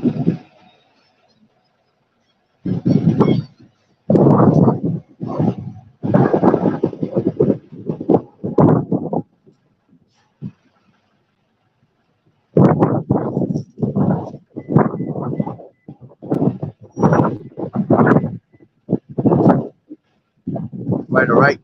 All right.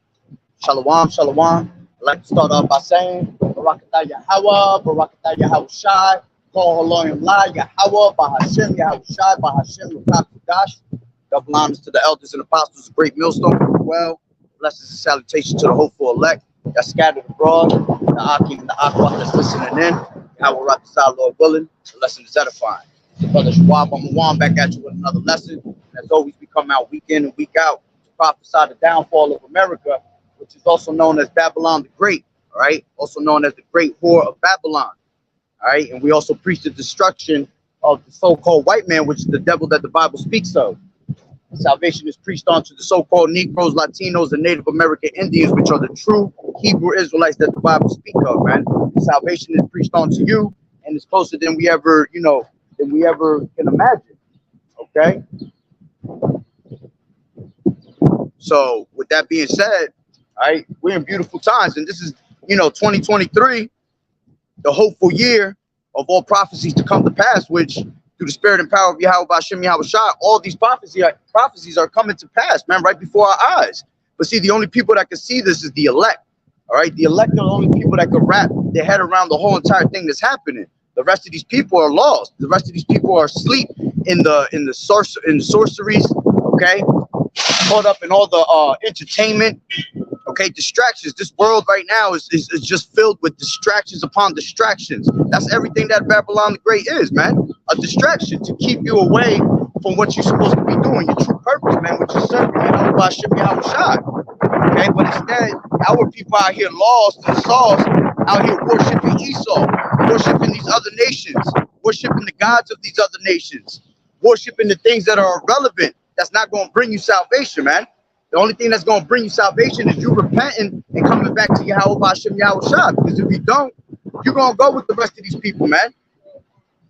Shalom, shalom. I'd like to start off by saying, Barakatah Yahawah, Barakatah Yahawashi, Call Haloyim La, Yahawah, Bahashem, Yahawashi, Bahashem, Rakadash. Double honors to the elders and apostles of Great Millstone. Well, blessings and salutations to the hopeful elect that scattered abroad, the Aki and the Aqua that's listening in. Yahawah Rakasah, Lord willing, the lesson is edifying. Brother Shawab, I'm back at you with another lesson. And as always, we come out week in and week out to prophesy the downfall of America, which is also known as Babylon the Great, all right? Also known as the Great Whore of Babylon, all right? And we also preach the destruction of the so-called white man, which is the devil that the Bible speaks of. Salvation is preached onto the so-called Negroes, Latinos, and Native American Indians, which are the true Hebrew Israelites that the Bible speaks of, man. Salvation is preached onto you, and it's closer than we ever, than we ever can imagine, okay? So with that being said, all right, we're in beautiful times, and this is, 2023, the hopeful year of all prophecies to come to pass, which through the spirit and power of Yahweh Ba'Shem Yahawashi, all these prophecies are coming to pass, man, right before our eyes. But see, the only people that can see this is the elect, all right? The elect are the only people that can wrap their head around the whole entire thing that's happening. The rest of these people are lost. The rest of these people are asleep in the sorceries, okay? Caught up in all the entertainment, okay, distractions. This world right now is just filled with distractions upon distractions. That's everything that Babylon the Great is, man. A distraction to keep you away from what you're supposed to be doing, your true purpose, man, which is serving Yahawashi. Okay, but instead, our people out here lost and sauce, out here worshiping Esau, worshiping these other nations, worshiping the gods of these other nations, worshiping the things that are irrelevant. That's not going to bring you salvation, man. The only thing that's going to bring you salvation is you repenting and coming back to Yahweh Ba'Shem Yahawashi. Because if you don't, you're going to go with the rest of these people, man.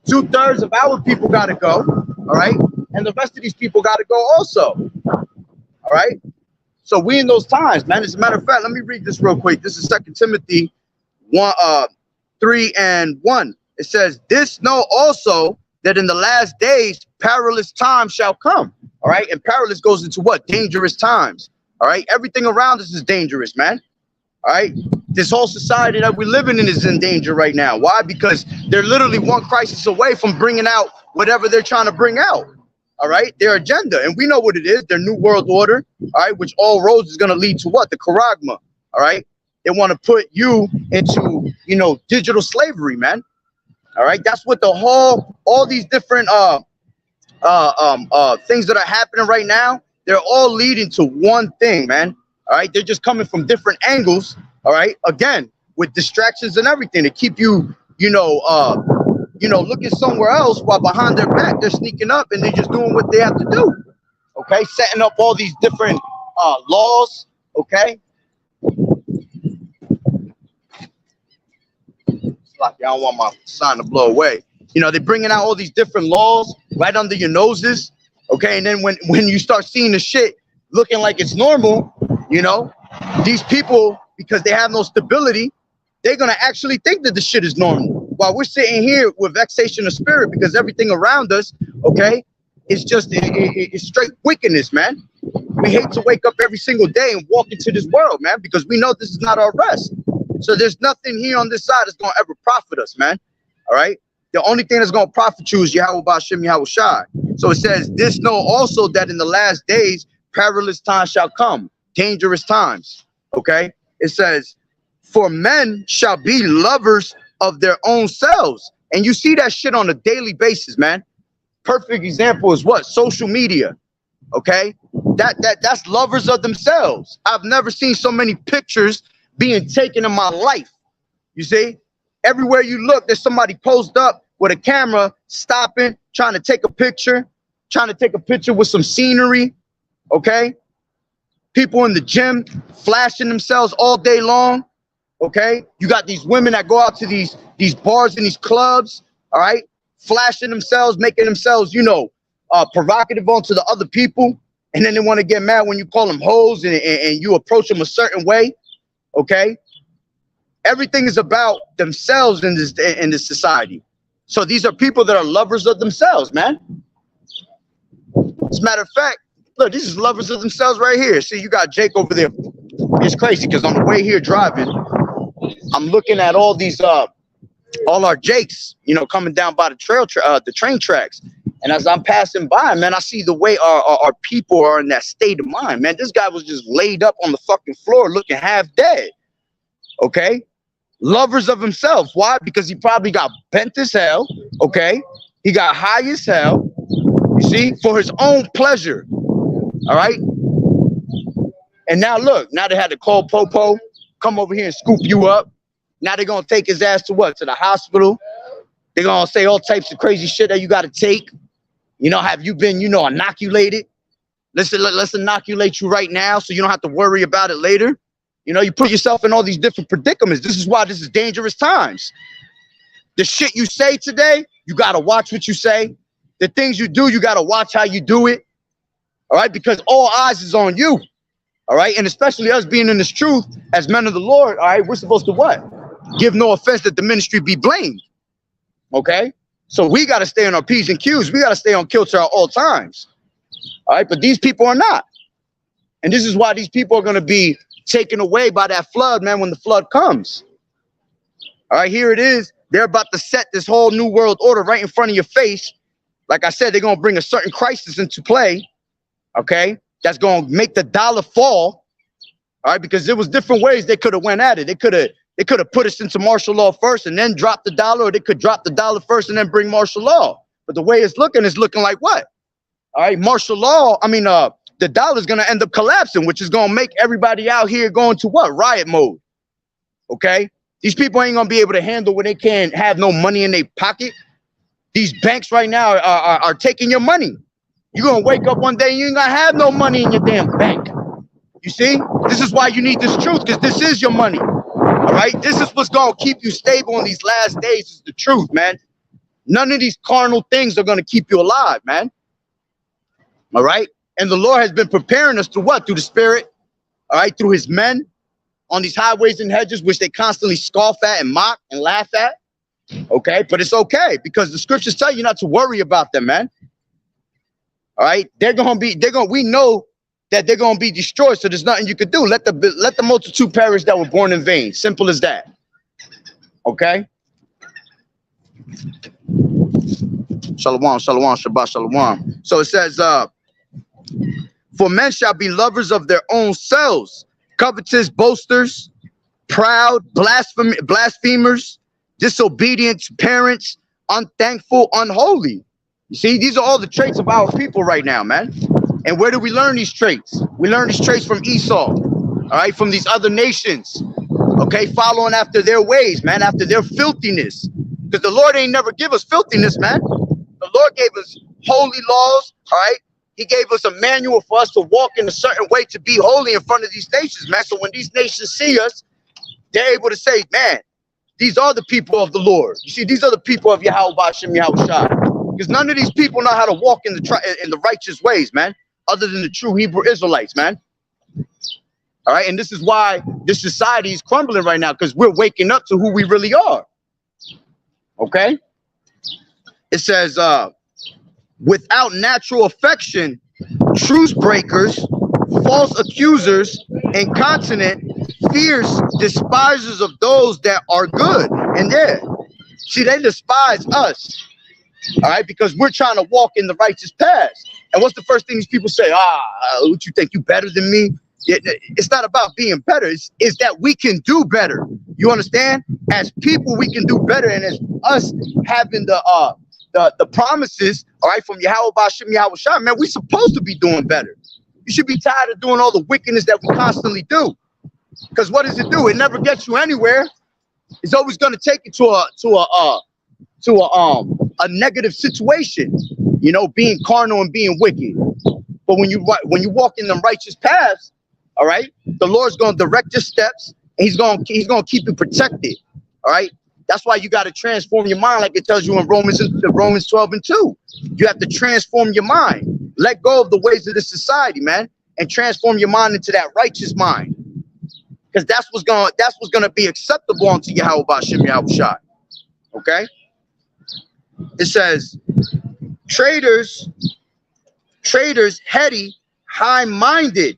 2/3 of our people got to go, all right? And the rest of these people got to go also, all right? So we in those times, man. As a matter of fact, let me read this real quick. This is 2 Timothy 3:1. It says, "This know also that in the last days perilous times shall come." All right, and perilous goes into what? Dangerous times. All right, everything around us is dangerous, man. All right, this whole society that we're living in is in danger right now. Why? Because they're literally one crisis away from bringing out whatever they're trying to bring out. All right, their agenda, and we know what it is. Their new world order. All right, which all roads is going to lead to what? The charagma. All right, they want to put you into, digital slavery, man. All right, that's what all these different things that are happening right now, they're all leading to one thing, man. All right, they're just coming from different angles. All right, again, with distractions and everything to keep you, looking somewhere else, while behind their back they're sneaking up and they're just doing what they have to do. Okay, setting up all these different laws. Okay, it's like I don't want my sign to blow away. They're bringing out all these different laws right under your noses, okay? And then when you start seeing the shit looking like it's normal, these people, because they have no stability, they're going to actually think that the shit is normal. While we're sitting here with vexation of spirit because everything around us, okay, it's just it's straight wickedness, man. We hate to wake up every single day and walk into this world, man, because we know this is not our rest. So there's nothing here on this side that's going to ever profit us, man, all right? The only thing that's going to profit you is Yahweh Ba'Shem Yahawashi. So it says, "This know also that in the last days perilous times shall come," dangerous times. Okay? It says, "For men shall be lovers of their own selves." And you see that shit on a daily basis, man. Perfect example is what? Social media. Okay? That's lovers of themselves. I've never seen so many pictures being taken in my life. You see? Everywhere you look, there's somebody posed up with a camera, stopping, trying to take a picture with some scenery, okay? People in the gym flashing themselves all day long, okay? You got these women that go out to these bars and these clubs, all right? flashing themselves, making themselves, you know, provocative onto the other people. And then they want to get mad when you call them hoes and you approach them a certain way. Okay. Everything is about themselves in this society. So these are people that are lovers of themselves, man. As a matter of fact, look, these is lovers of themselves right here. See, you got Jake over there. It's crazy because on the way here driving, I'm looking at all these all our Jakes, you know, coming down by the train tracks. And as I'm passing by, man, I see the way our people are in that state of mind, man. This guy was just laid up on the fucking floor looking half dead. Okay? Lovers of himself. Why? Because he probably got bent as hell. Okay? He got high as hell. You see? For his own pleasure. All right? And now look, now they had to call Popo, come over here and scoop you up. Now they're going to take his ass to what? To the hospital. They're going to say all types of crazy shit that you got to take. You know, have you been, you know, inoculated? Let's inoculate you right now so you don't have to worry about it later. You know, you put yourself in all these different predicaments. This is why this is dangerous times. The shit you say today, you got to watch what you say. The things you do, you got to watch how you do it. All right? Because all eyes is on you. All right? And especially us being in this truth as men of the Lord, all right, we're supposed to what? Give no offense that the ministry be blamed. Okay? So we got to stay on our P's and Q's. We got to stay on kilter at all times. All right? But these people are not. And this is why these people are going to be taken away by that flood, man, when the flood comes. All right, here it is. They're about to set this whole new world order right in front of your face. Like I said, they're going to bring a certain crisis into play. Okay? That's going to make the dollar fall. All right? Because there was different ways they could have went at it. They could have put us into martial law first and then drop the dollar, or they could drop the dollar first and then bring martial law. But the way it's looking like what? All right, martial law, the dollar is going to end up collapsing, which is going to make everybody out here going to what? Riot mode. Okay? These people ain't going to be able to handle when they can't have no money in their pocket. These banks right now are taking your money. You're going to wake up one day and you ain't going to have no money in your damn bank. You see? This is why you need this truth, because this is your money. All right? This is what's going to keep you stable in these last days, is the truth, man. None of these carnal things are going to keep you alive, man. All right? And the Lord has been preparing us through what? Through the Spirit, all right? Through his men on these highways and hedges, which they constantly scoff at and mock and laugh at. Okay? But it's okay, because the scriptures tell you not to worry about them, man. All right? We know that they're going to be destroyed, so there's nothing you could do. Let the multitude perish that were born in vain. Simple as that. Okay? Shalom, shalom, Shabbat shalom. So it says, for men shall be lovers of their own selves, covetous, boasters, proud, blasphemers, disobedient to parents, unthankful, unholy. You see, these are all the traits of our people right now, man. And where do we learn these traits? We learn these traits from Esau, all right, from these other nations, okay, following after their ways, man, after their filthiness. Because the Lord ain't never give us filthiness, man. The Lord gave us holy laws, all right? He gave us a manual for us to walk in a certain way to be holy in front of these nations, man. So when these nations see us, they're able to say, man, these are the people of the Lord. You see, these are the people of YAHAWAH'S. Because none of these people know how to walk in the righteous ways, man, other than the true Hebrew Israelites, man. All right, and this is why this society is crumbling right now, because we're waking up to who we really are. Okay? It says, without natural affection, truce breakers, false accusers, incontinent, fierce despisers of those that are good. And see, they despise us. All right, because we're trying to walk in the righteous path. And what's the first thing these people say? What you think, you better than me? It's not about being better. It's that we can do better. You understand? As people, we can do better. And as us having the promises, all right, from YAHAWAH, man, we're supposed to be doing better. You should be tired of doing all the wickedness that we constantly do. Because what does it do? It never gets you anywhere. It's always going to take you to a negative situation, you know, being carnal and being wicked. But when you walk in them righteous paths, all right, the Lord's going to direct your steps, and he's going to keep you protected. All right, That's why you got to transform your mind, like it tells you in Romans 12 and 2. You have to transform your mind. Let go of the ways of this society, man, and transform your mind into that righteous mind. Because that's what's gonna be acceptable unto Yahweh Ba'Shem Yahushua. Okay? It says, traitors, heady, high-minded,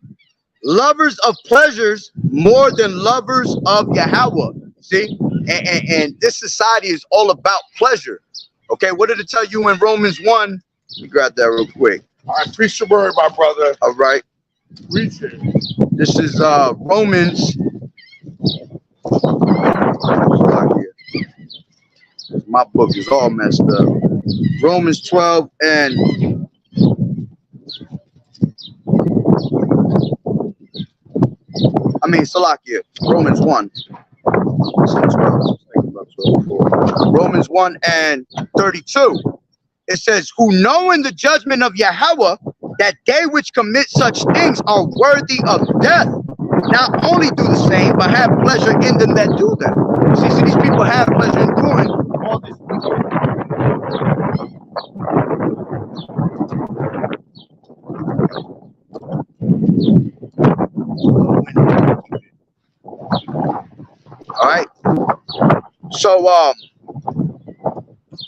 lovers of pleasures more than lovers of Yahweh. See? And this society is all about pleasure. Okay, what did it tell you in Romans 1? Let me grab that real quick. All right, preach the word, my brother. All right. Preach it. This is Romans. My book is all messed up. Romans 12 and Salakia. Romans 1. Romans 1 and 32. It says, who knowing the judgment of Yahweh, that they which commit such things are worthy of death, not only do the same, but have pleasure in them that do them. See, so these people have pleasure in doing all this. All right. So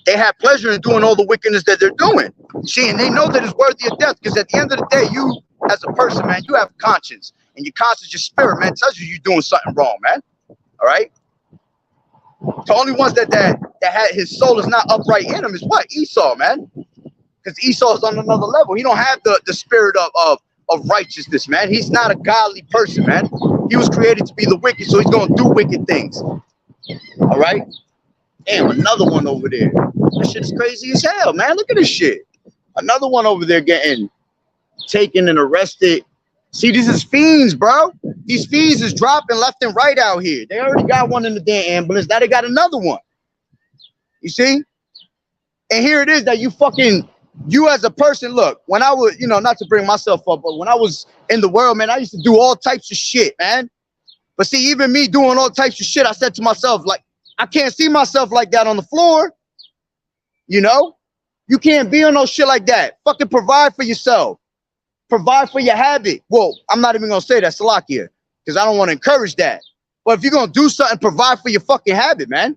they have pleasure in doing all the wickedness that they're doing. See, and they know that it's worthy of death, because at the end of the day, you as a person, man, you have conscience, and your conscience, your spirit, man, tells you you're doing something wrong, man. All right. The only ones that had his soul is not upright in him is what? Esau, man. Because Esau is on another level. He don't have the spirit of righteousness, man. He's not a godly person, man. He was created to be the wicked, so he's gonna do wicked things. All right. Damn, another one over there. That shit is crazy as hell, man. Look at this shit. Another one over there getting taken and arrested. See, this is fiends, bro. These fiends is dropping left and right out here. They already got one in the damn ambulance. Now they got another one. You see? And here it is that you as a person, look, when I was, not to bring myself up, but when I was in the world, man, I used to do all types of shit, man. But see, even me doing all types of shit, I said to myself, like, I can't see myself like that on the floor. You know? You can't be on no shit like that. Fucking provide for yourself. Provide for your habit. Well, I'm not even going to say that, Salakia, because I don't want to encourage that. But if you're going to do something, provide for your fucking habit, man.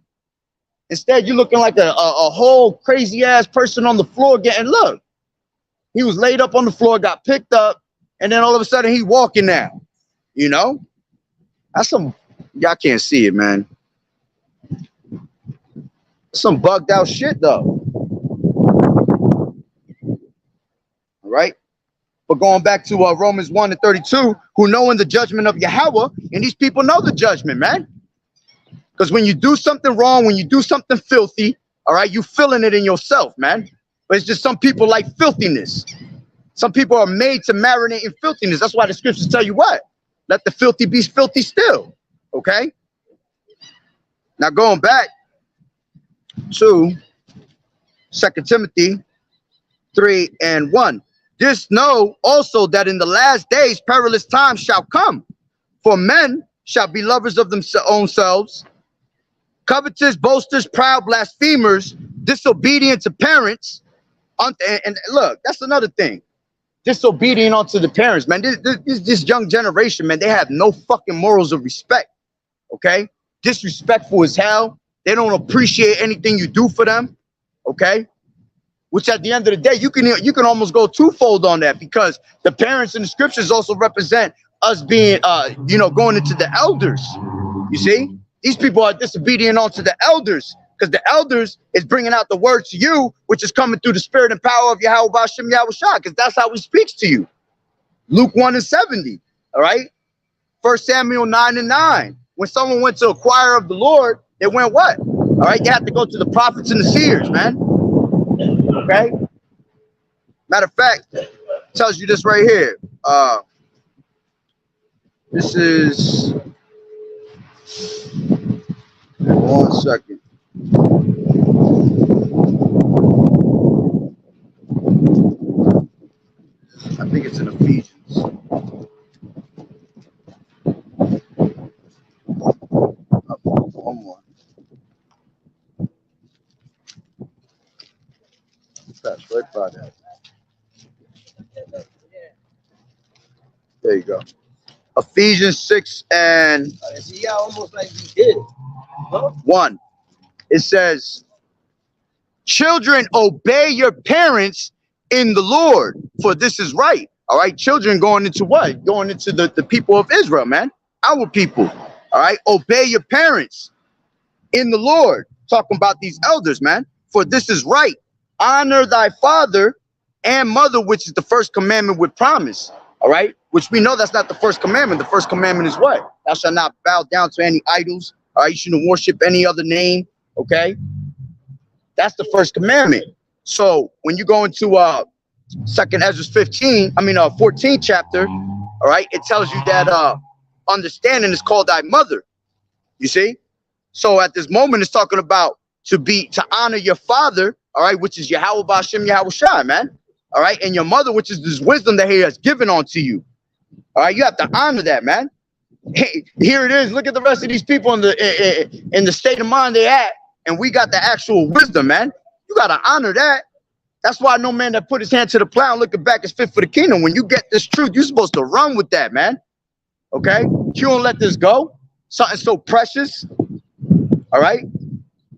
Instead, you're looking like a whole crazy-ass person on the floor look. He was laid up on the floor, got picked up, and then all of a sudden, he's walking now. You know? That's some... Y'all can't see it, man. Some bugged out shit, though. All right? But going back to Romans 1 and 32, who knowing the judgment of Yahweh, and these people know the judgment, man. Because when you do something wrong, when you do something filthy, all right, you feeling it in yourself, man. But it's just some people like filthiness. Some people are made to marinate in filthiness. That's why the scriptures tell you what? Let the filthy be filthy still. Okay? Now going back to 2 Timothy 3 and 1. This know also that in the last days perilous times shall come. For men shall be lovers of their own selves, covetous, boasters, proud, blasphemers, disobedient to parents. And look, that's another thing. Disobedient unto the parents, man. This young generation, man, they have no fucking morals of respect. Okay? Disrespectful as hell. They don't appreciate anything you do for them. Okay? Which at the end of the day, you can almost go twofold on that, because the parents in the scriptures also represent us being, going into the elders. You see? These people are disobedient unto the elders, because the elders is bringing out the word to you, which is coming through the spirit and power of Yahweh Ba'Shem Yahushua, because that's how he speaks to you. Luke 1 and 70, all right? 1 Samuel 9 and 9. When someone went to inquire of the Lord, they went what? All right, they have to go to the prophets and the seers, man. Okay? Matter of fact, it tells you this right here. This is... One second. I think it's in Ephesians. One more. That's right by that. There you go. Ephesians 6 and almost like he did. 1. It says, children, obey your parents in the Lord, for this is right. All right, children going into what? Going into the people of Israel, man. Our people. All right, obey your parents in the Lord. Talking about these elders, man. For this is right. Honor thy father and mother, which is the first commandment with promise. All right, which we know that's not the first commandment. The first commandment is what? Thou shalt not bow down to any idols. All right, you shouldn't worship any other name. Okay, that's the first commandment. So when you go into 2nd Ezra 14th chapter, all right, it tells you that understanding is called thy mother. You see? So at this moment, it's talking about to honor your father, all right, which is YAHAWAH'S, man. All right, and your mother, which is this wisdom that he has given unto you. All right, you have to honor that, man. Hey, here it is. Look at the rest of these people in the state of mind they at, and we got the actual wisdom, man. You gotta honor that. That's why no man that put his hand to the plow and looking back is fit for the kingdom. When you get this truth, you're supposed to run with that, man. Okay, you don't let this go. Something so precious. All right,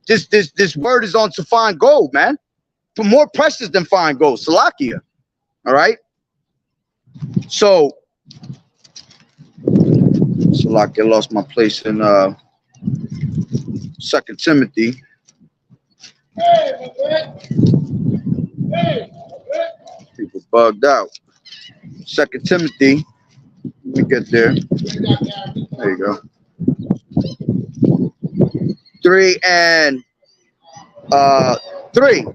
this word is on to fine gold, man. For more precious than fine gold, Salakia. All right. So, Salakia, lost my place in 2nd Timothy. People bugged out. 2nd Timothy. Let me get there. There you go. 3 and 3.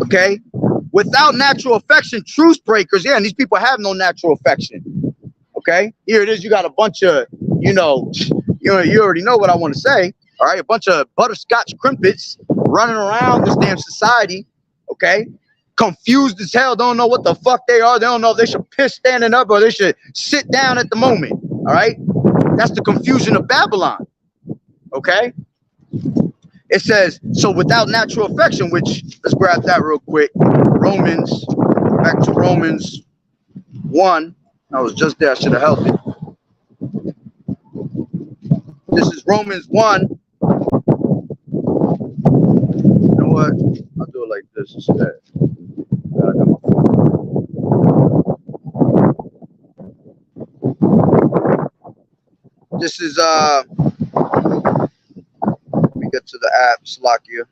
Okay, without natural affection, truce breakers. Yeah, and these people have no natural affection. Okay, here it is. You got a bunch of, you already know what I want to say. All right, a bunch of butterscotch crimpets running around this damn society. Okay, confused as hell, don't know what the fuck they are. They don't know if they should piss standing up or they should sit down at the moment. All right, that's the confusion of Babylon. Okay. It says, so without natural affection, which, let's grab that real quick. Back to Romans 1. I was just there. I should have held it. This is Romans 1. You know what? I'll do it like this instead. I got my phone. This is, get to the app, Slakia.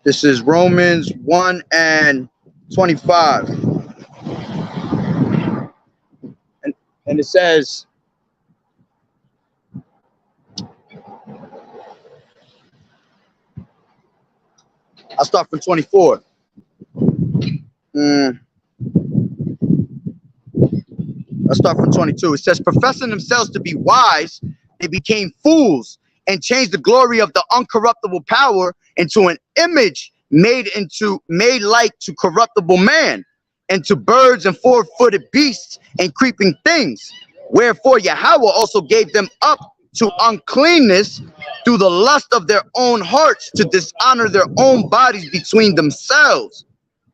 This is Romans 1 and 25. And it says, I'll start from 24. Let's start from 22. It says, professing themselves to be wise, they became fools and changed the glory of the uncorruptible power into an image made like to corruptible man, and to birds and four-footed beasts and creeping things. Wherefore Yahweh also gave them up to uncleanness through the lust of their own hearts, to dishonor their own bodies between themselves,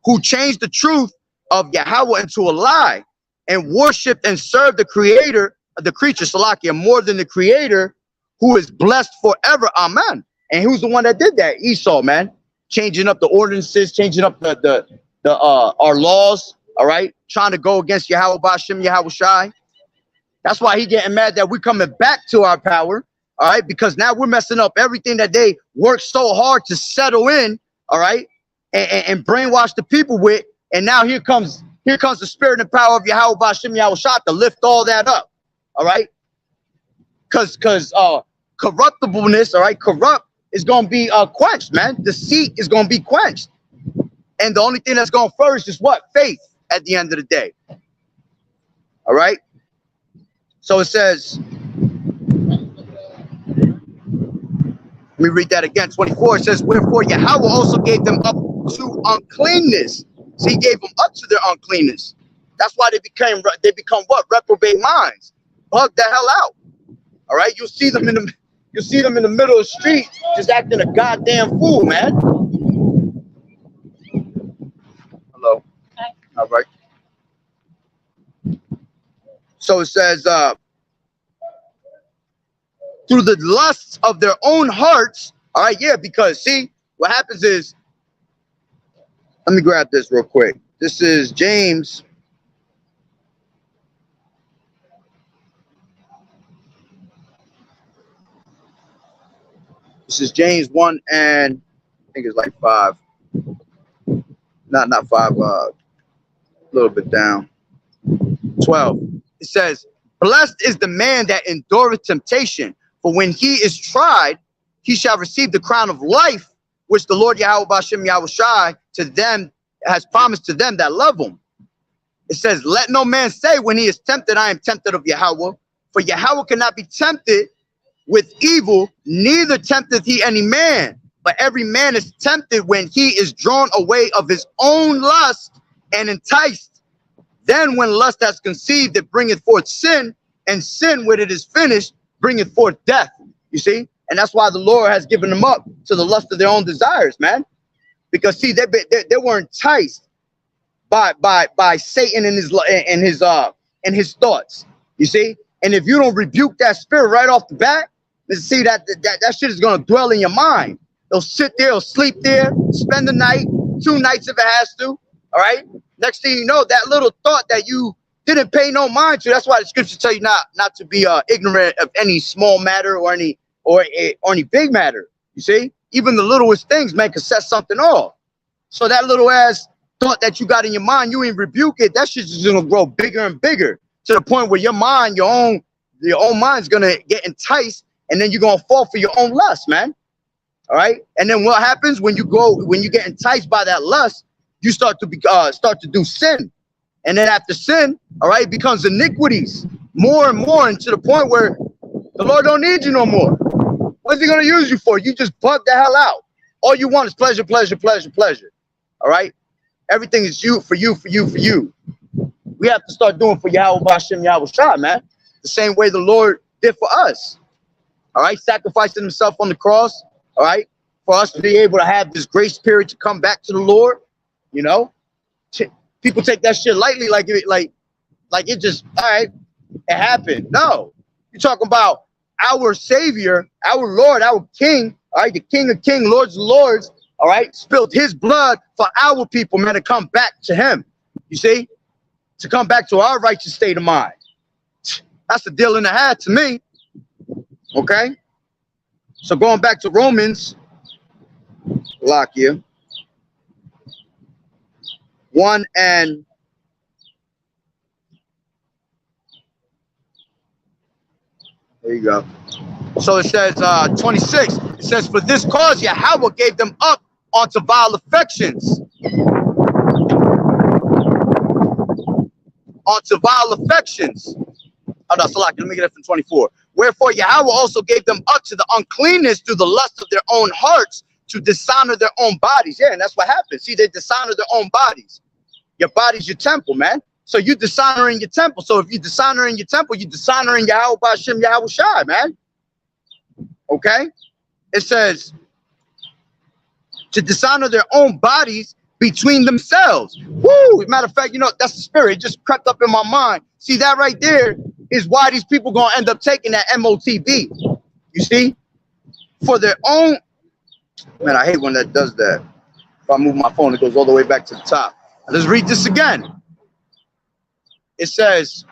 who changed the truth of Yahweh into a lie, and worshiped and served the creator, the creature, Salakia, more than the creator, who is blessed forever. Amen. And who's the one that did that? Esau, man. Changing up the ordinances, changing up our laws, all right? Trying to go against YAHAWAH'S. That's why he getting mad that we're coming back to our power, all right? Because now we're messing up everything that they worked so hard to settle in, all right? And brainwash the people with. And now here comes the spirit and power of YAHWH to lift all that up. All right. Cause corruptibleness, all right, corrupt is gonna be quenched, man. Deceit is gonna be quenched. And the only thing that's gonna flourish is what? Faith at the end of the day. All right. So it says, let me read that again. 24. It says, wherefore Yahweh also gave them up to uncleanness. So he gave them up to their uncleanness. That's why they become what? Reprobate minds. Bug the hell out. All right, you'll see them in the middle of the street just acting a goddamn fool, man. Hello. Hi. All right. So it says, through the lusts of their own hearts. All right, yeah, because see, what happens is, let me grab this real quick. This is James. This is James 1 and I think it's like 5. Not 5, a little bit down. 12. It says, blessed is the man that endureth temptation, for when he is tried, he shall receive the crown of life, which the Lord Yahweh B'Shem Yahushai to them has promised to them that love him. It says, let no man say when he is tempted, I am tempted of Yahweh, for Yahweh cannot be tempted with evil, neither tempteth he any man. But every man is tempted when he is drawn away of his own lust and enticed. Then when lust has conceived, it bringeth forth sin, and sin, when it is finished, bringeth forth death. You see? And that's why the Lord has given them up to the lust of their own desires, man. Because see, they were enticed by Satan and his thoughts. You see? And if you don't rebuke that spirit right off the bat, see that shit is gonna dwell in your mind. They'll sit there, they'll sleep there, spend the night, 2 nights if it has to. All right. Next thing you know, that little thought that you didn't pay no mind to. That's why the scriptures tell you not to be ignorant of any small matter or any big matter. You see, even the littlest things may set something off. So that little ass thought that you got in your mind, you ain't rebuke it. That shit's just gonna grow bigger and bigger to the point where your mind, your own mind's gonna get enticed, and then you're gonna fall for your own lust, man. All right. And then what happens when you get enticed by that lust, you start to do sin. And then after sin, all right, it becomes iniquities more and more, and to the point where the Lord don't need you no more. What's he going to use you for? You just bug the hell out. All you want is pleasure, pleasure, pleasure, pleasure. All right. Everything is you, for you, for you, for you. We have to start doing for Yahweh B'Shem Yahushai, man. The same way the Lord did for us. All right. Sacrificing himself on the cross. All right, for us to be able to have this grace period to come back to the Lord, you know, people take that shit lightly, like it just, all right, it happened. No, you're talking about our Savior, our Lord, our King, all right, the King of Kings, Lords of Lords, all right, spilled his blood for our people, man, to come back to him. You see, to come back to our righteous state of mind. That's a deal in the hat to me. Okay. So going back to Romans, lock here, 1 and there you go. So it says 26. It says, for this cause Yahweh gave them up onto vile affections. Onto vile affections. Oh, no, so let me get it from 24. Wherefore Yahweh also gave them up to the uncleanness through the lust of their own hearts, to dishonor their own bodies. Yeah, and that's what happens. See, they dishonor their own bodies. Your body's your temple, man. So you dishonoring your temple. So if you dishonoring your temple, you dishonoring Yahweh B'Shem Yahushai, man. Okay? It says to dishonor their own bodies between themselves. Woo! As a matter of fact, you know, that's the spirit. It just crept up in my mind. See, that right there is why these people gonna end up taking that MOTB. You see? For their own. Man, I hate when that does that. If I move my phone, it goes all the way back to the top. Let's read this again. It says,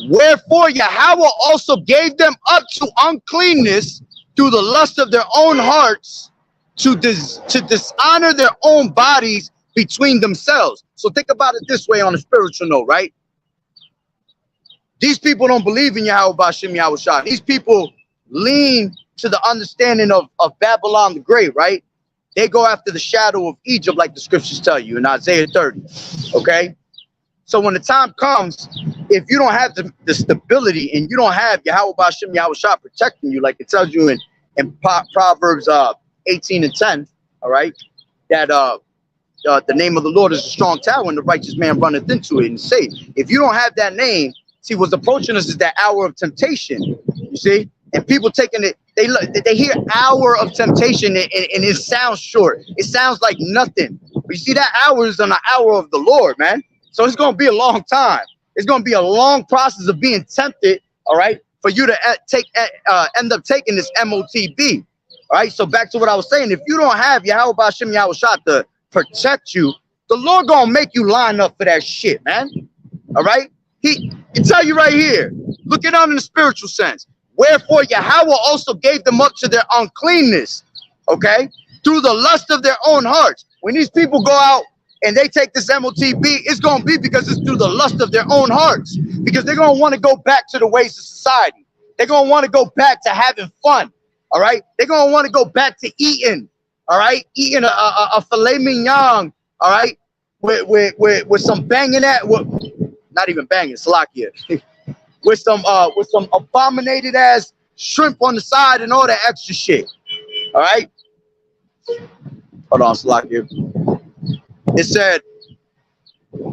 wherefore Yahweh also gave them up to uncleanness through the lust of their own hearts, to dishonor their own bodies between themselves. So think about it this way on a spiritual note, right? These people don't believe in Yahweh B'Shem Yahushai. These people lean to the understanding of Babylon the Great, right? They go after the shadow of Egypt, like the scriptures tell you in Isaiah 30. Okay? So when the time comes, if you don't have the stability and you don't have Yahweh B'Shem Yahushai protecting you, like it tells you in Proverbs 18 and 10, all right, that the name of the Lord is a strong tower and the righteous man runneth into it and safe. If you don't have that name, see, what's approaching us is that hour of temptation, you see? And people taking it, they hear hour of temptation and it sounds short. It sounds like nothing. But you see, that hour is an hour of the Lord, man. So it's going to be a long time. It's going to be a long process of being tempted, all right, for you to end up taking this MOTB. All right, so back to what I was saying. If you don't have YAHAWAH'S to protect you, the Lord going to make you line up for that shit, man. All right? He tell you right here. Look it up in the spiritual sense. Wherefore Yahweh also gave them up to their uncleanness, okay, through the lust of their own hearts. When these people go out and they take this MOTB, it's going to be because it's through the lust of their own hearts, because they're going to want to go back to the ways of society. They're going to want to go back to having fun, all right? They're going to want to go back to eating, all right? Eating a filet mignon, all right, with some banging at, not even banging, Salakia. with some abominated ass shrimp on the side and all that extra shit. All right. Hold on, Salakia. It said,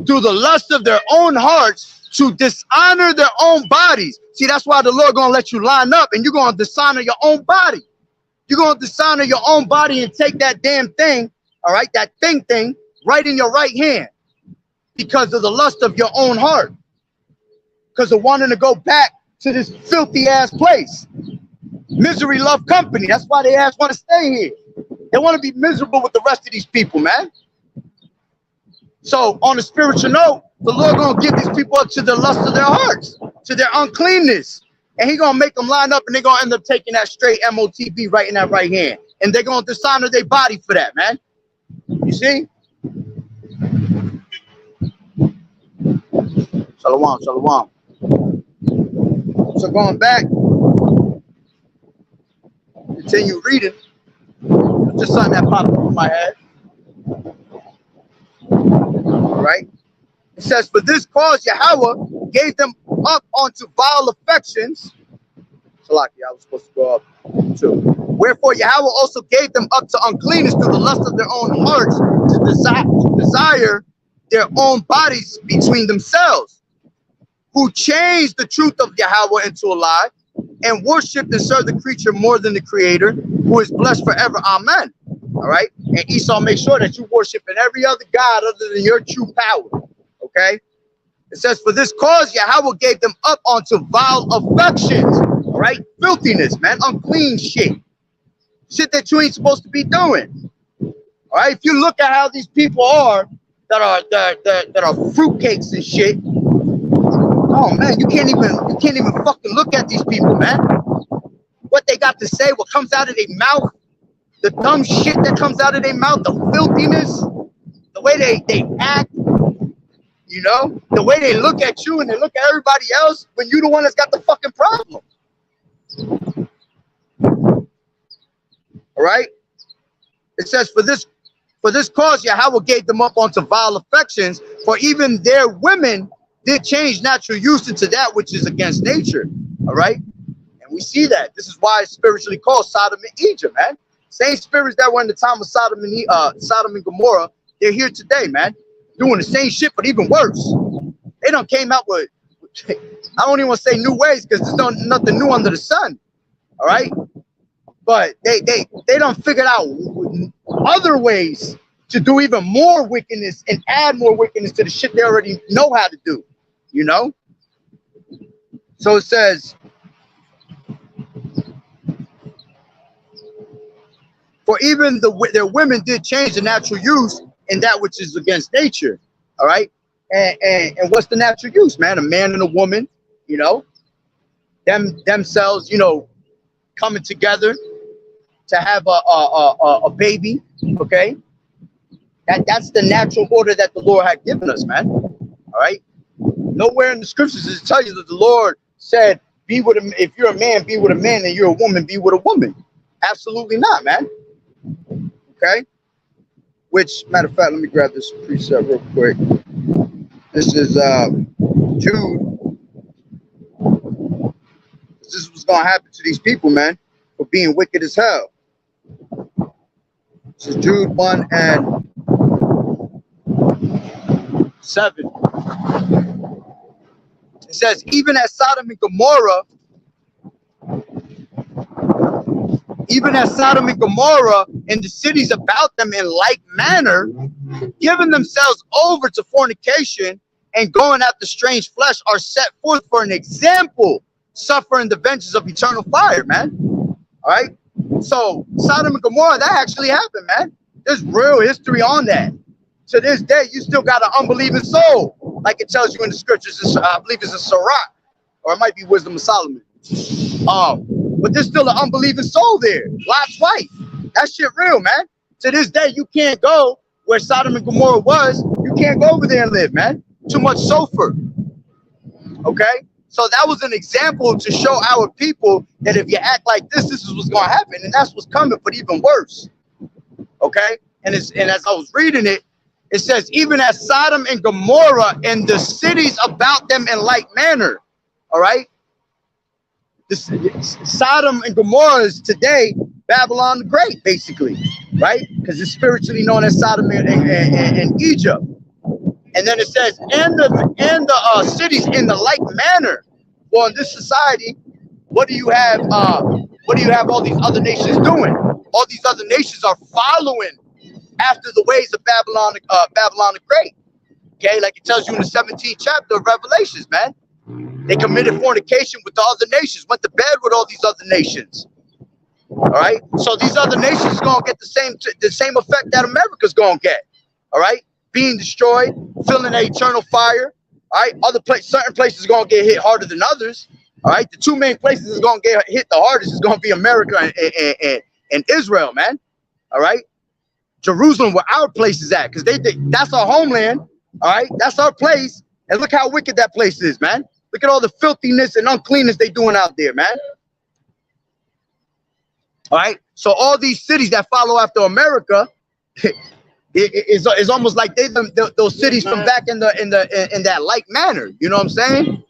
through the lust of their own hearts, to dishonor their own bodies. See, that's why the Lord gonna let you line up, and you're gonna dishonor your own body. You're gonna dishonor your own body and take that damn thing, all right, that thing right in your right hand, because of the lust of your own heart. Because of wanting to go back to this filthy ass place. Misery love company. That's why they ass want to stay here. They want to be miserable with the rest of these people, man. So on a spiritual note, the Lord gonna give these people up to the lust of their hearts, to their uncleanness, and He gonna make them line up, and they're gonna end up taking that straight MOTB right in that right hand, and they're gonna dishonor their body for that, man. You see? Shalom, shalom. So going back, continue reading. Just something that popped up in my head. All right. It says, for this cause Yahweh gave them up onto vile affections. Salaki, I was supposed to go up too. Wherefore Yahweh also gave them up to uncleanness through the lust of their own hearts, to desire their own bodies between themselves, who changed the truth of Yahweh into a lie, and worshipped and served the creature more than the Creator, who is blessed forever. Amen. All right. And Esau, make sure that you worship in every other God other than your true power. Okay. It says, for this cause Yahweh gave them up onto vile affections. All right. Filthiness, man. Unclean shit. Shit that you ain't supposed to be doing. All right. If you look at how these people are that are fruitcakes and shit. Oh man, you can't even fucking look at these people, man. What they got to say, what comes out of their mouth, the dumb shit that comes out of their mouth, the filthiness, the way they act, you know, the way they look at you and they look at everybody else when you're the one that's got the fucking problem. All right. It says, for this cause Yahweh gave them up onto vile affections, for even their women did change natural use into that which is against nature. All right. And we see that. This is why it's spiritually called Sodom and Egypt, man. Same spirits that were in the time of Sodom and Gomorrah, they're here today, man. Doing the same shit, but even worse. They done came out with, I don't even want to say new ways, because there's nothing new under the sun. All right. But they done figured out other ways to do even more wickedness and add more wickedness to the shit they already know how to do, you know? So it says, for even their women did change the natural use in that which is against nature, all right? And what's the natural use, man? A man and a woman, you know, themselves, you know, coming together to have a baby, okay? That's the natural order that the Lord had given us, man. All right. Nowhere in the scriptures does it tell you that the Lord said, "Be with a, if you're a man, be with a man, and you're a woman, be with a woman." Absolutely not, man. Okay. Which, matter of fact, let me grab this precept real quick. This is Jude. This is what's gonna happen to these people, man, for being wicked as hell. This is Jude 1 and 7. It says, even as Sodom and Gomorrah even as Sodom and Gomorrah and the cities about them in like manner, giving themselves over to fornication and going after strange flesh, are set forth for an example, suffering the vengeance of eternal fire, man. All right. So Sodom and Gomorrah, that actually happened, man. There's real history on that. To this day, you still got an unbelieving soul, like it tells you in the scriptures. I believe it's a Sirach, or it might be Wisdom of Solomon. But there's still an unbelieving soul there. Lot's wife. That shit real, man. To this day, you can't go where Sodom and Gomorrah was. You can't go over there and live, man. Too much sulfur. Okay? So that was an example to show our people that if you act like this is what's going to happen. And that's what's coming, but even worse. Okay? And as I was reading it, it says, even as Sodom and Gomorrah and the cities about them in like manner. All right? Sodom and Gomorrah is today Babylon the Great, basically. Right? Because it's spiritually known as Sodom and Egypt. And then it says, and the cities in the like manner. Well, in this society, what do you have? What do you have all these other nations doing? All these other nations are following after the ways of Babylon the Great. Okay, like it tells you in the 17th chapter of Revelations, man. They committed fornication with the other nations, went to bed with all these other nations. All right, so these other nations are gonna get the same effect that America's gonna get. All right, being destroyed, feeling that eternal fire. All right, certain places are gonna get hit harder than others. All right, the two main places is gonna get hit the hardest is gonna be America and Israel, man. All right. Jerusalem, where our place is at, because that's our homeland. All right, that's our place. And look how wicked that place is, man. Look at all the filthiness and uncleanness they doing out there, man. All right, so all these cities that follow after America, it's almost like those cities from back in that like manner. You know what I'm saying?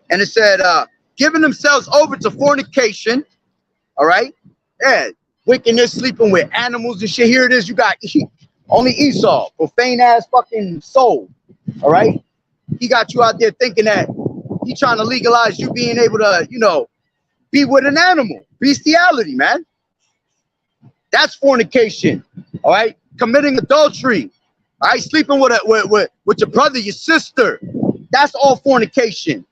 And it said, giving themselves over to fornication. All right, yeah, wickedness, sleeping with animals and shit. Here it is. You got only Esau, profane ass fucking soul. All right, he got you out there thinking that he trying to legalize you being able to, you know, be with an animal. Bestiality, man. That's fornication. All right, committing adultery. All right, sleeping with your brother, your sister. That's all fornication.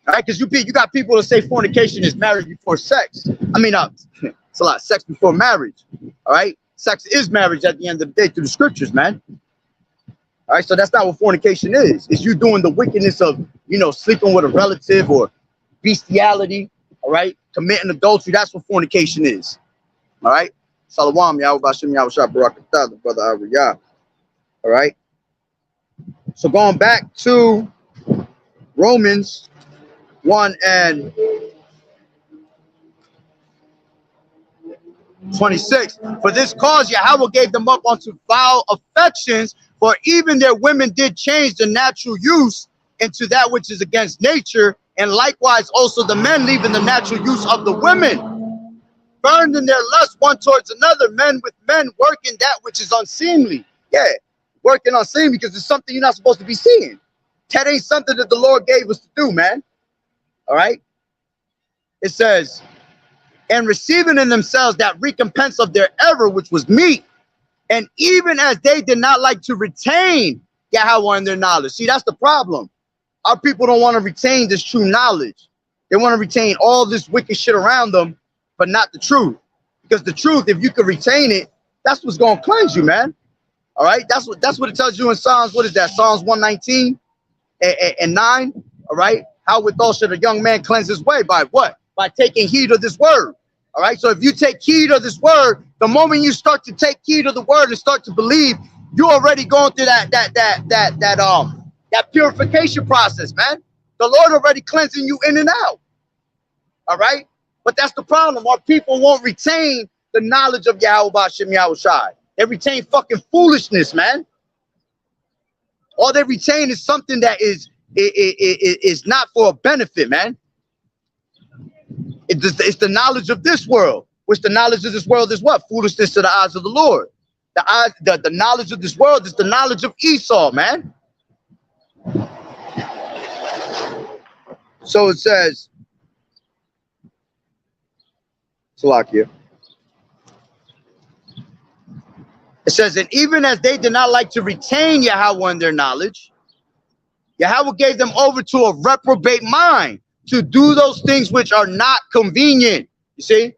All right, because you got people that say fornication is marriage before sex. I mean, it's a lot. Sex before marriage. All right, sex is marriage at the end of the day through the scriptures, man. All right, so that's not what fornication is. It's you doing the wickedness of, you know, sleeping with a relative or bestiality. All right, committing adultery. That's what fornication is. All right, Salawam, Yahawah, Yahawah, Barakatah, brother Ariyah. All right, so going back to Romans 1 and 26. For this cause Yahweh gave them up unto foul affections, for even their women did change the natural use into that which is against nature, and likewise also the men, leaving the natural use of the women, burned in their lust one towards another, men with men, working that which is unseemly. Yeah, working unseemly because it's something you're not supposed to be seeing. That ain't something that the Lord gave us to do, man. All right, it says, and receiving in themselves that recompense of their error, which was meat, and even as they did not like to retain Yahweh in their knowledge. See, that's the problem. Our people don't want to retain this true knowledge. They want to retain all this wicked shit around them, but not the truth. Because the truth, if you could retain it, that's what's going to cleanse you, man. All right, that's what it tells you in Psalms. What is that? Psalms 119 and 9. All right. How withal should a young man cleanse his way? By what? By taking heed of this word. All right. So if you take heed of this word, the moment you start to take heed of the word and start to believe, you're already going through that purification process, man. The Lord already cleansing you in and out. All right. But that's the problem. Our people won't retain the knowledge of Yahweh Shem Yahushai. They retain fucking foolishness, man. All they retain is something that is not for a benefit, man. It's the knowledge of this world, which the knowledge of this world is what? Foolishness to the eyes of the Lord. The knowledge of this world is the knowledge of Esau, man. So it says, Salakia. It says, and even as they did not like to retain Yahweh in their knowledge, Yahweh gave them over to a reprobate mind to do those things which are not convenient. You see?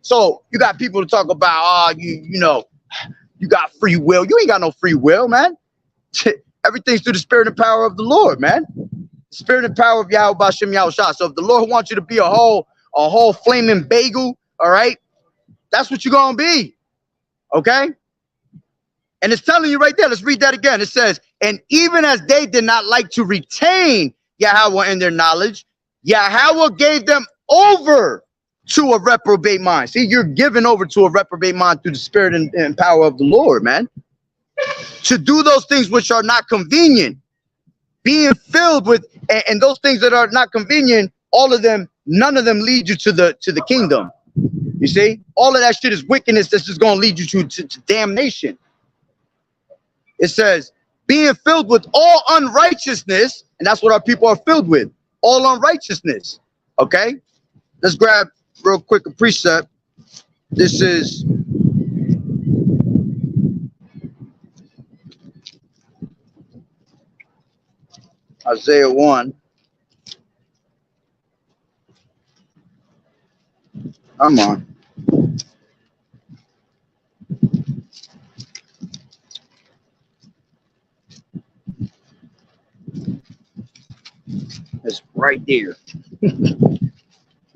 So you got people to talk about, you know, you got free will. You ain't got no free will, man. Everything's through the spirit and power of the Lord, man. The spirit and power of Yahweh Bashem Yahushua. So if the Lord wants you to be a whole flaming bagel, all right, that's what you're gonna be. Okay? And it's telling you right there. Let's read that again. It says, and even as they did not like to retain Yahweh in their knowledge, Yahweh gave them over to a reprobate mind. See, you're given over to a reprobate mind through the spirit and power of the Lord, man. To do those things which are not convenient. Being filled with, and those things that are not convenient, all of them, none of them lead you to the kingdom. You see? All of that shit is wickedness that's just going to lead you to damnation. It says, being filled with all unrighteousness, and that's what our people are filled with, all unrighteousness. Okay? Let's grab real quick a precept. This is Isaiah 1. Come on. It's right there. There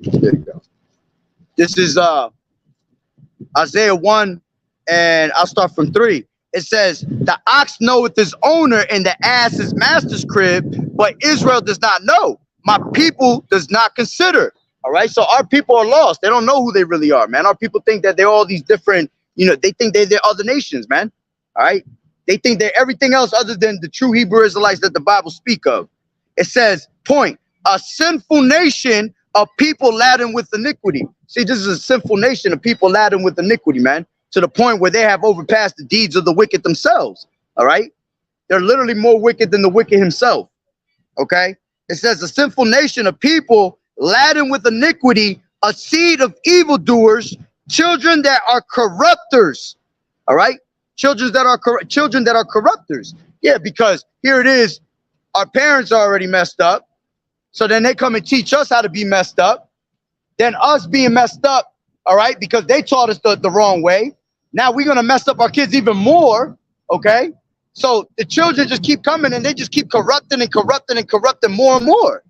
you go. This is Isaiah 1, and I'll start from 3. It says, the ox knoweth his owner, and the ass his master's crib, but Israel does not know. My people does not consider. All right, so our people are lost. They don't know who they really are, man. Our people think that they're all these different, you know, they think they're other nations, man. All right, they think they're everything else other than the true Hebrew Israelites that the Bible speak of. It says, point, a sinful nation of people laden with iniquity. See, this is a sinful nation of people laden with iniquity, man, to the point where they have overpassed the deeds of the wicked themselves. All right, they're literally more wicked than the wicked himself. Okay, it says a sinful nation of people laden with iniquity, a seed of evildoers, children that are corrupters. All right, children that are corrupters. Yeah, because here it is, our parents are already messed up, so then they come and teach us how to be messed up. Then us being messed up, all right, because they taught us the wrong way. Now we're gonna mess up our kids even more. Okay, so the children just keep coming and they just keep corrupting and corrupting and corrupting more and more.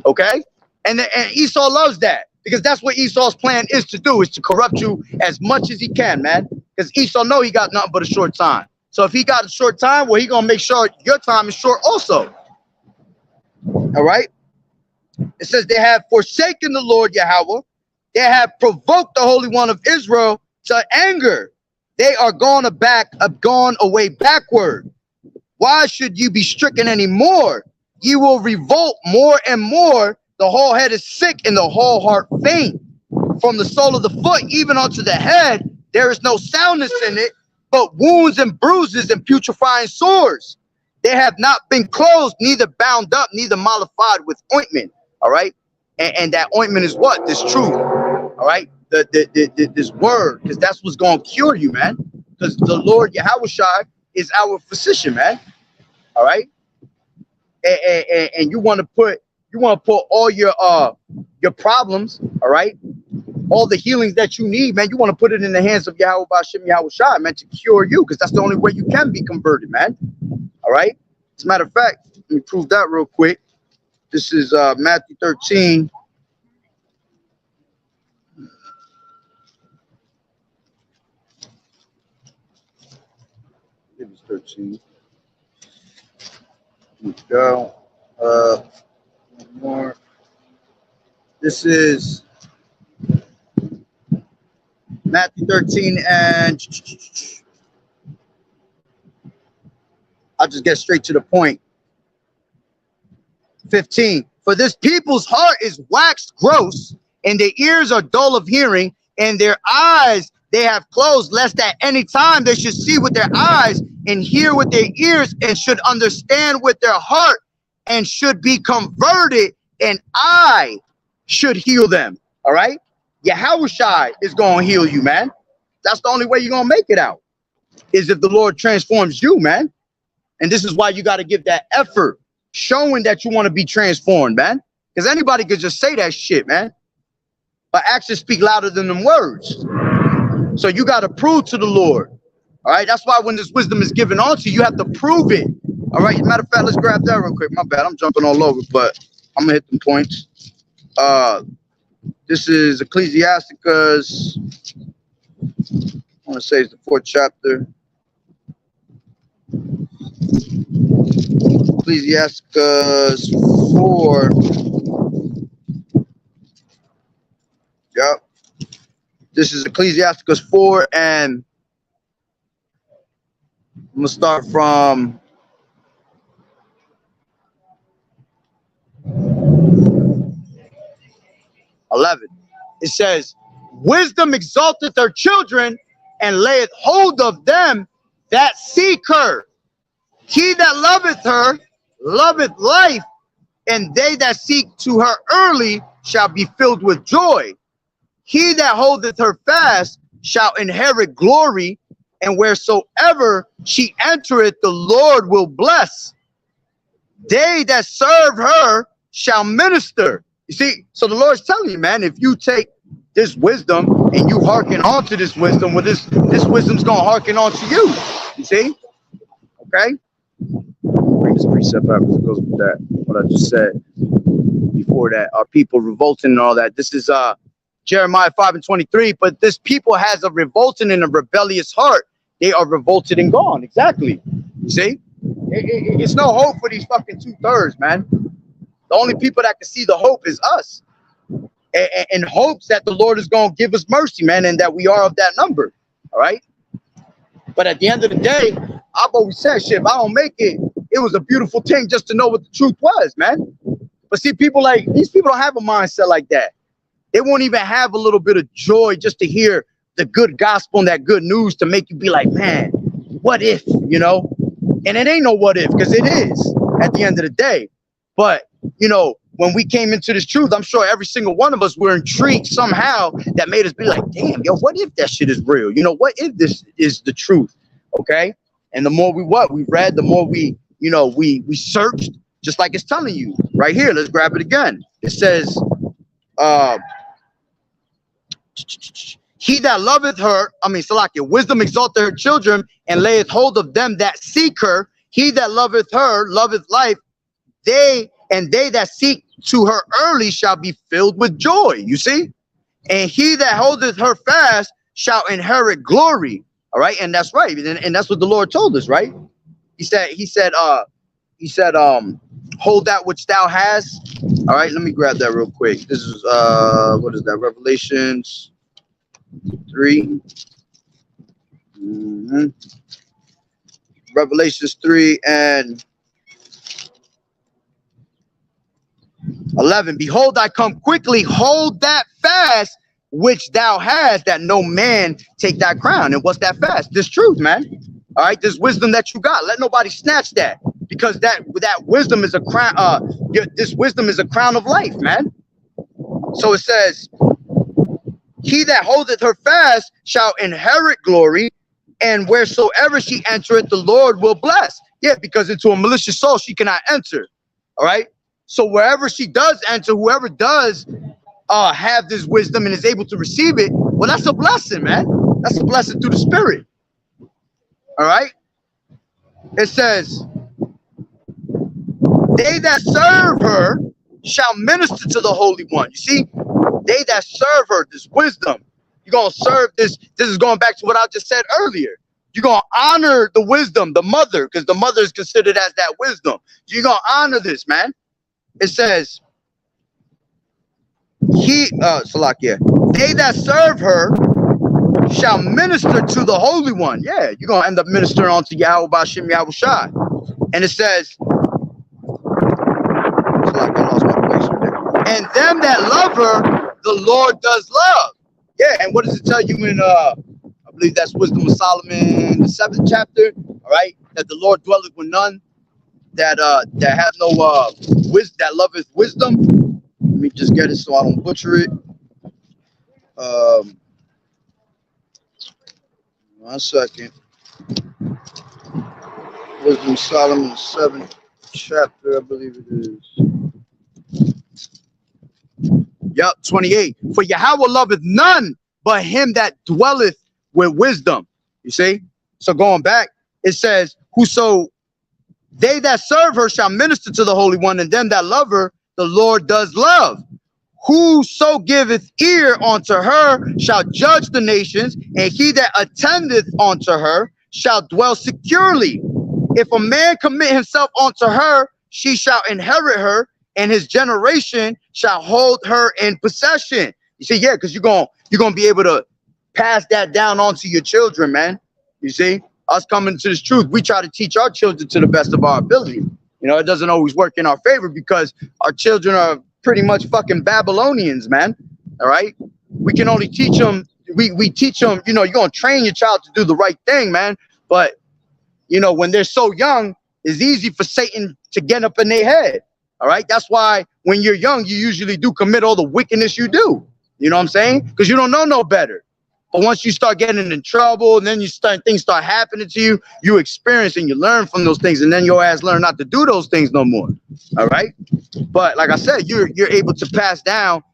Okay. And Esau loves that, because that's what Esau's plan is to do, is to corrupt you as much as he can, man. Because Esau know he got nothing but a short time. So if he got a short time, well, he gonna make sure your time is short also. All right. It says they have forsaken the Lord Yahweh. They have provoked the Holy One of Israel to anger. They are gone away backward. Why should you be stricken anymore? You will revolt more and more. The whole head is sick and the whole heart faint. From the sole of the foot even unto the head, there is no soundness in it, but wounds and bruises and putrefying sores. They have not been closed, neither bound up, neither mollified with ointment. All right. And that ointment is what? This truth. All right. This word, because that's what's going to cure you, man. Because the Lord Yahawashi is our physician, man. All right. And you want to put all your problems, all right, all the healings that you need, man, you want to put it in the hands of Yahweh Bashem Yahushua, man, to cure you, because that's the only way you can be converted, man. All right. As a matter of fact, let me prove that real quick. This is Matthew 13. It was 13. Here we go. One more. This is Matthew 13, and I'll just get straight to the point. 15. For this people's heart is waxed gross, and their ears are dull of hearing, and their eyes they have closed, lest at any time they should see with their eyes and hear with their ears and should understand with their heart and should be converted, and I should heal them. All right. YAHAWAH'S is going to heal you, man. That's the only way you're going to make it out, is if the Lord transforms you, man. And this is why you got to give that effort, showing that you want to be transformed, man. Because anybody could just say that shit, man. But actions speak louder than them words. So you got to prove to the Lord. All right. That's why when this wisdom is given onto you, you have to prove it. All right. Matter of fact, let's grab that real quick. My bad. I'm jumping all over, but I'm going to hit them points. This is Ecclesiasticus. I want to say it's the 4th chapter. Ecclesiasticus 4. Yep. This is Ecclesiasticus 4, and I'm going to start from 11. It says, wisdom exalteth her children, and layeth hold of them that seek her. He that loveth her loveth life, and they that seek to her early shall be filled with joy. He that holdeth her fast shall inherit glory, and wheresoever she entereth, the Lord will bless. They that serve her shall minister. You see, so the Lord's telling you, man, if you take this wisdom and you hearken on to this wisdom, well, this wisdom's gonna hearken on to you. You see? Okay? Bring this precept up because it goes with that, what I just said before that. Are people revolting and all that? This is Jeremiah 5:23. But this people has a revolting and a rebellious heart. They are revolted and gone. Exactly. You see? It's no hope for these fucking 2/3, man. The only people that can see the hope is us. And hopes that the Lord is going to give us mercy, man, and that we are of that number. All right. But at the end of the day, I've always said, shit, if I don't make it, it was a beautiful thing just to know what the truth was, man. But see, people like these people don't have a mindset like that. They won't even have a little bit of joy just to hear the good gospel and that good news to make you be like, man, what if, you know? And it ain't no what if, because it is at the end of the day. But, you know, when we came into this truth, I'm sure every single one of us were intrigued somehow that made us be like, damn, yo, what if that shit is real? You know, what if this is the truth? Okay. And the more we read, the more we searched, just like it's telling you right here. Let's grab it again. It says, he that loveth her, Salakia, wisdom exalteth her children and layeth hold of them that seek her. He that loveth her loveth life. They that seek to her early shall be filled with joy. You see? And he that holdeth her fast shall inherit glory. All right. And that's right. And that's what the Lord told us, right? He said, hold that which thou hast. All right. Let me grab that real quick. This is, what is that? Revelations 3. Revelations 3 and 11. Behold, I come quickly. Hold that fast which thou hast, that no man take that crown. And what's that fast? This truth, man. All right, this wisdom that you got. Let nobody snatch that, because that wisdom is a crown. This wisdom is a crown of life, man. So it says, he that holdeth her fast shall inherit glory, and wheresoever she entereth, the Lord will bless. Yeah, because into a malicious soul she cannot enter. All right. So wherever she does enter, whoever does have this wisdom and is able to receive it, well, that's a blessing, man. That's a blessing through the Spirit. All right. It says, they that serve her shall minister to the Holy One. You see, they that serve her, this wisdom, you're going to serve this. This is going back to what I just said earlier. You're going to honor the wisdom, the mother, because the mother is considered as that wisdom. You're going to honor this, man. It says, Salakia, they that serve her shall minister to the Holy One. Yeah, you're going to end up ministering unto Yahweh B'Shem Yahushua. And it says, Salakia, I lost my place right there. And them that love her, the Lord does love. Yeah, and what does it tell you in, I believe that's Wisdom of Solomon, the 7th chapter, all right? That the Lord dwelleth with none that have no wisdom, that loveth wisdom. Let me just get it so I don't butcher it. 1 second. Wisdom of Solomon, 7th chapter, I believe it is. Yep, 28. For Yahweh loveth none but him that dwelleth with wisdom. You see? So going back, it says, whoso they that serve her shall minister to the Holy One, and them that love her, the Lord does love. Whoso giveth ear unto her shall judge the nations, and he that attendeth unto her shall dwell securely. If a man commit himself unto her, she shall inherit her, and his generation shall hold her in possession. You see, yeah, because you're gonna be able to pass that down onto your children, man. You see, us coming to this truth, we try to teach our children to the best of our ability. You know, it doesn't always work in our favor because our children are pretty much fucking Babylonians, man. All right, we can only teach them. We teach them. You know, you're gonna train your child to do the right thing, man. But you know, when they're so young, it's easy for Satan to get up in their head. All right. That's why when you're young, you usually do commit all the wickedness you do. You know what I'm saying? Because you don't know no better. But once you start getting in trouble and then things start happening to you, you experience and you learn from those things. And then your ass learn not to do those things no more. All right. But like I said, you're able to pass down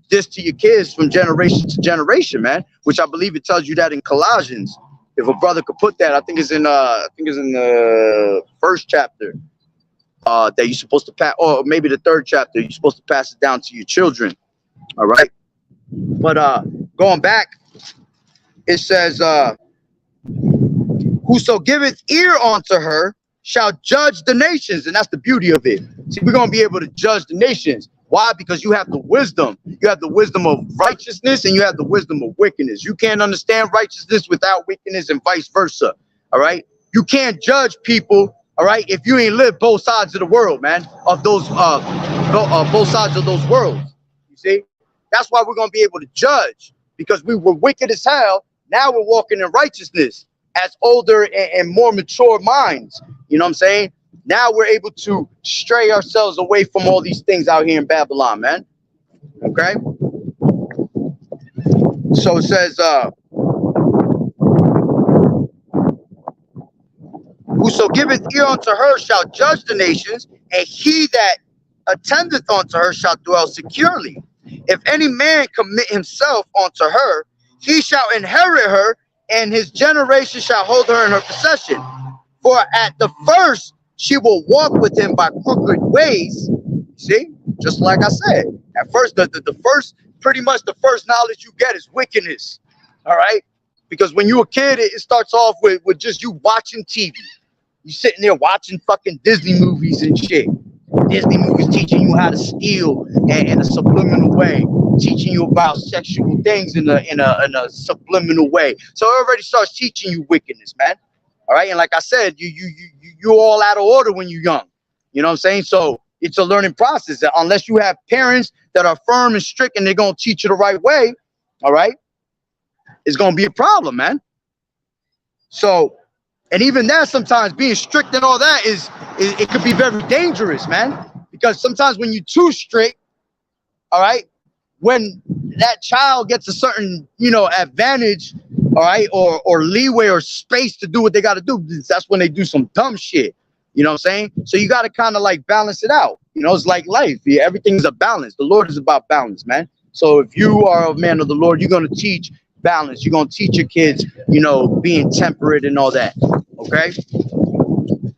this to your kids from generation to generation, man, which I believe it tells you that in Colossians. If a brother could put that, I think it's in the first chapter that you're supposed to pass, or maybe the third chapter, you're supposed to pass it down to your children. All right. But going back, it says, whoso giveth ear unto her shall judge the nations. And that's the beauty of it. See, we're going to be able to judge the nations. Why? Because you have the wisdom. You have the wisdom of righteousness and you have the wisdom of wickedness. You can't understand righteousness without wickedness and vice versa. All right. You can't judge people. All right. If you ain't lived both sides of the world, man, of those both sides of those worlds. You see, that's why we're going to be able to judge, because we were wicked as hell. Now we're walking in righteousness as older and more mature minds. You know what I'm saying? Now we're able to stray ourselves away from all these things out here in Babylon, man. Okay. So it says, whoso giveth ear unto her shall judge the nations, and he that attendeth unto her shall dwell securely. If any man commit himself unto her, he shall inherit her, and his generation shall hold her in her possession. For at the first she will walk with him by crooked ways. See, just like I said, at first, the first, pretty much the first knowledge you get is wickedness. All right, because when you're a kid, it starts off with just you watching TV. You sitting there watching fucking Disney movies and shit. Disney movies teaching you how to steal in a subliminal way, teaching you about sexual things in a subliminal way. So it already starts teaching you wickedness, man. All right, and like I said, you're all out of order when you're young. You know what I'm saying? So it's a learning process. Unless you have parents that are firm and strict and they're gonna teach you the right way, all right, it's gonna be a problem, man. So, and even that, sometimes being strict and all that it could be very dangerous, man. Because sometimes when you're too strict, all right, when that child gets a certain, advantage, all right, or leeway or space to do what they got to do, that's when they do some dumb shit. You know what I'm saying? So you got to kind of like balance it out. It's like life. Yeah, everything's a balance. The Lord is about balance, man. So if you are a man of the Lord, you're going to teach balance. You're going to teach your kids, being temperate and all that. Okay.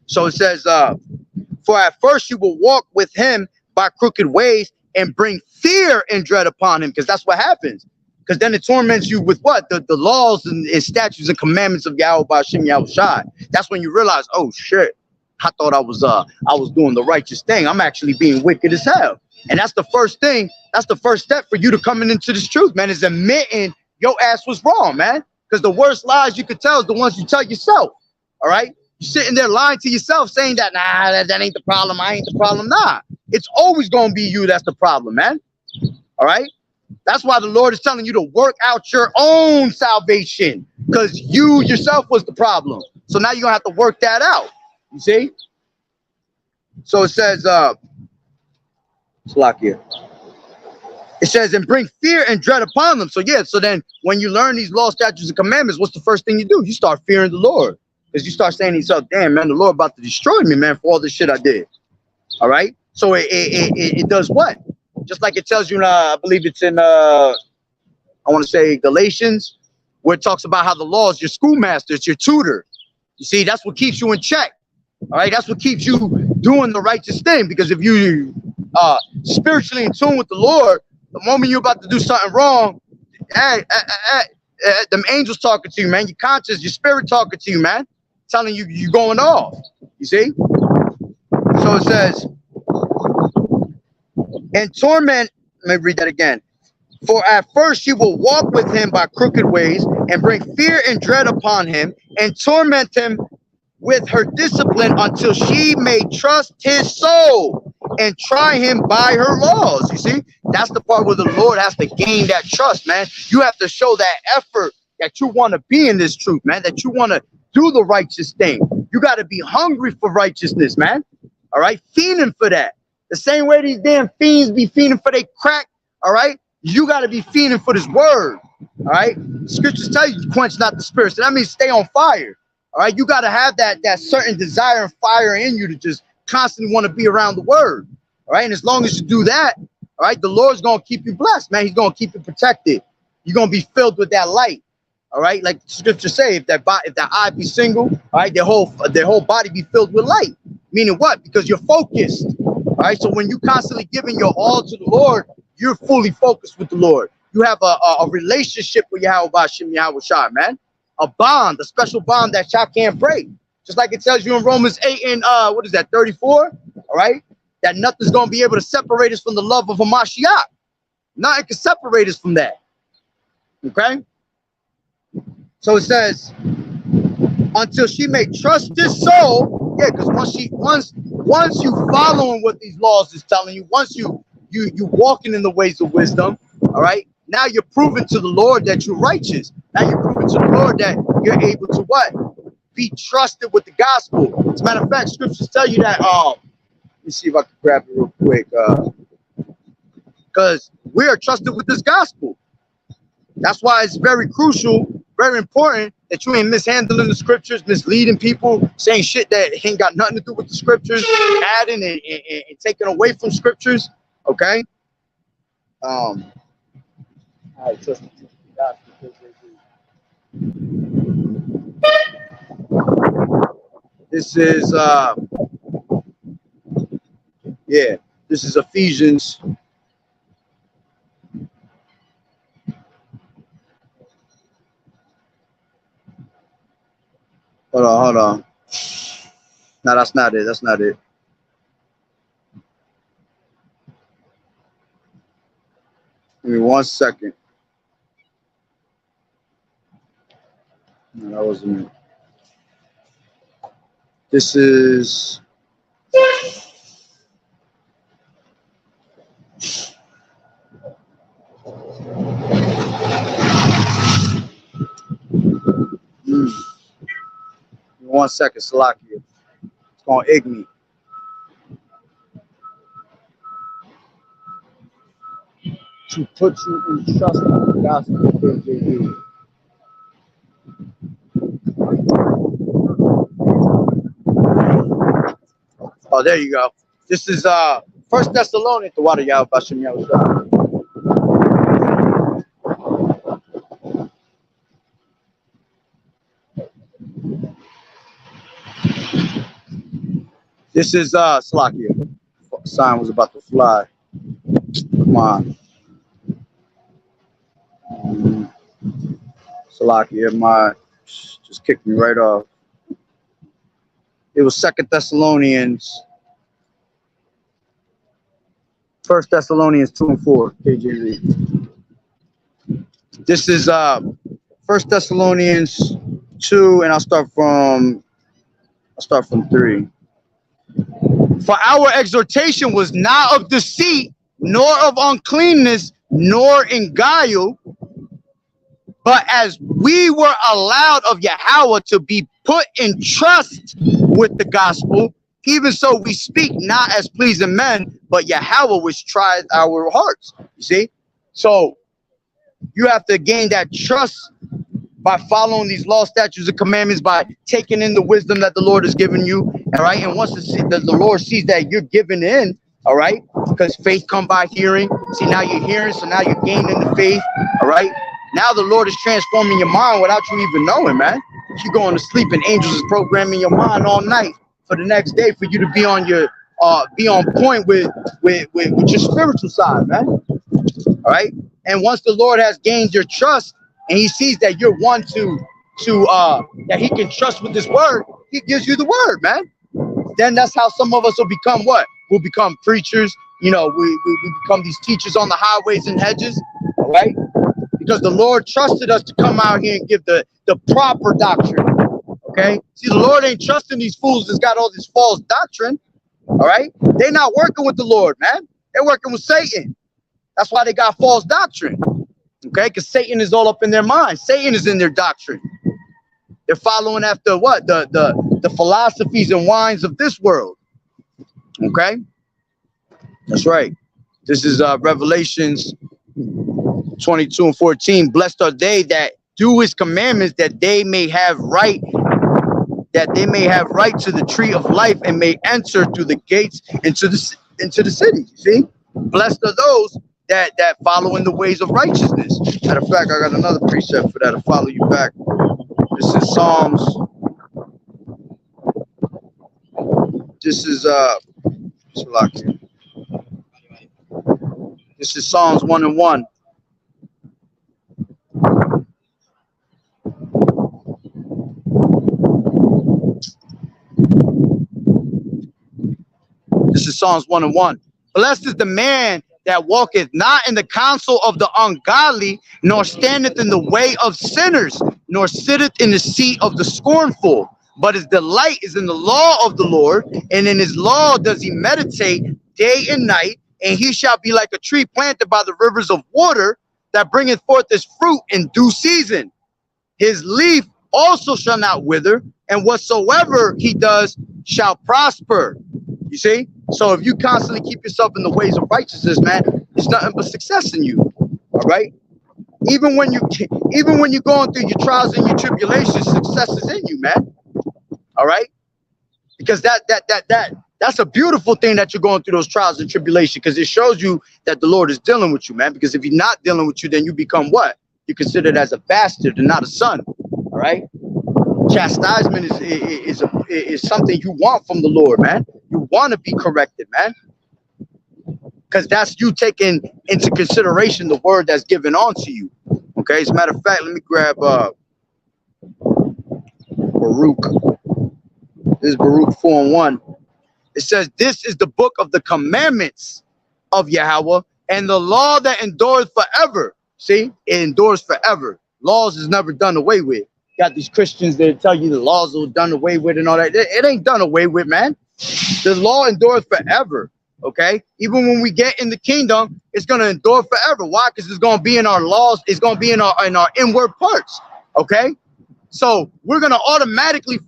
So it says, for at first you will walk with him by crooked ways and bring fear and dread upon him, because that's what happens. Because then it torments you with what? The laws and statutes and commandments of Yahweh Ba'Shem Yahushai. That's when you realize, oh shit, I thought I was doing the righteous thing. I'm actually being wicked as hell. And that's the first thing. That's the first step for you to coming into this truth, man, is admitting your ass was wrong, man. Because the worst lies you could tell is the ones you tell yourself. All right. You're sitting there lying to yourself, saying that, nah, that ain't the problem. I ain't the problem. Nah, it's always going to be you that's the problem, man. All right. That's why the Lord is telling you to work out your own salvation, because you yourself was the problem. So now you're going to have to work that out. You see? So it says, Slack here. It says, and bring fear and dread upon them. So yeah, so then when you learn these laws, statutes, and commandments, what's the first thing you do? You start fearing the Lord. Because you start saying to yourself, damn, man, the Lord about to destroy me, man, for all this shit I did. All right? So it does what? Just like it tells you, I believe it's in, I want to say Galatians, where it talks about how the law is your schoolmaster, it's your tutor. You see, that's what keeps you in check. All right? That's what keeps you doing the righteous thing. Because if you spiritually in tune with the Lord, the moment you're about to do something wrong, them angels talking to you, man. Your conscience, your spirit talking to you, man. Telling you you're going off. You see? So it says, and torment, let me read that again. For at first she will walk with him by crooked ways and bring fear and dread upon him and torment him with her discipline until she may trust his soul and try him by her laws. You see, that's the part where the Lord has to gain that trust, man. You have to show that effort that you want to be in this truth, man, that you want to do the righteous thing. You got to be hungry for righteousness, man. All right, fiending for that. The same way these damn fiends be fiending for their crack. All right, you got to be fiending for this word. All right, scriptures tell you quench not the spirit, so that means stay on fire. All right, you got to have that certain desire and fire in you to just constantly want to be around the word. All right, and as long as you do that, all right, the Lord's gonna keep you blessed, man. He's gonna keep you protected. You're gonna be filled with that light. All right, like the scripture say, if that eye be single, all right, their whole body be filled with light. Meaning what? Because you're focused. All right, so when you constantly giving your all to the Lord, you're fully focused with the Lord. You have a relationship with YAHAWAH'S, man. A bond, a special bond that y'all can't break. Just like it tells you in Romans 8 and what is that, 34? All right, that nothing's gonna be able to separate us from the love of a Mashiach. Nothing can separate us from that. Okay. So it says, until she may trust his soul. Yeah, because once you following what these laws is telling you, once you walking in the ways of wisdom, all right, now you're proving to the Lord that you're righteous. Now you're proving to the Lord that you're able to what? Be trusted with the gospel. As a matter of fact, scriptures tell you that, let me see if I can grab it real quick. Because we are trusted with this gospel. That's why it's very crucial, very important that you ain't mishandling the scriptures, misleading people, saying shit that ain't got nothing to do with the scriptures, adding and taking away from scriptures. Okay. I trust the gospel because this is yeah, this is Ephesians. Hold on. No, that's not it. That's not it. Give me 1 second. No, that wasn't it. This is Give me 1 second, Salakia. It's gonna egg me. To put you in trust with the gospel, KJV. Oh, there you go. This is 1 Thessalonians, the water Yahweh Bashem Yahweh. This is Salakia. Sign was about to fly. Come on. Salakia, my just kicked me right off. It was 2 Thessalonians. 1 Thessalonians 2 and 4, KJV. This is 1 Thessalonians 2, and I'll start from 3. For our exhortation was not of deceit, nor of uncleanness, nor in guile, but as we were allowed of Yahweh to be put in trust with the gospel, even so we speak not as pleasing men, but Yahweh which tried our hearts. You see, So you have to gain that trust by following these laws, statutes, and commandments, by taking in the wisdom that the Lord has given you. All right. And once the Lord sees that you're giving in, all right, because faith come by hearing. See, now you're hearing, so now you're gaining the faith. All right. Now the Lord is transforming your mind without you even knowing, man. You're going to sleep and angels is programming your mind all night for the next day for you to be on your be on point with your spiritual side, man. All right. And once the Lord has gained your trust and he sees that you're one to that he can trust with this word, he gives you the word, man. Then that's how some of us will become what? We'll become preachers. You know, we become these teachers on the highways and hedges, all right? Because the Lord trusted us to come out here and give the proper doctrine, okay? See, the Lord ain't trusting these fools that's got all this false doctrine, all right? They're not working with the Lord, man. They're working with Satan. That's why they got false doctrine, okay? Because Satan is all up in their mind. Satan is in their doctrine. They're following after what? The philosophies and wines of this world, okay? That's right. This is Revelations 22 and 14. Blessed are they that do his commandments, that they may have right to the tree of life and may enter through the gates into the city. You see, blessed are those that follow in the ways of righteousness. Matter of fact, I got another precept for that to follow you back. This is Psalms. This is this is Psalms 1 and 1. This is Psalms 1 and 1. Blessed is the man that walketh not in the counsel of the ungodly, nor standeth in the way of sinners, nor sitteth in the seat of the scornful. But his delight is in the law of the Lord, and in his law does he meditate day and night. And he shall be like a tree planted by the rivers of water, that bringeth forth his fruit in due season. His leaf also shall not wither, and whatsoever he does shall prosper. You see? So if you constantly keep yourself in the ways of righteousness, man, there's nothing but success in you. All right? Even when you're going through your trials and your tribulations, success is in you, man. All right? Because that's a beautiful thing that you're going through those trials and tribulations, because it shows you that the Lord is dealing with you, man. Because if he's not dealing with you, then you become what? You're considered as a bastard and not a son. All right? Chastisement is something you want from the Lord, man. You want to be corrected, man. Because that's you taking into consideration the word that's given on to you. Okay, as a matter of fact, let me grab Baruch. This is Baruch 4 and 1. It says, this is the book of the commandments of Yahweh, and the law that endures forever. See, it endures forever. Laws is never done away with. Got these Christians that tell you the laws are done away with and all that. It ain't done away with, man. The law endures forever. Okay, even when we get in the kingdom, it's going to endure forever. Why? Because it's going to be in our laws. It's going to be in our inward parts. Okay, so we're going to automatically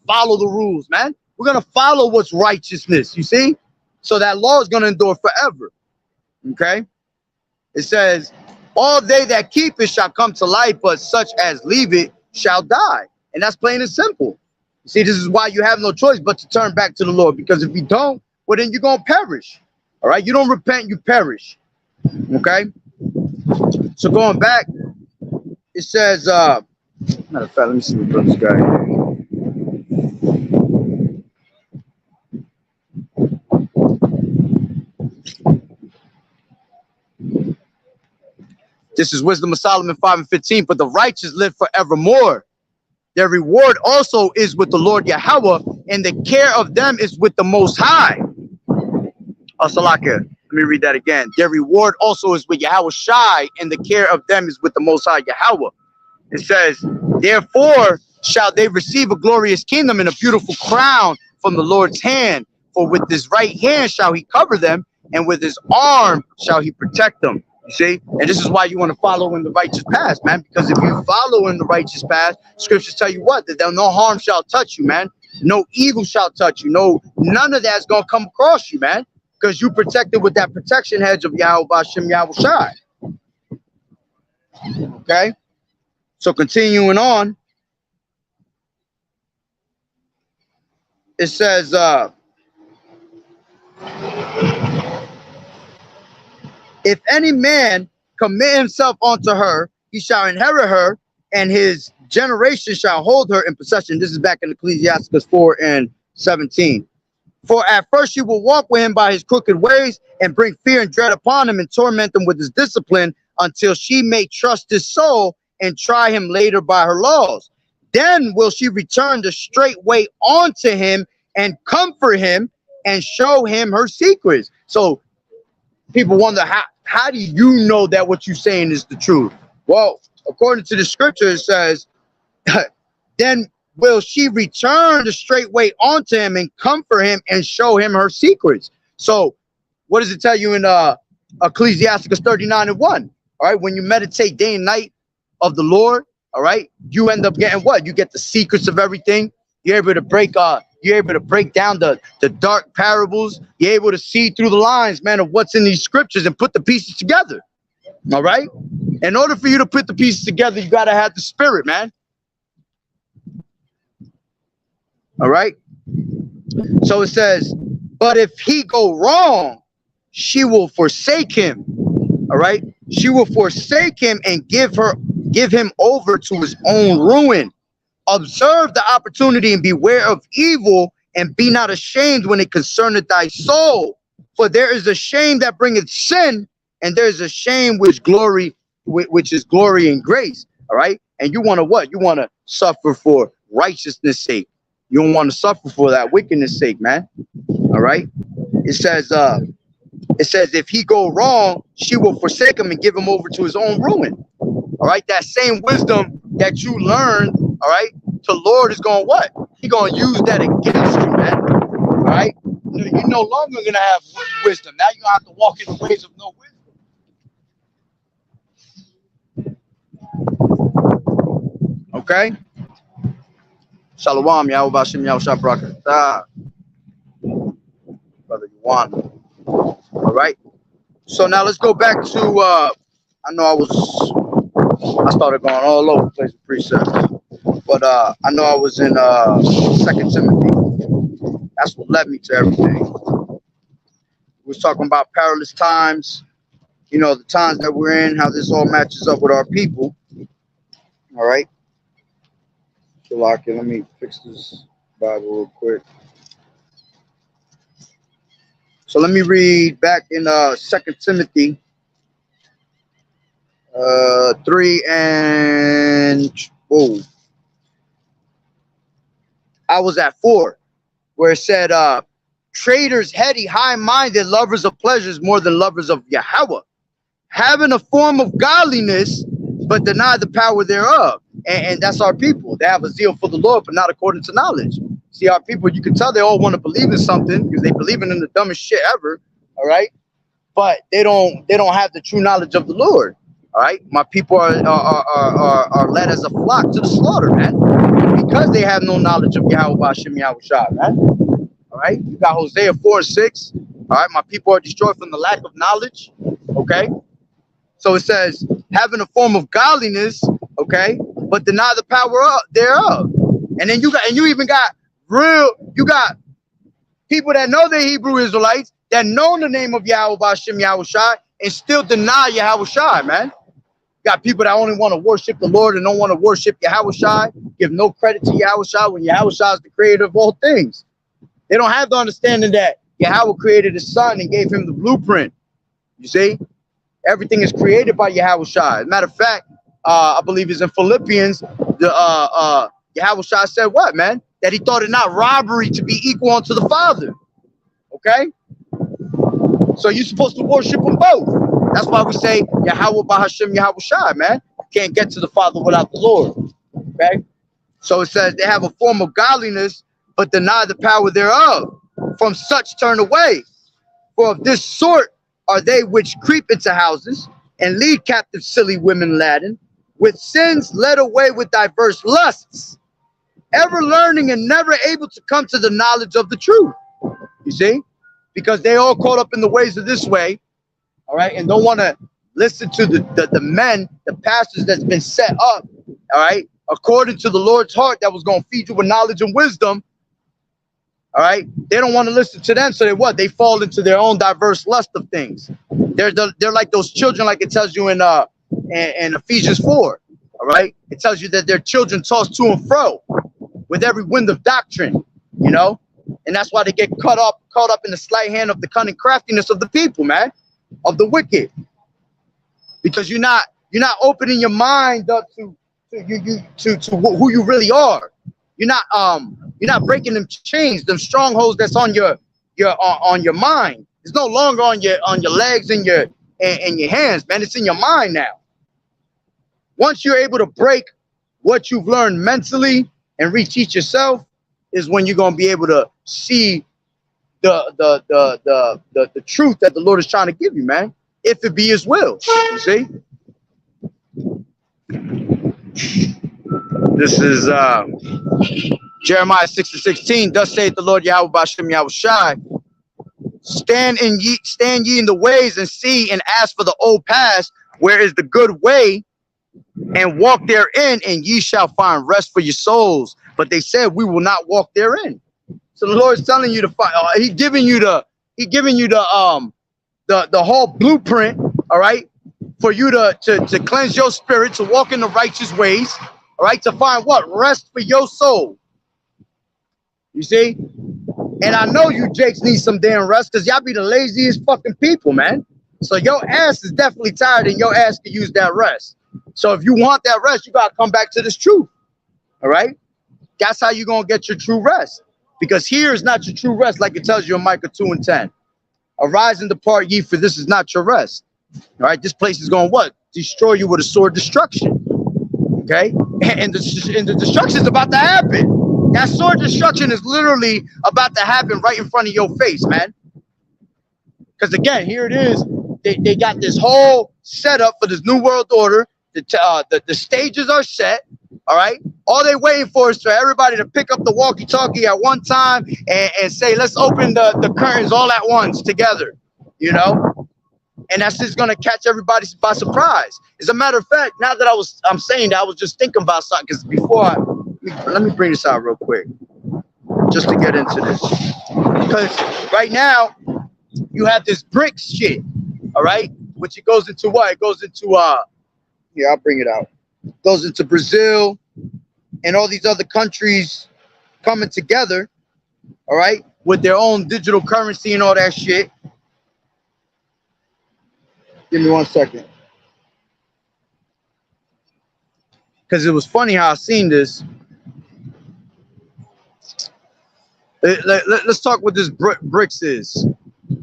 follow the rules, man. We're going to follow what's righteousness. You see, so that law is going to endure forever. Okay, it says, all they that keep it shall come to life, but such as leave it shall die. And that's plain and simple. You see, this is why you have no choice but to turn back to the Lord, because if you don't, well, then you're going to perish. All right. You don't repent, you perish. Okay. So going back, it says, matter of fact, let me see what brother's got here. This is Wisdom of Solomon 5 and 15. But the righteous live forevermore. Their reward also is with the Lord Yahweh, and the care of them is with the Most High. Oh, Salaka, let me read that again. Their reward also is with Yahweh Shai, and the care of them is with the Most High Yahweh. It says, therefore shall they receive a glorious kingdom and a beautiful crown from the Lord's hand. For with his right hand shall he cover them, and with his arm shall he protect them. You see? And this is why you want to follow in the righteous path, man. Because if you follow in the righteous path, scriptures tell you what? That no harm shall touch you, man. No evil shall touch you. None of that's going to come across you, man. Because you protected with that protection hedge of Yahweh Bashem Yahweh Shai. Okay. So continuing on, it says, if any man commit himself unto her, he shall inherit her, and his generation shall hold her in possession. This is back in Ecclesiasticus 4:17. For at first she will walk with him by his crooked ways, and bring fear and dread upon him, and torment him with his discipline, until she may trust his soul, and try him later by her laws. Then will she return the straight way unto him, and comfort him, and show him her secrets. So people wonder, how do you know that what you're saying is the truth? Well, according to the scripture, it says, then will she return the straight way unto him, and comfort him, and show him her secrets. So what does it tell you in Ecclesiasticus 39:1? All right, when you meditate day and night of the Lord, all right, you end up getting what? You get the secrets of everything. You're able to break down the dark parables. You're able to see through the lines, man, of what's in these scriptures, and put the pieces together. All right. In order for you to put the pieces together, you got to have the spirit, man. All right. So it says, but if he go wrong, she will forsake him. All right. She will forsake him, and give him over to his own ruin. Observe the opportunity, and beware of evil, and be not ashamed when it concerneth thy soul. For there is a shame that bringeth sin, and there is a shame which is glory and grace. All right. And you want to what? You want to suffer for righteousness' sake. You don't want to suffer for that wickedness' sake, man. All right. It says, if he go wrong, she will forsake him, and give him over to his own ruin. All right. That same wisdom that you learned, all right, the Lord is going what? He's going to use that against you, man. All right. You're no longer going to have wisdom. Now you're going to have to walk in the ways of no wisdom. Okay. Shalom, Yahawah'S, Yahushua Barakatah. Brother Yuan. All right. So now let's go back to, I know I started going all over the place with precepts. But I know I was in 2 Timothy. That's what led me to everything. We was talking about perilous times, you know, the times that we're in, how this all matches up with our people. All right. So, let me fix this Bible real quick. So let me read back in 2 Timothy 3 and I was at 4, where it said, traitors, heady, high-minded, lovers of pleasures more than lovers of Yahweh, having a form of godliness, but deny the power thereof. And that's our people. They have a zeal for the Lord, but not according to knowledge. See, our people, you can tell they all want to believe in something because they believe in the dumbest shit ever. All right. But they don't have the true knowledge of the Lord. All right. My people are led as a flock to the slaughter, man, because they have no knowledge of YAHAWAH'S, Yahushua, man. All right. You got Hosea 4:6. All right. My people are destroyed from the lack of knowledge. Okay. So it says, having a form of godliness, okay, but deny the power thereof. And then you got people that know they're Hebrew Israelites, that know the name of YAHAWAH'S, Yahushua, and still deny Yahushua, man. Got people that only want to worship the Lord and don't want to worship Yahushua, give no credit to Yahushua when Yahushua is the creator of all things. They don't have the understanding that Yahweh created his son and gave him the blueprint. You see? Everything is created by Yahushua. As a matter of fact, I believe it's in Philippians, Yahushua said what, man? That he thought it not robbery to be equal unto the Father. Okay? So you're supposed to worship them both. That's why we say YAHAWAH'S, Yahushua, man. You can't get to the Father without the Lord. Okay? So it says they have a form of godliness, but deny the power thereof. From such turn away. For of this sort are they which creep into houses and lead captive silly women laden, with sins led away with diverse lusts, ever learning and never able to come to the knowledge of the truth. You see? Because they all caught up in the ways of this way, all right, and don't want to Listen to the men, the pastors that's been set up, all right, according to the Lord's heart that was going to feed you with knowledge and wisdom. All right, they don't want to listen to them, so they fall into their own diverse lust of things. They're like those children, like it tells you in Ephesians 4. All right, it tells you that their children tossed to and fro with every wind of doctrine, you know, and that's why they get caught up in the sleight hand of the cunning craftiness of the people, man, of the wicked, because you're not opening your mind up to who you really are. You're not breaking them chains, them strongholds that's on your mind. It's no longer on your legs and your hands, man. It's in your mind now. Once you're able to break what you've learned mentally and reteach yourself, is when you're gonna be able to see the truth that the Lord is trying to give you, man. If it be His will, you see. This is Jeremiah 6:16. Thus saith the Lord Yahweh B'Shem Yahushai. Stand ye in the ways and see and ask for the old paths, where is the good way, and walk therein, and ye shall find rest for your souls. But they said, we will not walk therein. So the Lord is telling you to find. He's giving you the whole blueprint. All right, for you to cleanse your spirit, to walk in the righteous ways. All right, to find what? Rest for your soul. You see? And I know you Jakes need some damn rest, because y'all be the laziest fucking people, man. So your ass is definitely tired, and your ass can use that rest. So if you want that rest, you gotta come back to this truth. All right? That's how you're gonna get your true rest. Because here is not your true rest, like it tells you in Micah 2:10. Arise and depart ye, for this is not your rest. All right, this place is gonna what? Destroy you with a sword destruction. Okay? And the destruction is about to happen. That sword destruction is literally about to happen right in front of your face, man. Because again, here it is. They got this whole setup for this new world order. The stages are set. All right. All they're waiting for is for everybody to pick up the walkie-talkie at one time and say, let's open the curtains all at once together, you know? And that's just gonna catch everybody by surprise. As a matter of fact, now that I'm saying that, I was just thinking about something, because before let me bring this out real quick, just to get into this. Because right now you have this BRICS shit, all right, which it goes into what? It goes into here, I'll bring it out. It goes into Brazil and all these other countries coming together, all right, with their own digital currency and all that shit. Give me 1 second. Because it was funny how I seen this. Let's talk what this BRICS is.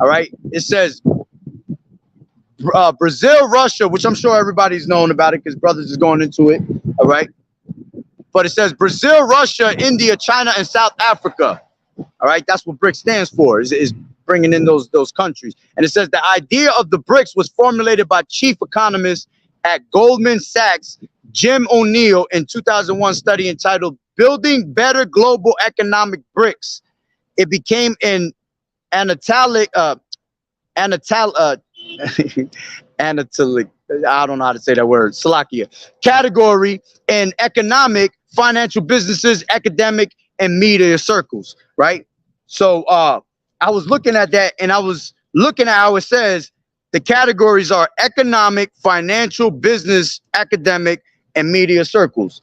All right. It says Brazil, Russia, which I'm sure everybody's known about it because brothers is going into it. All right. But it says Brazil, Russia, India, China, and South Africa. All right. That's what BRICS stands for, is bringing in those countries. And it says the idea of the BRICS was formulated by chief economist at Goldman Sachs, Jim O'Neill, in 2001 study entitled Building Better Global Economic BRICS. It became an Anatolic, I don't know how to say that word, Slovakia, category in economic, financial, businesses, academic, and media circles, right? So I was looking at that, and I was looking at how it says the categories are economic, financial, business, academic, and media circles.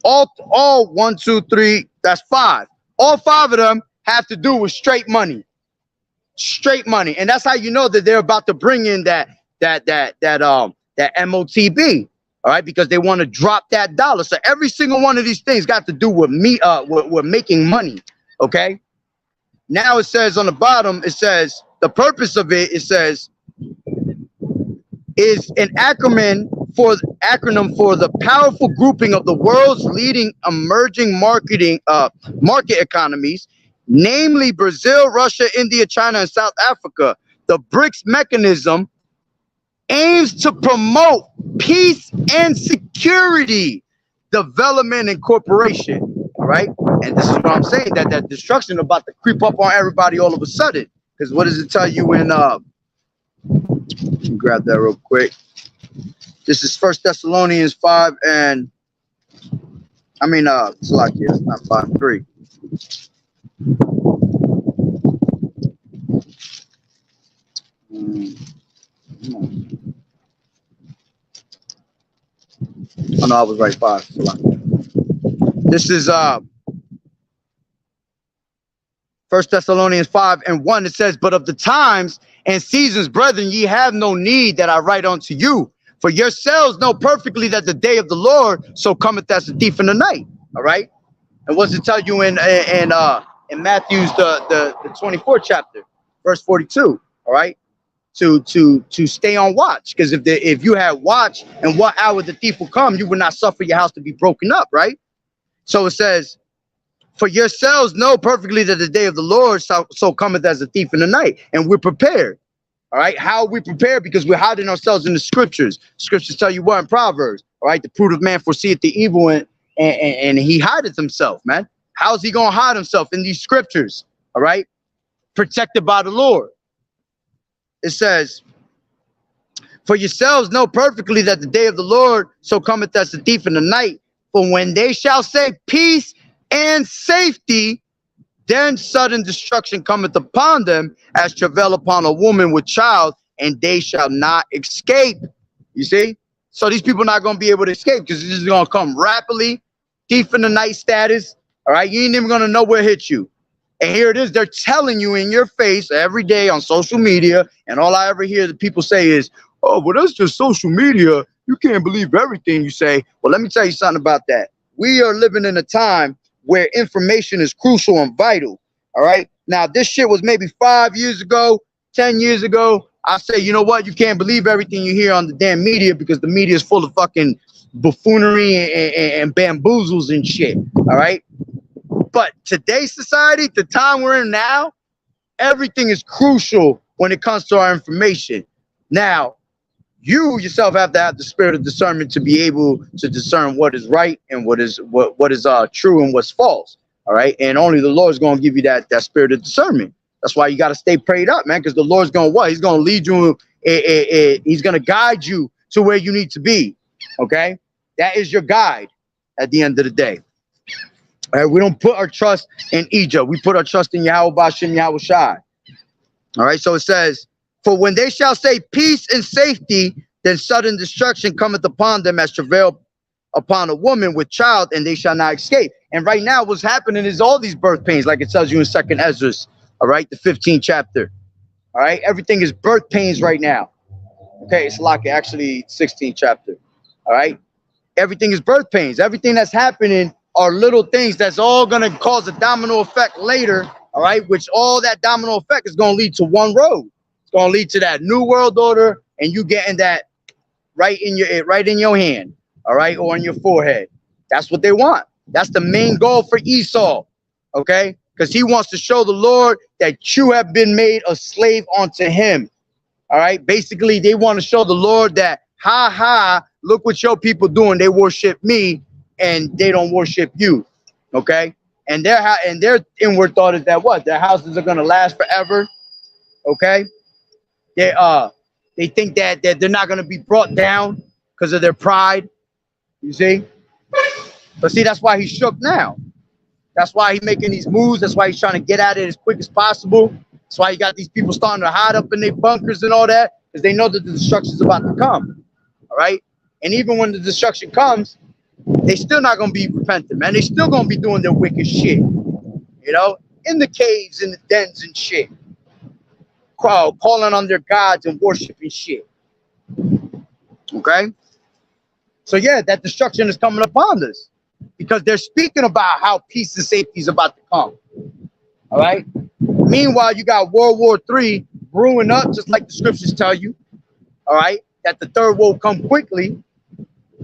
All 1, 2, 3, that's 5. All 5 of them have to do with straight money. Straight money. And that's how you know that they're about to bring in that MOTB. All right, because they want to drop that dollar. So every single one of these things got to do with with making money. Okay. Now it says on the bottom, it says the purpose of it, it says, is an acronym for the powerful grouping of the world's leading emerging market economies, namely Brazil, Russia, India, China, and South Africa. The BRICS mechanism aims to promote peace and security, development, and cooperation. All right. And this is what I'm saying, that destruction is about to creep up on everybody all of a sudden. Because what does it tell you in grab that real quick. This is 1 Thessalonians 5 and it's like it's not 5:3. Oh no, I was right. 5. This is 1 Thessalonians 5 and 1. It says, "But of the times and seasons, brethren, ye have no need that I write unto you. For yourselves know perfectly that the day of the Lord so cometh as a thief in the night." All right. And what's it tell you in Matthew's the 24th chapter, verse 42? All right. To stay on watch, because if you had watch and what hour the thief will come, you would not suffer your house to be broken up, right? So it says, "For yourselves know perfectly that the day of the Lord so cometh as a thief in the night," and we're prepared. All right, how are we prepared? Because we're hiding ourselves in the scriptures. Scriptures tell you what in Proverbs, all right? "The prudent man foreseeth the evil and he hideth himself," man. How's he gonna hide himself? In these scriptures, all right? Protected by the Lord. It says, "For yourselves know perfectly that the day of the Lord so cometh as a thief in the night. For when they shall say peace and safety, then sudden destruction cometh upon them as travail upon a woman with child, and they shall not escape." You see? So these people are not going to be able to escape, because this is going to come rapidly. Thief in the night status. All right? You ain't even going to know where it hit you. And here it is. They're telling you in your face every day on social media. And all I ever hear the people say is, "Oh, well, that's just social media. You can't believe everything you say." Well, let me tell you something about that. We are living in a time where information is crucial and vital. All right. Now, this shit was maybe 5 years ago, 10 years ago. I say, you know what? You can't believe everything you hear on the damn media, because the media is full of fucking buffoonery and bamboozles and shit. All right. But today's society, the time we're in now, everything is crucial when it comes to our information. Now, you yourself have to have the spirit of discernment to be able to discern what is right and what is true and what's false. All right. And only the Lord is going to give you that spirit of discernment. That's why you got to stay prayed up, man, because the Lord's going to what? He's going to lead you. He's going to guide you to where you need to be. OK, that is your guide at the end of the day. All right. We don't put our trust in Egypt. We put our trust in YAHAWAH'S and YAHAWAH'S. All right. So it says, "For when they shall say peace and safety, then sudden destruction cometh upon them as travail upon a woman with child, and they shall not escape." And right now, what's happening is all these birth pains, like it tells you in 2nd Ezra, all right, the 15th chapter. All right, everything is birth pains right now. Okay, it's like actually 16th chapter. All right, everything is birth pains. Everything that's happening are little things that's all gonna cause a domino effect later. All right, which all that domino effect is gonna lead to one road. It's gonna lead to that new world order, and you getting that right in your hand, all right, or on your forehead. That's what they want. That's the main goal for Esau, okay? Because he wants to show the Lord that you have been made a slave unto him, all right? Basically, they want to show the Lord that, look what your people doing. They worship me, and they don't worship you, okay? And their inward thought is that what? Their houses are gonna last forever, okay? They think that they're not going to be brought down because of their pride, you see. But see, that's why he's shook now. That's why he's making these moves. That's why he's trying to get at it as quick as possible. That's why you got these people starting to hide up in their bunkers and all that, because they know that the destruction is about to come, all right? And even when the destruction comes, they still not going to be repentant, man. They still going to be doing their wicked shit, you know, in the caves, in the dens and shit. Calling on their gods and worshiping shit. Okay? So yeah, that destruction is coming upon us, because they're speaking about how peace and safety is about to come. All right? Meanwhile, you got World War III brewing up, just like the scriptures tell you. All right? That the third woe come quickly.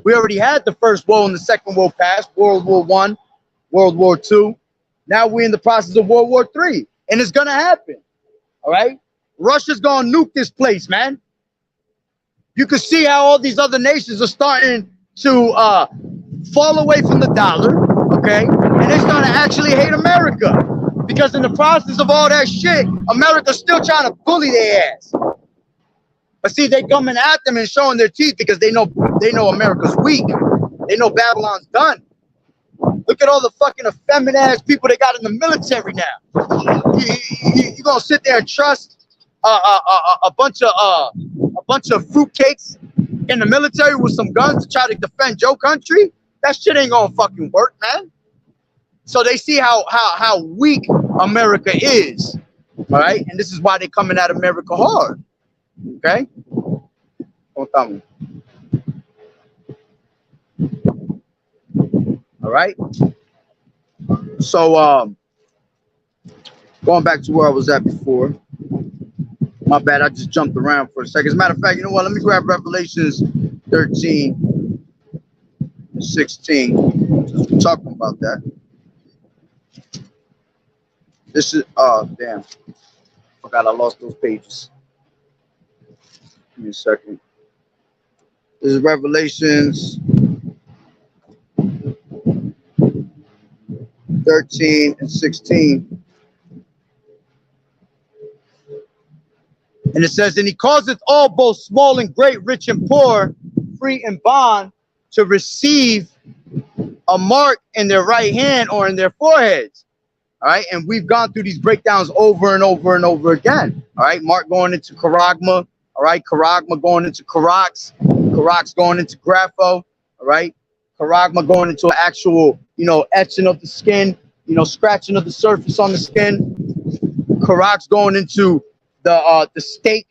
We already had the first woe and the second woe passed, World War I, World War II. Now we're in the process of World War III, and it's going to happen. All right? Russia's gonna nuke this place, man. You can see how all these other nations are starting to fall away from the dollar, okay? And they're starting to actually hate America, because in the process of all that shit, America's still trying to bully their ass. But see, they coming at them and showing their teeth because they know America's weak. They know Babylon's done. Look at all the fucking effeminate ass people they got in the military now. You gonna sit there and trust a bunch of fruitcakes in the military with some guns to try to defend your country? That shit ain't gonna fucking work, man. So they see how weak America is, all right? And this is why they coming at America hard, okay? Don't tell me. All right. So going back to where I was at before. My bad, I just jumped around for a second. As a matter of fact, you know what? Let me grab Revelations 13, 16. Since we're talking about that. This is damn. Forgot I lost those pages. Give me a second. This is Revelations 13 and 16. And it says, and he causeth all, both small and great, rich and poor, free and bond, to receive a mark in their right hand or in their foreheads. All right. And we've gone through these breakdowns over and over and over again. All right. Mark going into charagma. All right. Charagma going into charax. Charax going into grapho. All right. Charagma going into an actual, etching of the skin, scratching of the surface on the skin. Charax going into the stake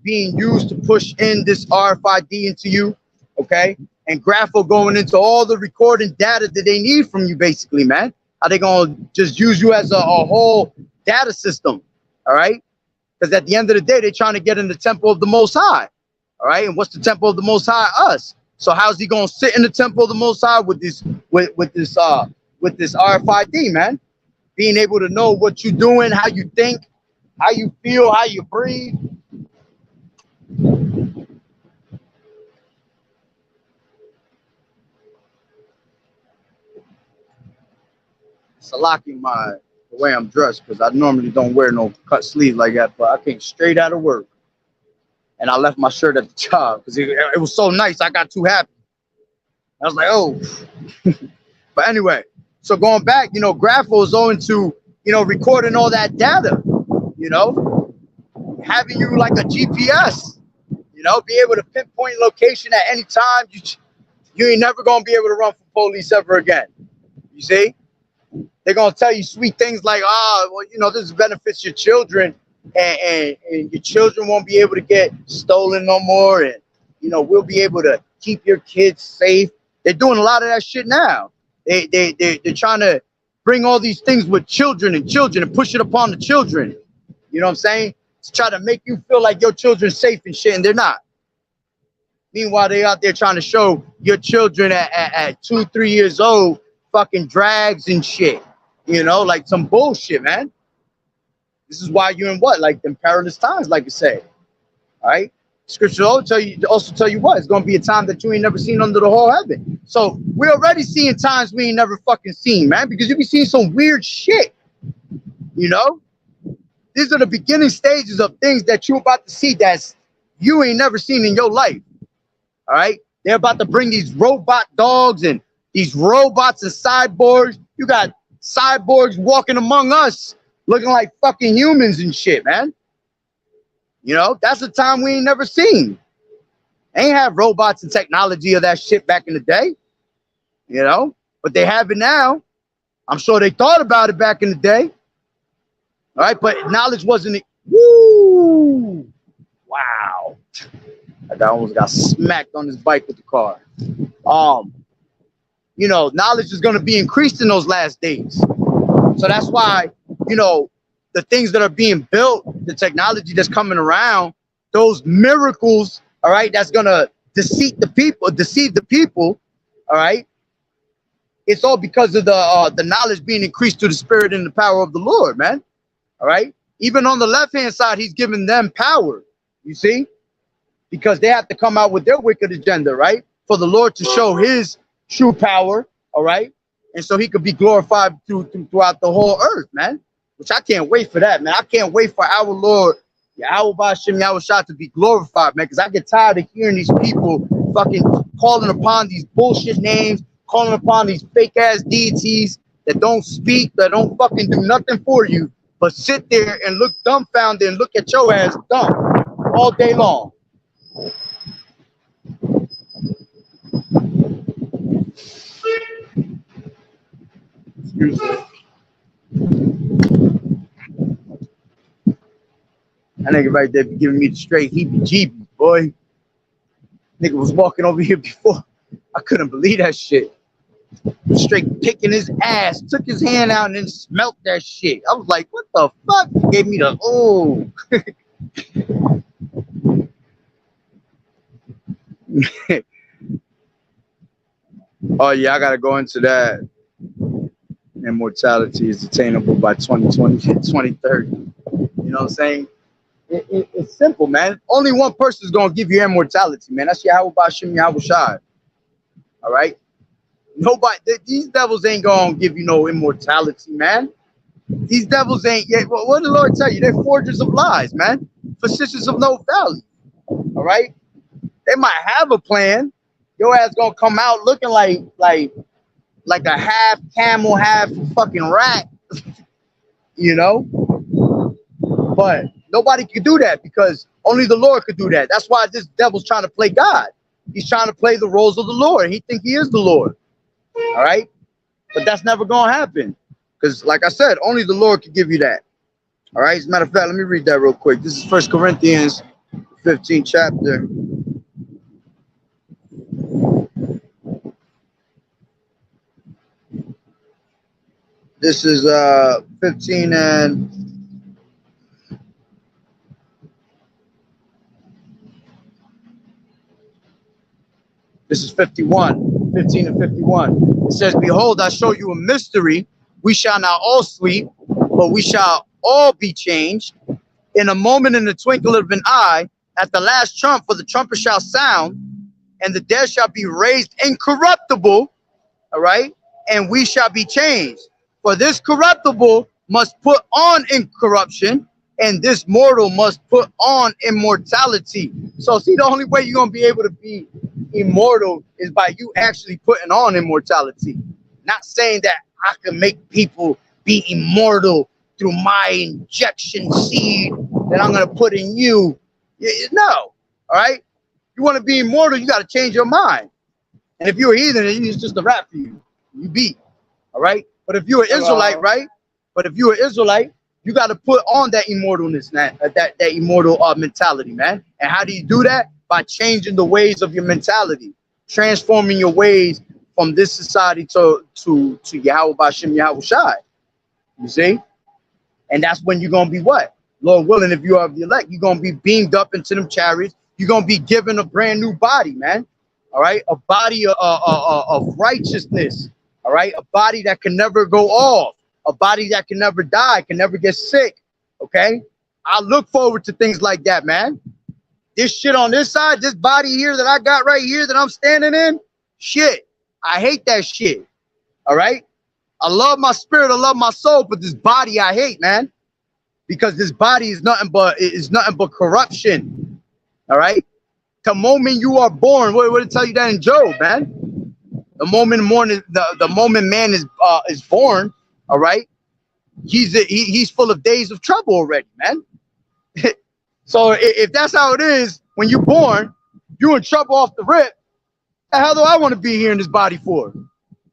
being used to push in this RFID into you. Okay. And grapho going into all the recording data that they need from you, basically, man. Are they going to just use you as a whole data system? All right. Because at the end of the day, they're trying to get in the temple of the Most High. All right. And what's the temple of the Most High? Us. So how's he going to sit in the temple of the Most High with this RFID, man? Being able to know what you're doing, how you think, how you feel, how you breathe. Salaki the way I'm dressed, because I normally don't wear no cut sleeve like that, but I came straight out of work. And I left my shirt at the job because it was so nice. I got too happy. I was like, oh. But anyway, so going back, grapho is owing to, recording all that data, having you like a GPS, be able to pinpoint location at any time. You ain't never going to be able to run from police ever again. You see? They're going to tell you sweet things like, this benefits your children and your children won't be able to get stolen no more. And, we'll be able to keep your kids safe. They're doing a lot of that shit now. They're trying to bring all these things with children and push it upon the children. You know what I'm saying? To try to make you feel like your children's safe and shit, and they're not. Meanwhile, they out there trying to show your children at 2-3 years old fucking drags and shit. Like some bullshit, man. This is why you're in what? Like them perilous times, like you say. All right? Scripture also tell you what? It's going to be a time that you ain't never seen under the whole heaven. So we're already seeing times we ain't never fucking seen, man, because you be seeing some weird shit. These are the beginning stages of things that you're about to see that you ain't never seen in your life. All right? They're about to bring these robot dogs and these robots and cyborgs. You got cyborgs walking among us looking like fucking humans and shit, man. That's a time we ain't never seen. Ain't have robots and technology of that shit back in the day. But they have it now. I'm sure they thought about it back in the day. All right, but knowledge wasn't. Woo! Wow. That guy almost got smacked on his bike with the car. Knowledge is going to be increased in those last days. So that's why, the things that are being built, the technology that's coming around, those miracles, all right, that's going to deceive the people, all right? It's all because of the knowledge being increased through the spirit and the power of the Lord, man. All right? Even on the left-hand side, he's giving them power, you see? Because they have to come out with their wicked agenda, right? For the Lord to show his true power, all right? And so he could be glorified throughout the whole earth, man. Which I can't wait for that, man. I can't wait for our Lord YAHAWAH'S Yahawashi to be glorified, man, because I get tired of hearing these people fucking calling upon these bullshit names, calling upon these fake ass deities that don't speak, that don't fucking do nothing for you, but sit there and look dumbfounded and look at your ass dumb all day long. Excuse me. That nigga right there be giving me the straight heebie-jeebies, boy. Nigga was walking over here before. I couldn't believe that shit. Straight picking his ass, took his hand out and then smelt that shit. I was like, what the fuck? He gave me the, oh. Oh yeah, I gotta go into that. Immortality is attainable by 2020, 2030. You know what I'm saying? It's simple, man. Only one person is gonna give you immortality, man. That's YAHAWAH'S Yahawashi. All right. Nobody. These devils ain't gonna give you no immortality, man. These devils ain't. Yeah. What did the Lord tell you? They're forgers of lies, man. Physicians of no value. All right. They might have a plan. Your ass gonna come out looking like a half camel, half fucking rat. You know. But nobody could do that because only the Lord could do that. That's why this devil's trying to play God. He's trying to play the roles of the Lord. He think he is the Lord. All right? But that's never going to happen. Because like I said, only the Lord could give you that. All right? As a matter of fact, let me read that real quick. This is 1 Corinthians 15 chapter. This is 15 and... This is 51, 15 and 51. It says, behold, I show you a mystery. We shall not all sleep, but we shall all be changed. In a moment, in the twinkle of an eye, at the last trump, for the trumpet shall sound, and the dead shall be raised incorruptible, all right? And we shall be changed. For this corruptible must put on incorruption, and this mortal must put on immortality. So see, the only way you're going to be able to be immortal is by you actually putting on immortality. Not saying that I can make people be immortal through my injection seed that I'm going to put in you. No. All right. You want to be immortal, you got to change your mind. And if you're a heathen, it's just a rap for you. You beat. All right. But if you're an Israelite, right? But if you're an Israelite, you got to put on that immortalness, that immortal mentality, man. And how do you do that? By changing the ways of your mentality, transforming your ways from this society to YAHAWAH'S Yahawashi. You see? And that's when you're going to be what? Lord willing, if you are the elect, you're going to be beamed up into them chariots. You're going to be given a brand new body, man. All right? A body of righteousness. All right? A body that can never go off. A body that can never die, can never get sick. Okay? I look forward to things like that, man. This shit on this side, this body here that I got right here that I'm standing in, shit. I hate that shit. All right? I love my spirit, I love my soul, but this body I hate, man. Because this body is nothing but corruption. All right? The moment you are born, what did it tell you that in Job, man? The moment man is born, all right, he's full of days of trouble already, man. So if that's how it is, when you're born, you're in trouble off the rip. The hell do I want to be here in this body for?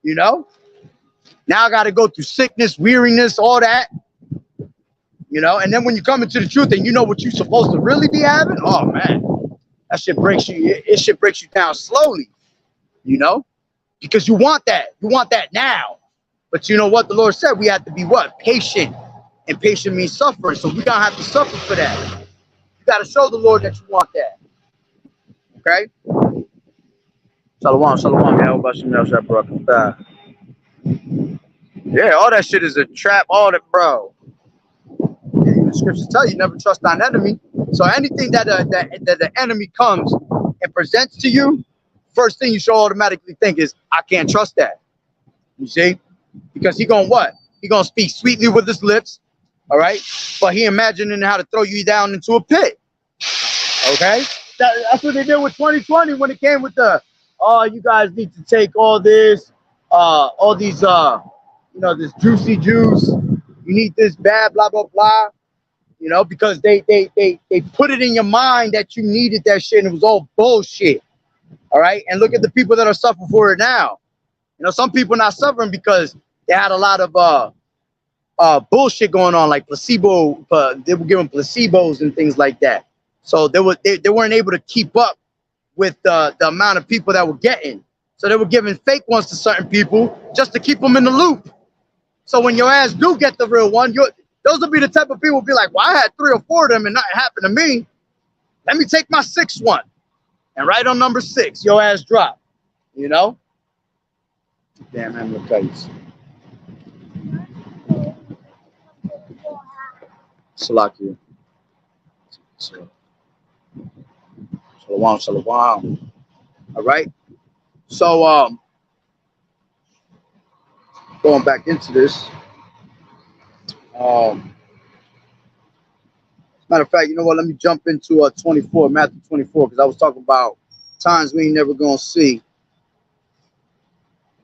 You know? Now I got to go through sickness, weariness, all that. You know? And then when you come into the truth and you know what you're supposed to really be having, oh man, that shit breaks you. It shit breaks you down slowly. You know? Because you want that. You want that now. But you know what the Lord said? We have to be what? Patient. And patient means suffering. So we're going to have to suffer for that. You got to show the Lord that you want that. Okay? Shalom, shalom. Yeah, all that shit is a trap. All that, bro. The scriptures tell you never trust thine enemy. So anything that the enemy comes and presents to you, first thing you should automatically think is, I can't trust that. You see? Because he gonna what? He gonna speak sweetly with his lips. all right? But he imagining how to throw you down into a pit, okay? That's what they did with 2020 when it came with the, oh, you guys need to take all this, all these, you know, this juicy juice. You need this bad, blah, blah, blah. You know, because they put it in your mind that you needed that shit and it was all bullshit. All right. And look at the people that are suffering for it now. You know, some people not suffering because they had a lot of bullshit going on, like placebo. They were giving placebos and things like that. So they weren't able to keep up with the amount of people that were getting. So they were giving fake ones to certain people just to keep them in the loop. So when your ass do get the real one, those will be the type of people who be like, well, I had 3 or 4 of them and nothing happened to me. Let me take my 6th one. And right on number 6, your ass drop. You know? Damn, I'm gonna tell you. Salakia. Shalom, shalom. All right. So going back into this. Matter of fact, you know what? Let me jump into 24, Matthew 24, because I was talking about times we ain't never gonna see.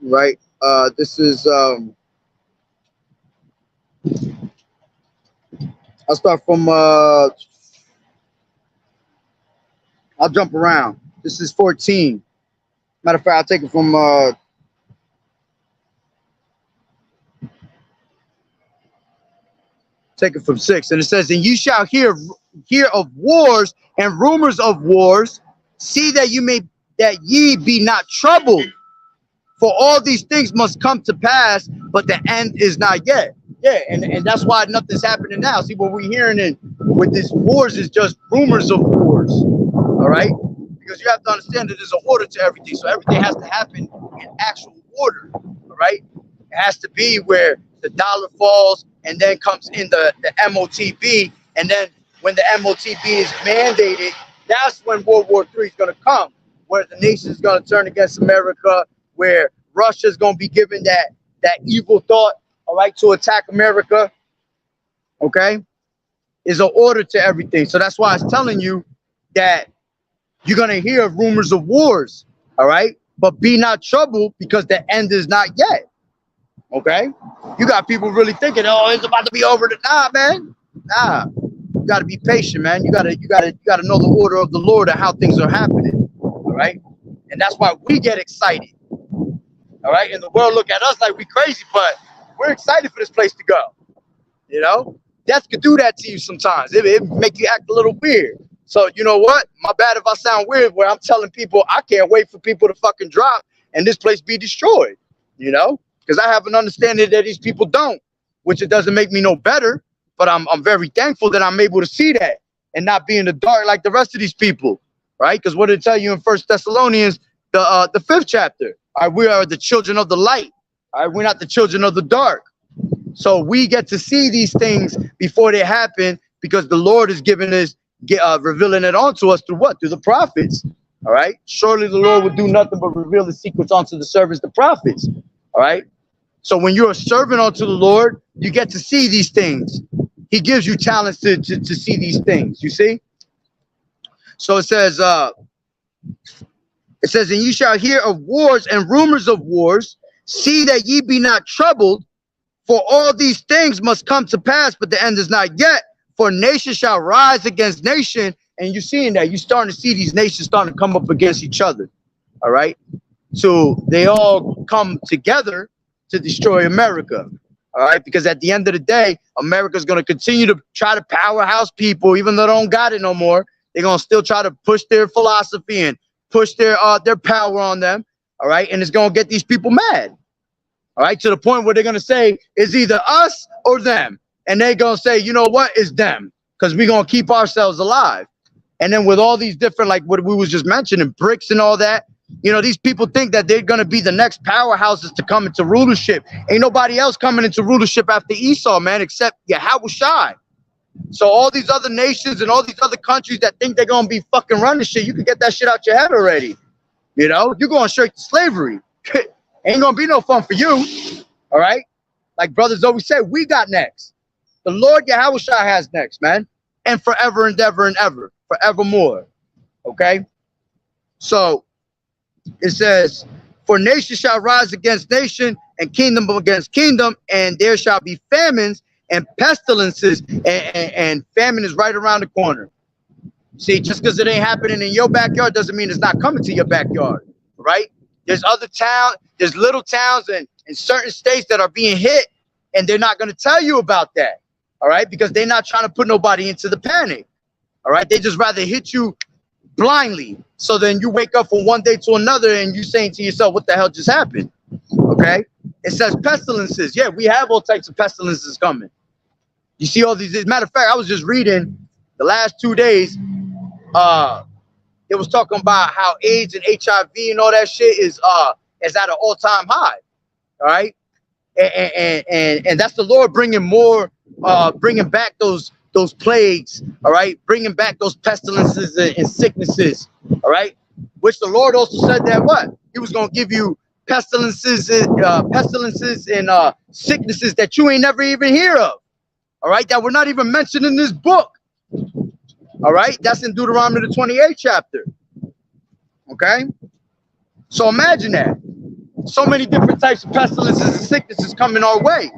Right? This is I'll start from I'll jump around. This is 14. Matter of fact, I'll take it from take it from 6, and it says, and you shall hear of wars and rumors of wars. See that ye be not troubled, for all these things must come to pass, but the end is not yet. Yeah, and that's why nothing's happening now. See, what we're hearing with these wars is just rumors of wars. All right, because you have to understand that there's an order to everything, so everything has to happen in actual order. All right, it has to be where the dollar falls and then comes in the MOTB, and then when the MOTB is mandated, that's when World War III is going to come, where the nation is going to turn against America, where Russia is going to be given that evil thought, all right, to attack America. Okay, is an order to everything. So that's why I was telling you that you're going to hear rumors of wars, all right, but be not troubled because the end is not yet. Okay, you got people really thinking, oh, it's about to be over. Nah, man, nah. You got to be patient, man. You got to know the order of the Lord and how things are happening. All right, and that's why we get excited. All right, and the world look at us like we crazy, but we're excited for this place to go. You know, death could do that to you sometimes. It make you act a little weird. So you know what? My bad if I sound weird. Where I'm telling people I can't wait for people to fucking drop and this place be destroyed. You know. Because I have an understanding that these people don't, which it doesn't make me no better, but I'm very thankful that I'm able to see that and not be in the dark like the rest of these people, right? Because what did it tell you in 1 Thessalonians, the 5th chapter? All right, we are the children of the light. All right, we're not the children of the dark. So we get to see these things before they happen because the Lord is giving us, revealing it onto us through what? Through the prophets. All right. Surely the Lord will do nothing but reveal the secrets onto the servants, the prophets. All right. So when you're a servant unto the Lord, you get to see these things. He gives you talents to see these things. You see? So it says, and you shall hear of wars and rumors of wars. See that ye be not troubled, for all these things must come to pass, but the end is not yet. For nation shall rise against nation. And you're seeing that. You're starting to see these nations starting to come up against each other. All right? So they all come together to destroy America, all right? Because at the end of the day, America's going to continue to try to powerhouse people, even though they don't got it no more. They're going to still try to push their philosophy and push their power on them, all right? And it's going to get these people mad, all right? To the point where they're going to say, it's either us or them. And they're going to say, you know what? It's them, because we're going to keep ourselves alive. And then with all these different, like what we was just mentioning, BRICS and all that, you know, these people think that they're going to be the next powerhouses to come into rulership. Ain't nobody else coming into rulership after Esau, man, except YAHAWAH'S. So all these other nations and all these other countries that think they're going to be fucking running shit, you can get that shit out your head already. You know, you're going straight to slavery. Ain't going to be no fun for you. All right. Like brothers always say, we got next. The Lord Yahawashi has next, man. And forever and ever and ever, forevermore. Okay? So it says, for nation shall rise against nation and kingdom against kingdom, and there shall be famines and pestilences, and famine is right around the corner. See, just because it ain't happening in your backyard doesn't mean it's not coming to your backyard, right? There's other towns, there's little towns in certain states that are being hit, and they're not going to tell you about that, all right? Because they're not trying to put nobody into the panic, all right? They just rather hit you blindly. So then you wake up from one day to another and you saying to yourself, what the hell just happened? Okay? It says pestilences. Yeah, we have all types of pestilences coming. You see all these. As a matter of fact, I was just reading the last 2 days. It was talking about how AIDS and HIV and all that shit is at an all-time high. All right, and that's the Lord bringing more, bringing back those plagues. All right, bringing back those pestilences and sicknesses. All right, which the Lord also said that what He was gonna give you pestilences and sicknesses that you ain't never even hear of. All right, that were not even mentioned in this book. All right, that's in Deuteronomy the 28th chapter. Okay, so imagine that. So many different types of pestilences and sicknesses coming our way.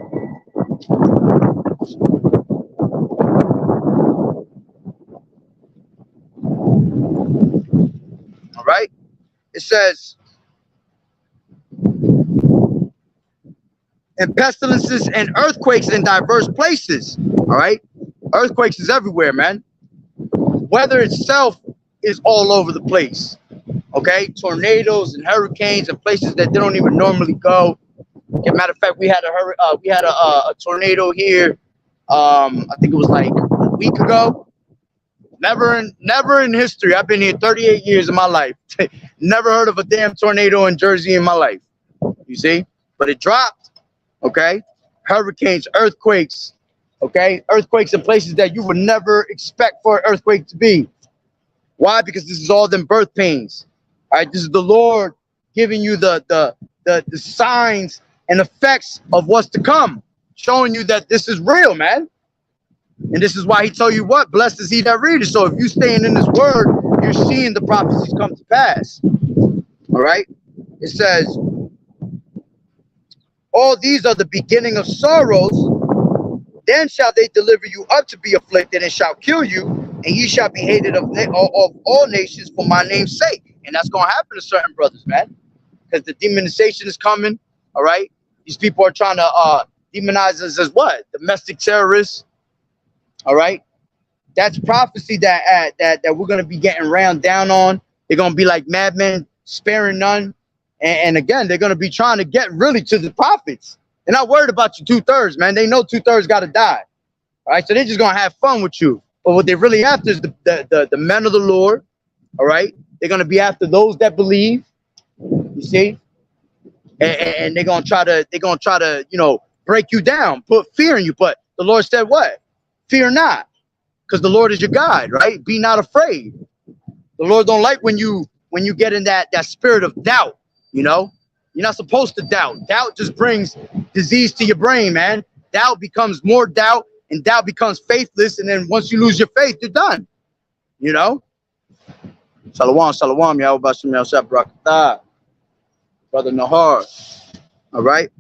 All right, it says, and pestilences and earthquakes in diverse places. All right, earthquakes is everywhere, man. Weather itself is all over the place. Okay, tornadoes and hurricanes and places that they don't even normally go. As a matter of fact, we had a tornado here. I think it was like a week ago. Never in history. I've been here 38 years of my life. Never heard of a damn tornado in Jersey in my life. You see, but it dropped. Okay, hurricanes, earthquakes. Okay, earthquakes in places that you would never expect for an earthquake to be. Why? Because this is all them birth pains. All right, this is the Lord giving you the signs and effects of what's to come, showing you that this is real, man. And this is why He told you what? Blessed is he that readeth. So if you're staying in this word, you're seeing the prophecies come to pass. All right, it says, all these are the beginning of sorrows. Then shall they deliver you up to be afflicted, and shall kill you, and ye shall be hated of all nations for my name's sake. And that's going to happen to certain brothers, man, because the demonization is coming. All right, these people are trying to demonize us as what? Domestic terrorists. All right, that's prophecy that we're going to be getting round down on. They're going to be like madmen, sparing none. And again, they're going to be trying to get really to the prophets. They're not worried about you 2/3, man. They know 2/3 got to die. All right, so they're just going to have fun with you. But what they really after is the men of the Lord. All right, they're going to be after those that believe. You see, and they're going to try to break you down, put fear in you. But the Lord said what? Fear not, because the Lord is your guide, right? Be not afraid. The Lord don't like when you get in that spirit of doubt. You know, you're not supposed to doubt. Doubt just brings disease to your brain, man. Doubt becomes more doubt, and doubt becomes faithless. And then once you lose your faith, you're done. You know? Shalom, shalom, Yahawashi Yahshua Barakatah. Brother Nahar. All right.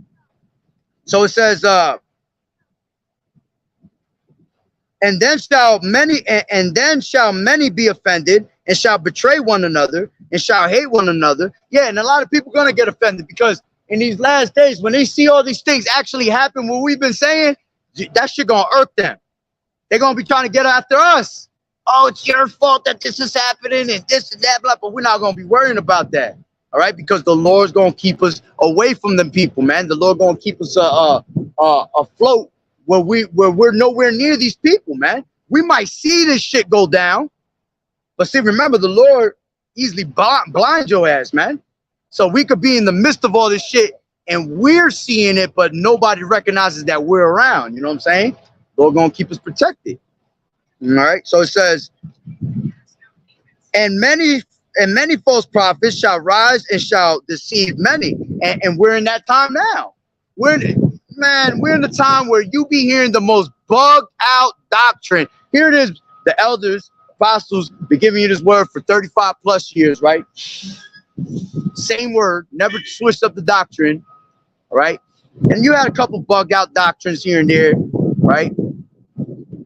So it says, and then shall many be offended, and shall betray one another, and shall hate one another. Yeah, and a lot of people are gonna get offended, because in these last days, when they see all these things actually happen, what we've been saying, that shit gonna irk them. They're gonna be trying to get after us. Oh, it's your fault that this is happening and this and that, blah. But we're not gonna be worrying about that. All right, because the Lord's gonna keep us away from them people, man. The Lord gonna keep us afloat where we're nowhere near these people, man. We might see this shit go down, but see, remember, the Lord easily blind your ass, man. So we could be in the midst of all this shit and we're seeing it, but nobody recognizes that we're around. You know what I'm saying? Lord gonna keep us protected. All right. So it says, and many false prophets shall rise and shall deceive many. And we're in that time now. man, we're in the time where you be hearing the most bugged out doctrine. Here it is. The elders, apostles, been giving you this word for 35 plus years, right? Same word, never switched up the doctrine, right? And you had a couple bugged out doctrines here and there, right?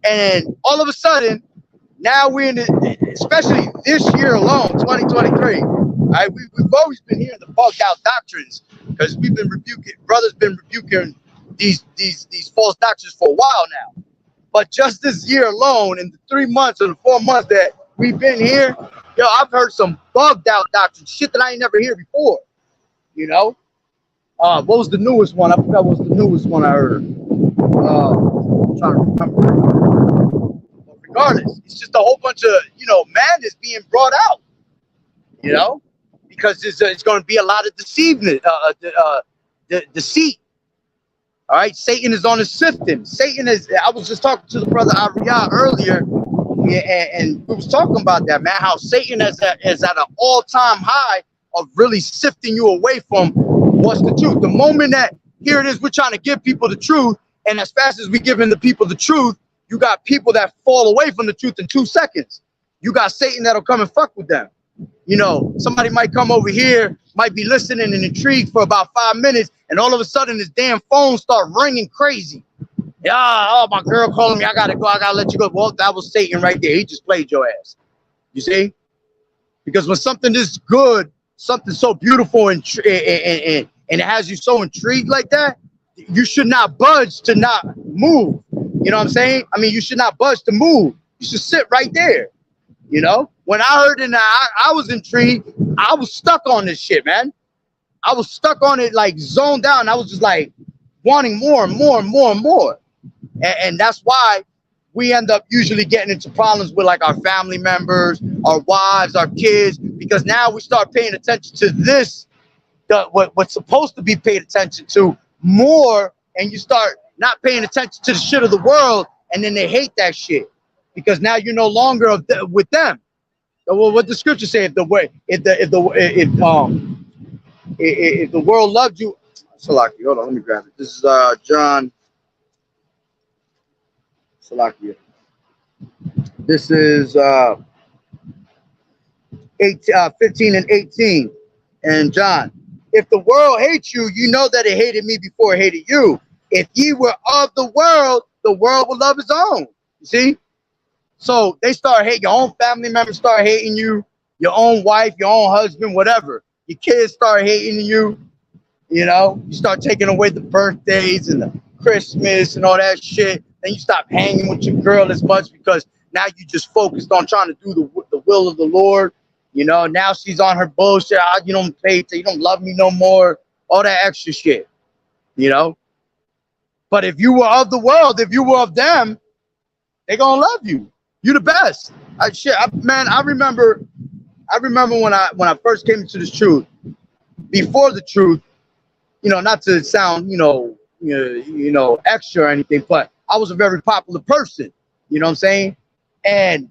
And all of a sudden, now we're in the, especially this year alone, 2023, right? We've always been hearing the bugged out doctrines because we've been rebuking, brothers been rebuking these false doctrines for a while now. But just this year alone, in the 3 months or the 4 months that we've been here, yo, I've heard some bugged out doctrine, shit that I ain't never heard before, you know? What was the newest one? I forgot what was the newest one I heard. I'm trying to remember. But regardless, it's just a whole bunch of, you know, madness being brought out, you know? Because it's going to be a lot of deceit. All right, Satan is on his sifting. Satan is, I was just talking to the brother Ariah earlier, and we was talking about that, man, how Satan is at an all-time high of really sifting you away from what's the truth. The moment that, here it is, we're trying to give people the truth, and as fast as we giving the people the truth, you got people that fall away from the truth in 2 seconds. You got Satan that'll come and fuck with them. You know, somebody might come over here, might be listening and intrigued for about 5 minutes, and all of a sudden his damn phone start ringing crazy. Yeah, oh, my girl calling me, I gotta go, I gotta let you go. Well, that was Satan right there. He just played your ass. You see? Because when something is good, something so beautiful and it has you so intrigued like that, you should not budge to not move. You know what I'm saying? I mean, you should not budge to move. You should sit right there. You know, when I heard it, I was intrigued. I was stuck on this shit, man. I was stuck on it, like zoned out. I was just like wanting more and more and more and more. And that's why we end up usually getting into problems with like our family members, our wives, our kids, because now we start paying attention to this, what's supposed to be paid attention to more. And you start not paying attention to the shit of the world. And then they hate that shit. Because now you're no longer with them. Well, what the scripture say? If the world loved you, Salaki, hold on, let me grab it. This is John. Salaki. This is 15 and 18. And John, if the world hates you, you know that it hated me before it hated you. If ye were of the world would love his own. You see? So they start hating, your own family members start hating you, your own wife, your own husband, whatever. Your kids start hating you, you know, you start taking away the birthdays and the Christmas and all that shit. Then you stop hanging with your girl as much because now you just focused on trying to do the will of the Lord. You know, now she's on her bullshit. You don't pay, you don't love me no more, all that extra shit, you know. But if you were of the world, if you were of them, they're gonna love you. You the best. Man, I remember when I first came into this truth. Before the truth, you know, not to sound, you know, extra or anything, but I was a very popular person. You know what I'm saying? And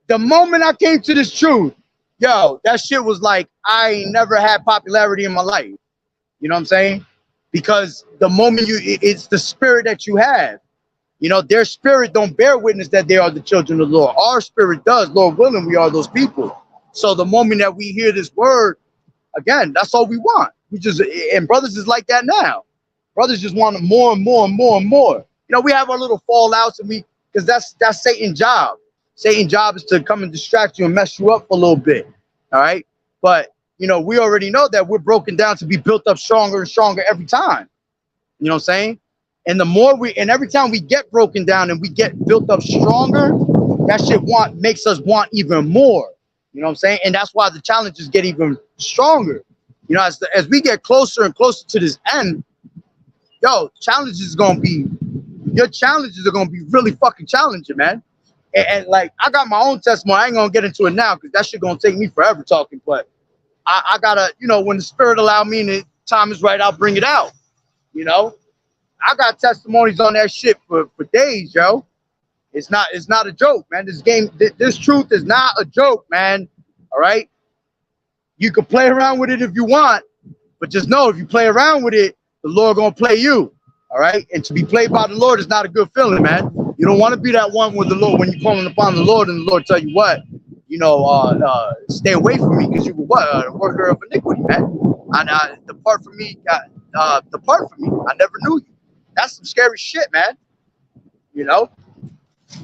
the moment I came to this truth, yo, that shit was like I ain't never had popularity in my life. You know what I'm saying? Because the moment it's the spirit that you have. You know, their spirit don't bear witness that they are the children of the Lord. Our spirit does. Lord willing, we are those people. So the moment that we hear this word, again, that's all we want. We just, and brothers is like that now. Brothers just want more and more and more and more. You know, we have our little fallouts, and because that's Satan's job. Satan's job is to come and distract you and mess you up for a little bit. All right. But, you know, we already know that we're broken down to be built up stronger and stronger every time. You know what I'm saying? And the more and every time we get broken down and we get built up stronger, that shit makes us want even more. You know what I'm saying? And that's why the challenges get even stronger. You know, as we get closer and closer to this end, yo, your challenges are gonna be really fucking challenging, man. And like, I got my own testimony. I ain't gonna get into it now because that shit gonna take me forever talking. But I gotta, you know, when the spirit allow me and the time is right, I'll bring it out. You know. I got testimonies on that shit for days, yo. It's not a joke, man. This truth is not a joke, man. All right. You can play around with it if you want, but just know if you play around with it, the Lord gonna play you. All right. And to be played by the Lord is not a good feeling, man. You don't want to be that one with the Lord when you're calling upon the Lord and the Lord tell you what, stay away from me because you were what? A worker of iniquity, man. And depart from me. Depart from me. I never knew you. That's some scary shit, man. You know,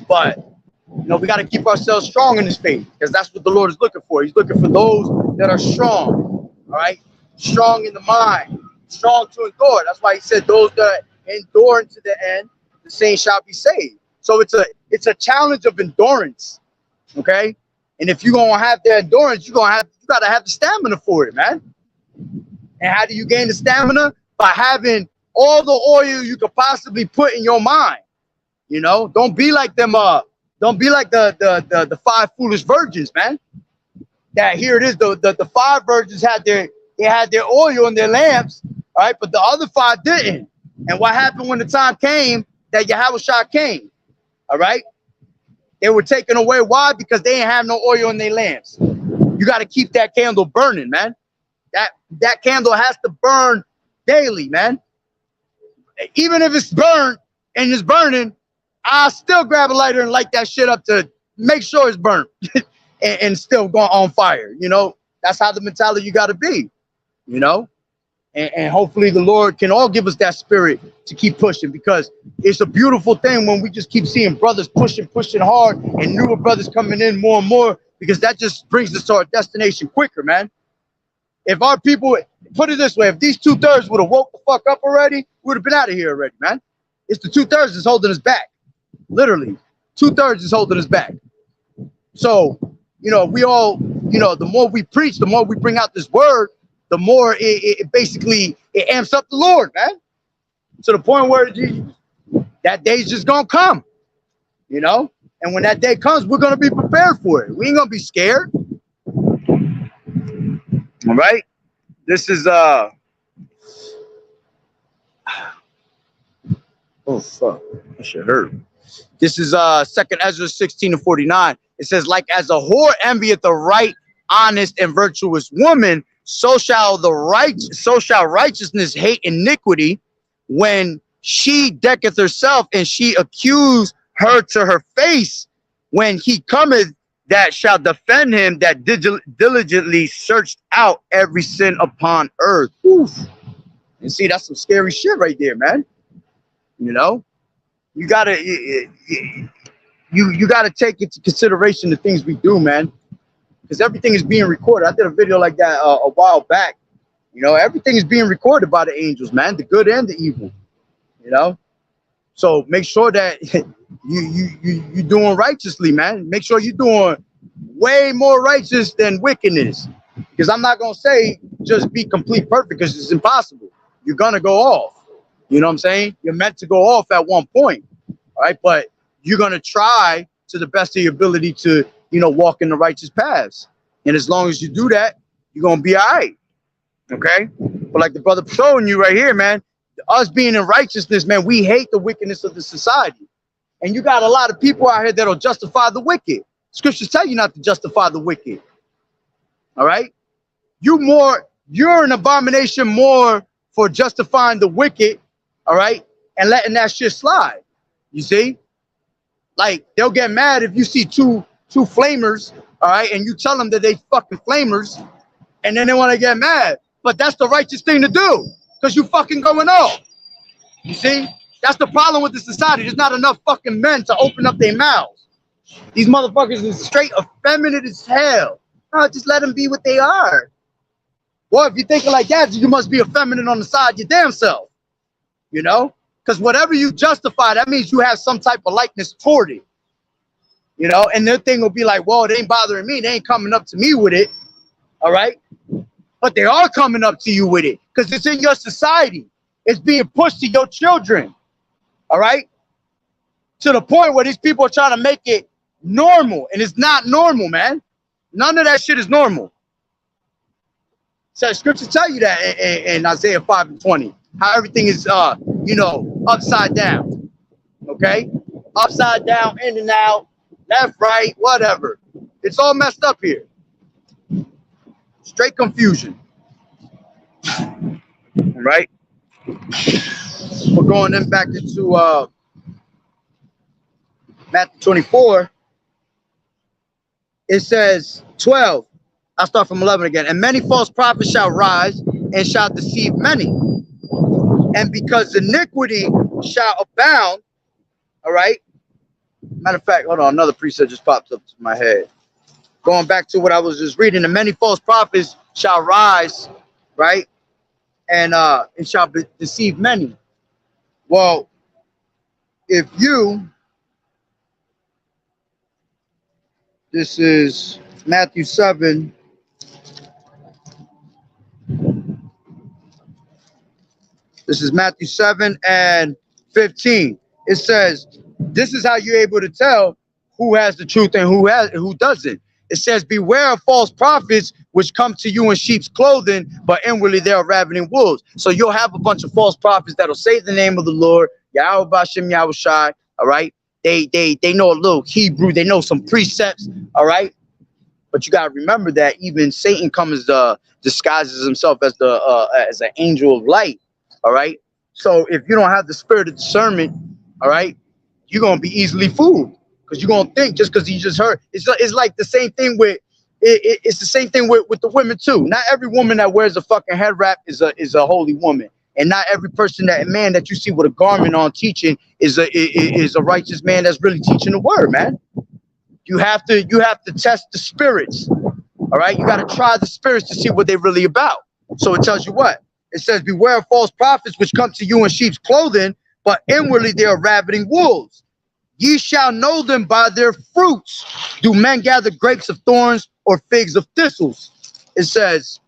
but we got to keep ourselves strong in this faith because that's what the Lord is looking for. He's looking for those that are strong. All right, strong in the mind, strong to endure. That's why he said those that endure to the end, the same shall be saved. So it's a challenge of endurance. Okay, and if you're gonna have the endurance, you gotta have the stamina for it, man. And how do you gain the stamina? By having all the oil you could possibly put in your mind. You know, don't be like them. Don't be like the 5 foolish virgins, man. That here it is. The 5 virgins had their oil in their lamps, all right, but the other 5 didn't. And what happened when the time came that YAHAWAH'S came? All right, they were taken away. Why? Because they didn't have no oil in their lamps. You got to keep that candle burning, man. That candle has to burn daily, man. Even if it's burned and it's burning, I'll still grab a lighter and light that shit up to make sure it's burnt and still going on fire. You know, that's how the mentality you got to be, you know, and hopefully the Lord can all give us that spirit to keep pushing, because it's a beautiful thing when we just keep seeing brothers pushing hard and newer brothers coming in more and more, because that just brings us to our destination quicker, man. If our people, put it this way, if these 2/3 would have woke the fuck up already, we would have been out of here already, man. It's the 2/3 that's holding us back. Literally, 2/3 is holding us back. So, we all, the more we preach, the more we bring out this word, the more it basically amps up the Lord, man. To the point where that day's just gonna come, And when that day comes, we're gonna be prepared for it. We ain't gonna be scared. All right. This is oh fuck, that shit hurt. This is 2nd Ezra 16:49. It says, like as a whore envieth a right, honest, and virtuous woman, so shall righteousness hate iniquity when she decketh herself, and she accuse her to her face when he cometh that shall defend him that diligently searched out every sin upon earth. Oof. And see, that's some scary shit right there, man. You gotta take into consideration the things we do, man, because everything is being recorded. I did a video like that a while back. Everything is being recorded by the angels, man, the good and the evil. So make sure that you doing righteously, man. Make sure you're doing way more righteous than wickedness, because I'm not gonna say just be complete perfect, because it's impossible. You're gonna go off. You know what I'm saying? You're meant to go off at one point. All right, but you're gonna try to the best of your ability to, walk in the righteous paths. And as long as you do that, you're gonna be all right. Okay? But like the brother showing you right here, man, us being in righteousness, man, we hate the wickedness of the society. And you got a lot of people out here that'll justify the wicked. Scriptures tell you not to justify the wicked. All right? You're an abomination more for justifying the wicked, all right, and letting that shit slide. You see? Like, they'll get mad if you see two flamers, all right, and you tell them that they fucking flamers, and then they want to get mad. But that's the righteous thing to do, because you fucking going off. You see? That's the problem with the society. There's not enough fucking men to open up their mouths. These motherfuckers is straight effeminate as hell. No, just let them be what they are. Well, if you're thinking like that, you must be effeminate on the side of your damn self. Because whatever you justify, that means you have some type of likeness toward it. And their thing will be like, well, it ain't bothering me. They ain't coming up to me with it. All right. But they are coming up to you with it because it's in your society. It's being pushed to your children. All right. To the point where these people are trying to make it normal. And it's not normal, man. None of that shit is normal. So scripture tell you that in Isaiah 5:20. How everything is, upside down, okay? Upside down, in and out, left, right, whatever. It's all messed up here. Straight confusion. All right? we're going then back into Matthew 24. It says 12. I'll start from 11 again. And many false prophets shall rise and shall deceive many. And because iniquity shall abound, all right. Matter of fact, hold on, another precept just popped up to my head. Going back to what I was just reading, and many false prophets shall rise, right? And shall deceive many. Well, if you, this is Matthew 7. This is Matthew 7 and 15. It says, this is how you're able to tell who has the truth and who doesn't. It says, beware of false prophets which come to you in sheep's clothing, but inwardly they are ravening wolves. So you'll have a bunch of false prophets that'll say the name of the Lord, YAHAWAH'S, all right? They know a little Hebrew, they know some precepts, all right? But you gotta remember that even Satan comes disguises himself as as an angel of light, all right? So if you don't have the spirit of discernment, all right, you're gonna be easily fooled. Because you're gonna think just because you just heard. It's like the same thing with it's the same thing with the women too. Not every woman that wears a fucking head wrap is a holy woman, and not every man that you see with a garment on teaching is a righteous man that's really teaching the word, man. You have to test the spirits. All right, you got to try the spirits to see what they're really about. So it tells you what it says: beware of false prophets which come to you in sheep's clothing, but inwardly they are ravening wolves. Ye shall know them by their fruits. Do men gather grapes of thorns or figs of thistles? It says,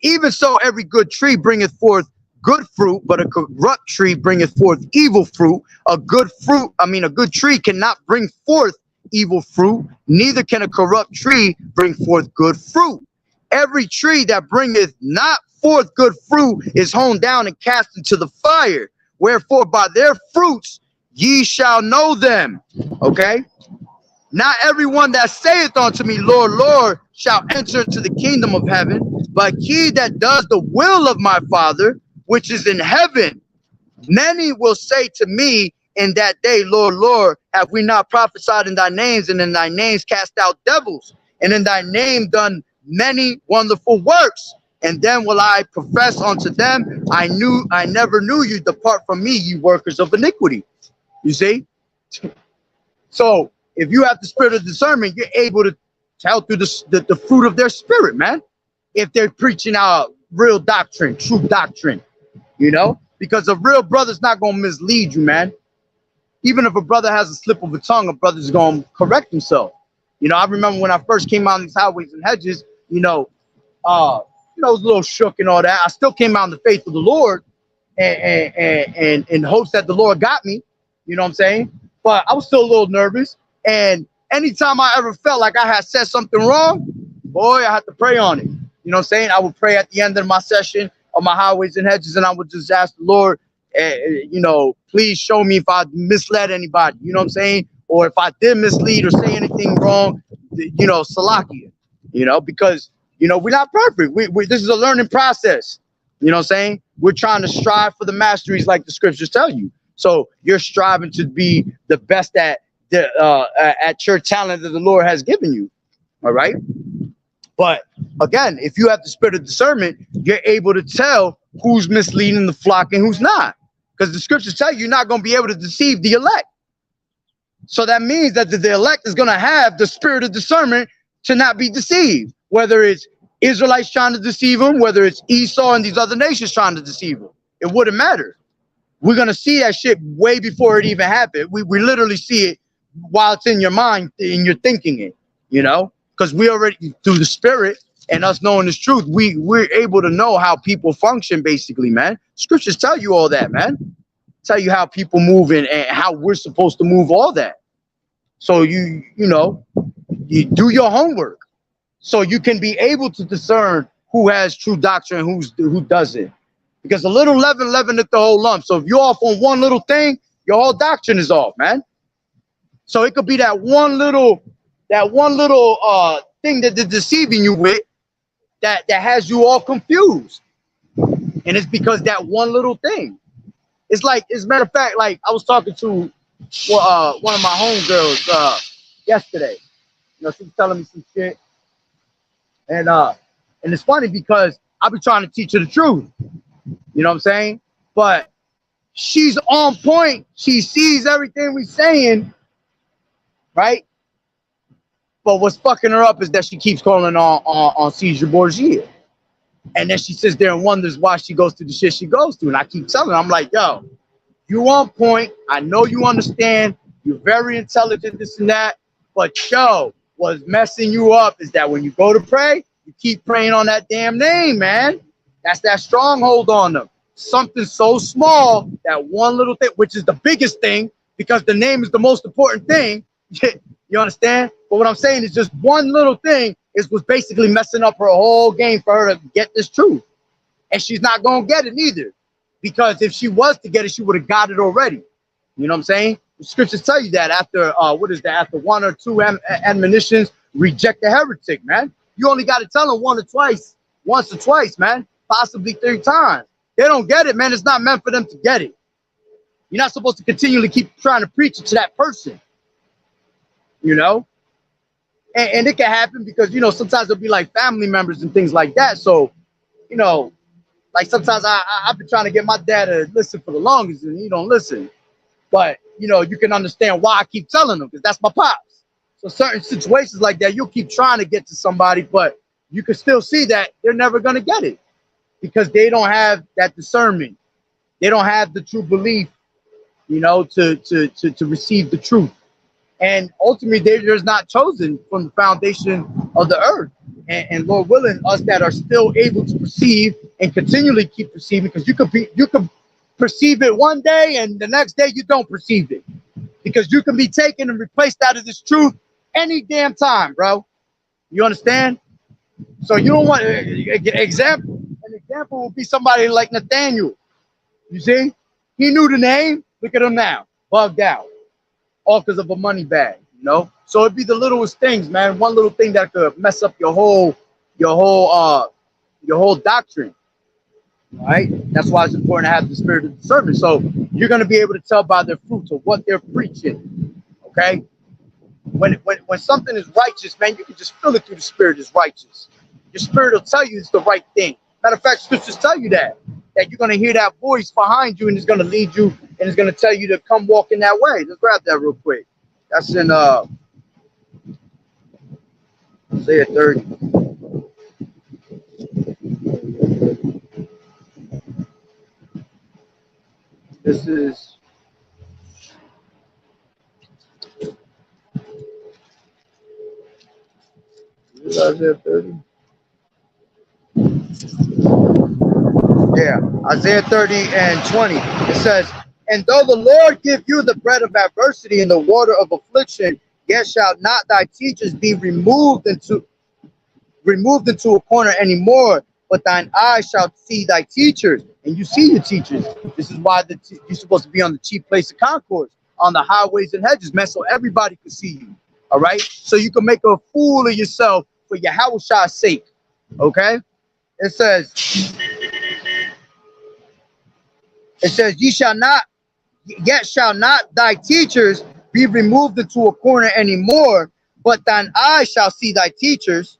even so every good tree bringeth forth good fruit, but a corrupt tree bringeth forth evil fruit. A good tree cannot bring forth evil fruit, neither can a corrupt tree bring forth good fruit. Every tree that bringeth not forth good fruit is hewn down and cast into the fire. Wherefore by their fruits ye shall know them. Okay? Not everyone that saith unto me, Lord, Lord, shall enter into the kingdom of heaven, but he that does the will of my Father, which is in heaven. Many will say to me in that day, Lord, Lord, have we not prophesied in thy names, and in thy names cast out devils, and in thy name done many wonderful works? And then will I profess unto them, I never knew you. Depart from me, you workers of iniquity. You see? So if you have the spirit of discernment, you're able to tell through the fruit of their spirit, man. If they're preaching out real doctrine, true doctrine, you know, because a real brother's not going to mislead you, man. Even if a brother has a slip of a tongue, a brother's going to correct himself. You know, I remember when I first came out on these highways and hedges, I was a little shook and all that. I still came out in the faith of the Lord and in hopes that the Lord got me. You know what I'm saying? But I was still a little nervous. And anytime I ever felt like I had said something wrong, boy, I had to pray on it. You know what I'm saying? I would pray at the end of my session on my highways and hedges, and I would just ask the Lord, please show me if I misled anybody. You know what I'm saying? Or if I did mislead or say anything wrong, Salakia. Because, we're not perfect. This is a learning process. You know what I'm saying? We're trying to strive for the masteries like the scriptures tell you. So you're striving to be the best at your talent that the Lord has given you. All right. But again, if you have the spirit of discernment, you're able to tell who's misleading the flock and who's not. Because the scriptures tell you you're not going to be able to deceive the elect. So that means that the elect is going to have the spirit of discernment to not be deceived. Whether it's Israelites trying to deceive them, whether it's Esau and these other nations trying to deceive them, it wouldn't matter. We're going to see that shit way before it even happened. We literally see it while it's in your mind and you're thinking it, because we already, through the spirit and us knowing this truth, we're able to know how people function, basically, man. Scriptures tell you all that, man. Tell you how people move and how we're supposed to move, all that. So you do your homework so you can be able to discern who has true doctrine and who doesn't. Because a little leaven leaveneth the whole lump. So if you're off on one little thing, your whole doctrine is off, man. So it could be that one little thing that they're deceiving you with that has you all confused. And it's because that one little thing. It's like, as a matter of fact, like I was talking to one of my homegirls yesterday. You know, she was telling me some shit. And it's funny because I be trying to teach her the truth. You know what I'm saying? But she's on point. She sees everything we're saying, right? But what's fucking her up is that she keeps calling on Caesar Borgia. And then she sits there and wonders why she goes through the shit she goes through. And I keep telling her, I'm like, yo, you on point. I know you understand. You're very intelligent, this and that. But yo, what's messing you up is that when you go to pray, you keep praying on that damn name, man. That's that stronghold on them. Something so small, that one little thing, which is the biggest thing, because the name is the most important thing. You understand? But what I'm saying is just one little thing was basically messing up her whole game for her to get this truth. And she's not going to get it either. Because if she was to get it, she would have got it already. You know what I'm saying? The scriptures tell you that after, after one or two admonitions, reject the heretic, man. You only got to tell them once or twice, man. Possibly 3 times. They don't get it, man. It's not meant for them to get it. You're not supposed to continually keep trying to preach it to that person. You know? And it can happen because, you know, sometimes it'll be like family members and things like that. So, you know, like sometimes I've been trying to get my dad to listen for the longest and he don't listen. But, you know, you can understand why I keep telling them because that's my pops. So certain situations like that, you'll keep trying to get to somebody, but you can still see that they're never going to get it because they don't have that discernment. They don't have the true belief, you know, to receive the truth. And ultimately, they're just not chosen from the foundation of the earth. And Lord willing, us that are still able to perceive and continually keep perceiving, because you could perceive it one day and the next day you don't perceive it. Because you can be taken and replaced out of this truth any damn time, bro. You understand? So you don't want an example. An example would be somebody like Nathaniel. You see? He knew the name. Look at him now. Bugged out. All because of a money bag, you know? So it'd be the littlest things, man. One little thing that could mess up your whole doctrine. All right? That's why it's important to have the spirit of discernment. So you're gonna be able to tell by their fruits of what they're preaching. Okay? When something is righteous, man, you can just feel it through the spirit is righteous. Your spirit will tell you it's the right thing. Matter of fact, scriptures tell you that you're going to hear that voice behind you and it's going to lead you and it's going to tell you to come walk in that way. Let's grab that real quick. That's in Isaiah 30. This is Isaiah 30. Yeah, Isaiah 30 and 20. It says, and though the Lord give you the bread of adversity and the water of affliction, yet shall not thy teachers be removed into a corner anymore, but thine eyes shall see thy teachers. And you see your teachers. This is why you're supposed to be on the chief place of concourse, on the highways and hedges, man, so everybody can see you. All right? So you can make a fool of yourself for YAHAWAH'S sake. Okay? It says, yet shall not thy teachers be removed into a corner anymore, but thine eyes shall see thy teachers,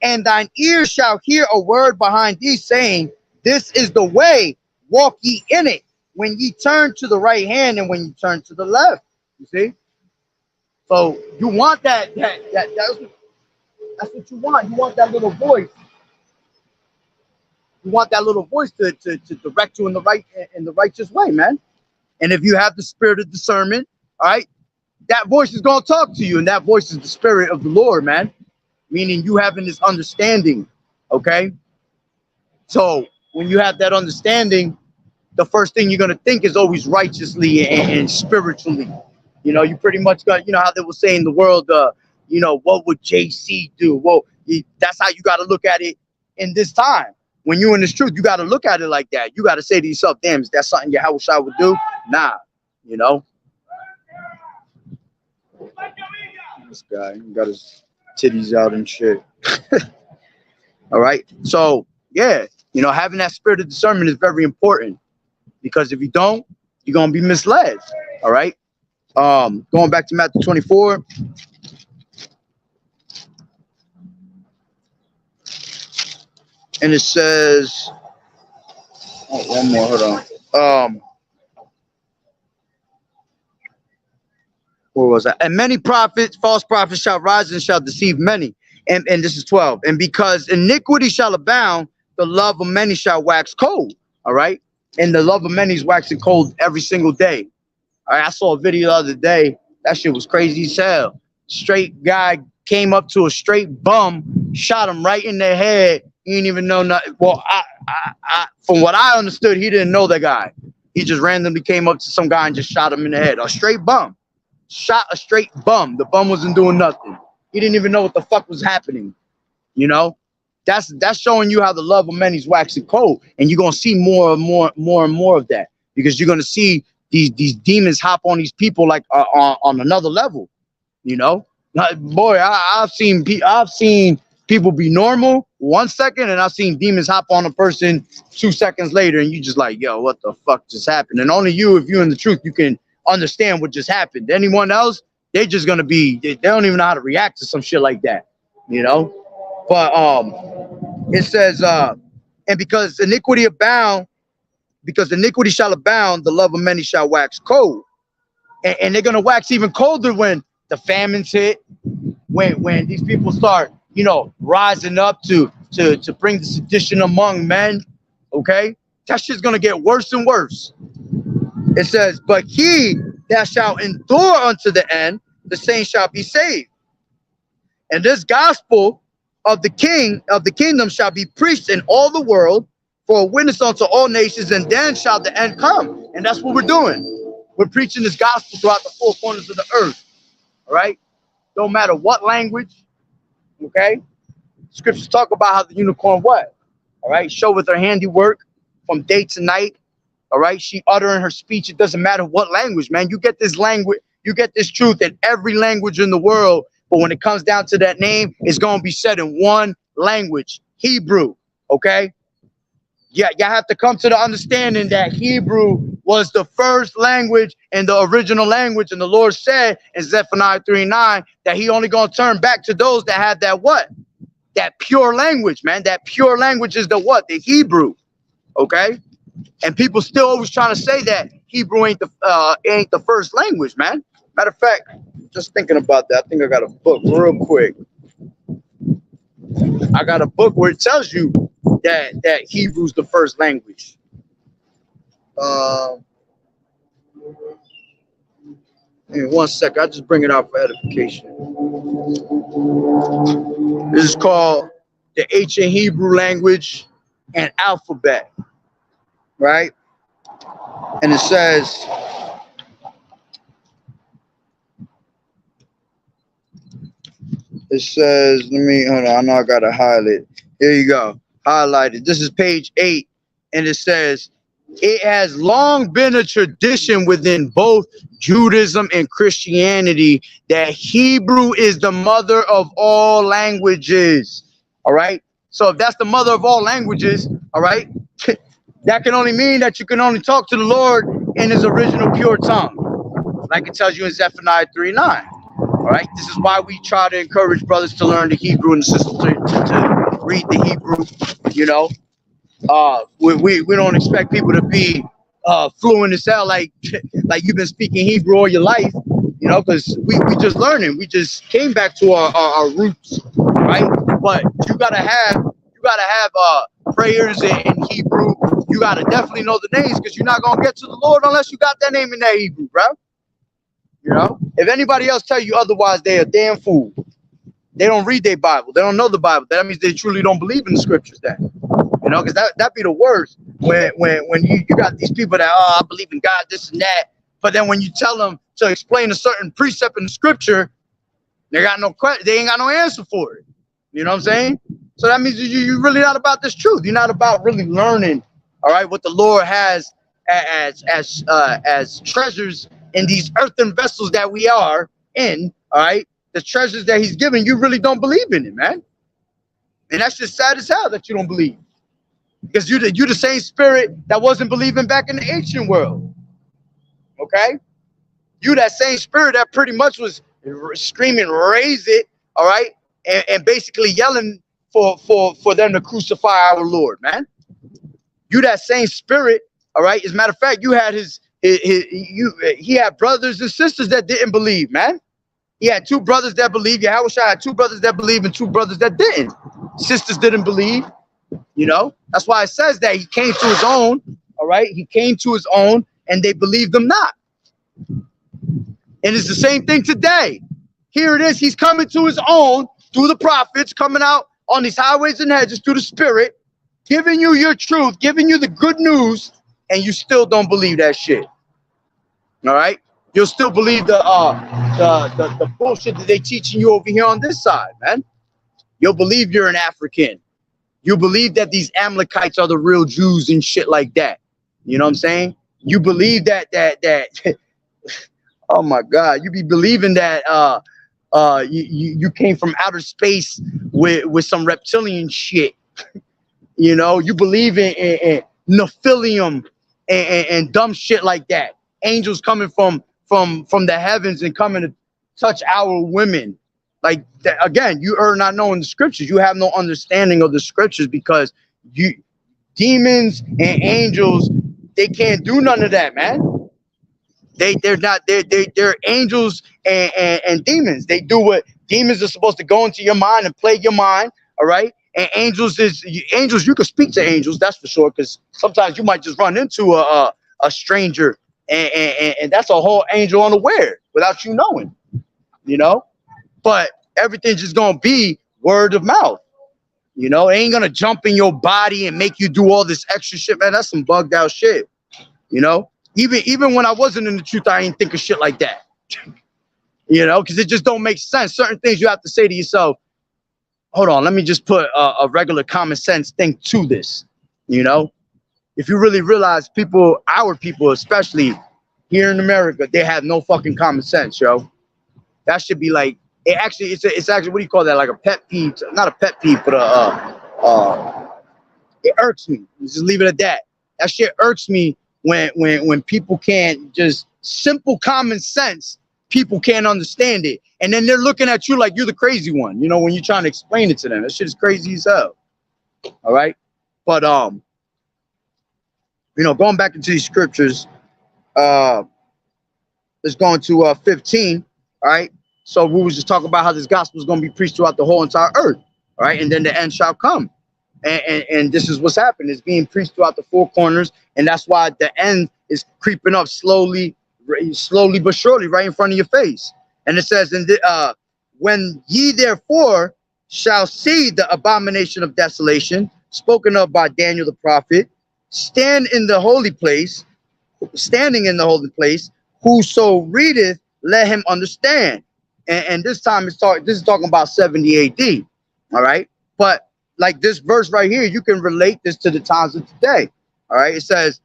and thine ears shall hear a word behind thee saying, this is the way, walk ye in it, when ye turn to the right hand and when ye turn to the left. You see? So you want that's what you want. You want that little voice. You want that little voice to direct you in the righteous way, man. And if you have the spirit of discernment, all right, that voice is going to talk to you, and that voice is the spirit of the Lord, man. Meaning you having this understanding, okay? So when you have that understanding, the first thing you're going to think is always righteously and spiritually. You know, you pretty much got, you know, how they will say in the world, you know, what would JC do? Well, that's how you got to look at it in this time. When you're in this truth, you got to look at it like that. You got to say to yourself, damn, is that something YAHAWAH would do? Nah, you know. This guy got his titties out and shit. All right. So, yeah, You know, having that spirit of discernment is very important, because if you don't, you're gonna be misled. All right. Going back to Matthew 24. And it says, oh, one more, hold on. Where was that? And many prophets, false prophets shall rise and shall deceive many. And this is 12. And because iniquity shall abound, the love of many shall wax cold. All right. And the love of many is waxing cold every single day. All right. I saw a video the other day. That shit was crazy as hell. Straight guy came up to a straight bum, shot him right in the head. He didn't even know nothing. Well, from what I understood, he didn't know that guy. He just randomly came up to some guy and just shot him in the head. A straight bum. Shot a straight bum. The bum wasn't doing nothing. He didn't even know what the fuck was happening. You know? That's showing you how the love of many is waxing cold. And you're going to see more and more of that. Because you're going to see these demons hop on these people like on another level. You know? Boy, I've seen people be normal 1 second, and I've seen demons hop on a person 2 seconds later, and you just like, yo, what the fuck just happened? And only you, if you're in the truth, you can understand what just happened. Anyone else, they're just gonna be, they don't even know how to react to some shit like that, you know? But it says, and because iniquity shall abound, the love of many shall wax cold. And they're gonna wax even colder when the famines hit, when these people start, you know, rising up to bring the sedition among men. Okay, that shit's gonna get worse and worse. It says, but he that shall endure unto the end, the same shall be saved. And this gospel of the kingdom shall be preached in all the world for a witness unto all nations, and then shall the end come. And that's what we're doing. We're preaching this gospel throughout the four corners of the earth. All right, don't matter what language. Okay, scriptures talk about how the unicorn what? All right, show with her handiwork from day to night. All right, she uttering her speech. It doesn't matter what language, man. You get this language, you get this truth in every language in the world. But when it comes down to that name, it's going to be said in one language, Hebrew. Okay, yeah, you have to come to the understanding that Hebrew was the first language and the original language. And the Lord said in Zephaniah 3:9 that he only going to turn back to those that have that what? That pure language, man. That pure language is the what? The Hebrew. Okay. And people still always trying to say that Hebrew ain't the first language, man. Matter of fact, just thinking about that, I think I got a book real quick. I got a book where it tells you that Hebrew's the first language. In 1 second, I'll just bring it out for edification. This is called the Ancient Hebrew Language and Alphabet, right? And it says, let me, hold on, I know I gotta highlight. Here you go, highlighted. This is page 8, and it says, it has long been a tradition within both Judaism and Christianity that Hebrew is the mother of all languages. All right. So if that's the mother of all languages, all right, that can only mean that you can only talk to the Lord in his original pure tongue. Like it tells you in Zephaniah 3:9. All right. This is why we try to encourage brothers to learn the Hebrew and the sisters to read the Hebrew, you know. We don't expect people to be fluent as hell like you've been speaking Hebrew all your life, you know, because we just learning. We just came back to our roots, right? But you gotta have prayers in Hebrew. You gotta definitely know the names, because you're not gonna get to the Lord unless you got that name in that Hebrew, bro. You know, if anybody else tell you otherwise, they're a damn fool. They don't read their Bible. They don't know the Bible. That means they truly don't believe in the scriptures then. You know, because that be the worst when you got these people that, oh, I believe in God, this and that. But then when you tell them to explain a certain precept in the scripture, they ain't got no answer for it. You know what I'm saying? So that means you're really not about this truth. You're not about really learning, all right, what the Lord has as treasures in these earthen vessels that we are in, all right? The treasures that he's given, you really don't believe in it, man. And that's just sad as hell that you don't believe. Because you the same spirit that wasn't believing back in the ancient world. Okay? You that same spirit that pretty much was screaming, raise it, all right, and basically yelling for them to crucify our Lord, man. You that same spirit, all right. As a matter of fact, you had he had brothers and sisters that didn't believe, man. He had two brothers that believed. Yahawashi had two brothers that believed and two brothers that didn't. Sisters didn't believe, you know. That's why it says that he came to his own, all right. He came to his own and they believed him not. And it's the same thing today. Here it is. He's coming to his own through the prophets, coming out on these highways and hedges through the spirit, giving you your truth, giving you the good news, and you still don't believe that shit. All right? You'll still believe the bullshit that they teaching you over here on this side, man. You'll believe you're an African. You believe that these Amalekites are the real Jews and shit like that. You know what I'm saying? You believe that oh my God, you be believing that you came from outer space with some reptilian shit. You know, you believe in Nephilim and dumb shit like that. Angels coming from the heavens and coming to touch our women. Like that, again, you are not knowing the scriptures. You have no understanding of the scriptures because demons and angels, they can't do none of that, man. They're angels and demons. They do what demons are supposed to go into your mind and plague your mind. All right. And angels, you can speak to angels, that's for sure, because sometimes you might just run into a stranger and that's a whole angel unaware without you knowing, you know. But everything's just gonna be word of mouth, you know. It ain't gonna jump in your body and make you do all this extra shit, man. That's some bugged out shit, you know. Even when I wasn't in the truth, I ain't think of shit like that, you know, because it just don't make sense. Certain things you have to say to yourself, hold on, let me just put a regular common sense thing to this, you know. If you really realize our people, especially here in America, they have no fucking common sense, yo. That should be like, it's actually, what do you call that? Like a pet peeve, not a pet peeve, but it irks me. Just leave it at that. That shit irks me when people can't just simple common sense, people can't understand it. And then they're looking at you like you're the crazy one, you know, when you're trying to explain it to them. That shit is crazy as hell. All right. But, you know, going back into these scriptures, let's go into 15. All right. So we was just talking about how this gospel is going to be preached throughout the whole entire earth. All right. And then the end shall come. And this is what's happening. It's being preached throughout the four corners. And that's why the end is creeping up slowly but surely right in front of your face. And it says, when ye therefore shall see the abomination of desolation spoken of by Daniel the prophet, standing in the holy place, whoso readeth, let him understand. And this time this is talking about 70 AD. All right. But like this verse right here, you can relate this to the times of today. All right. It says,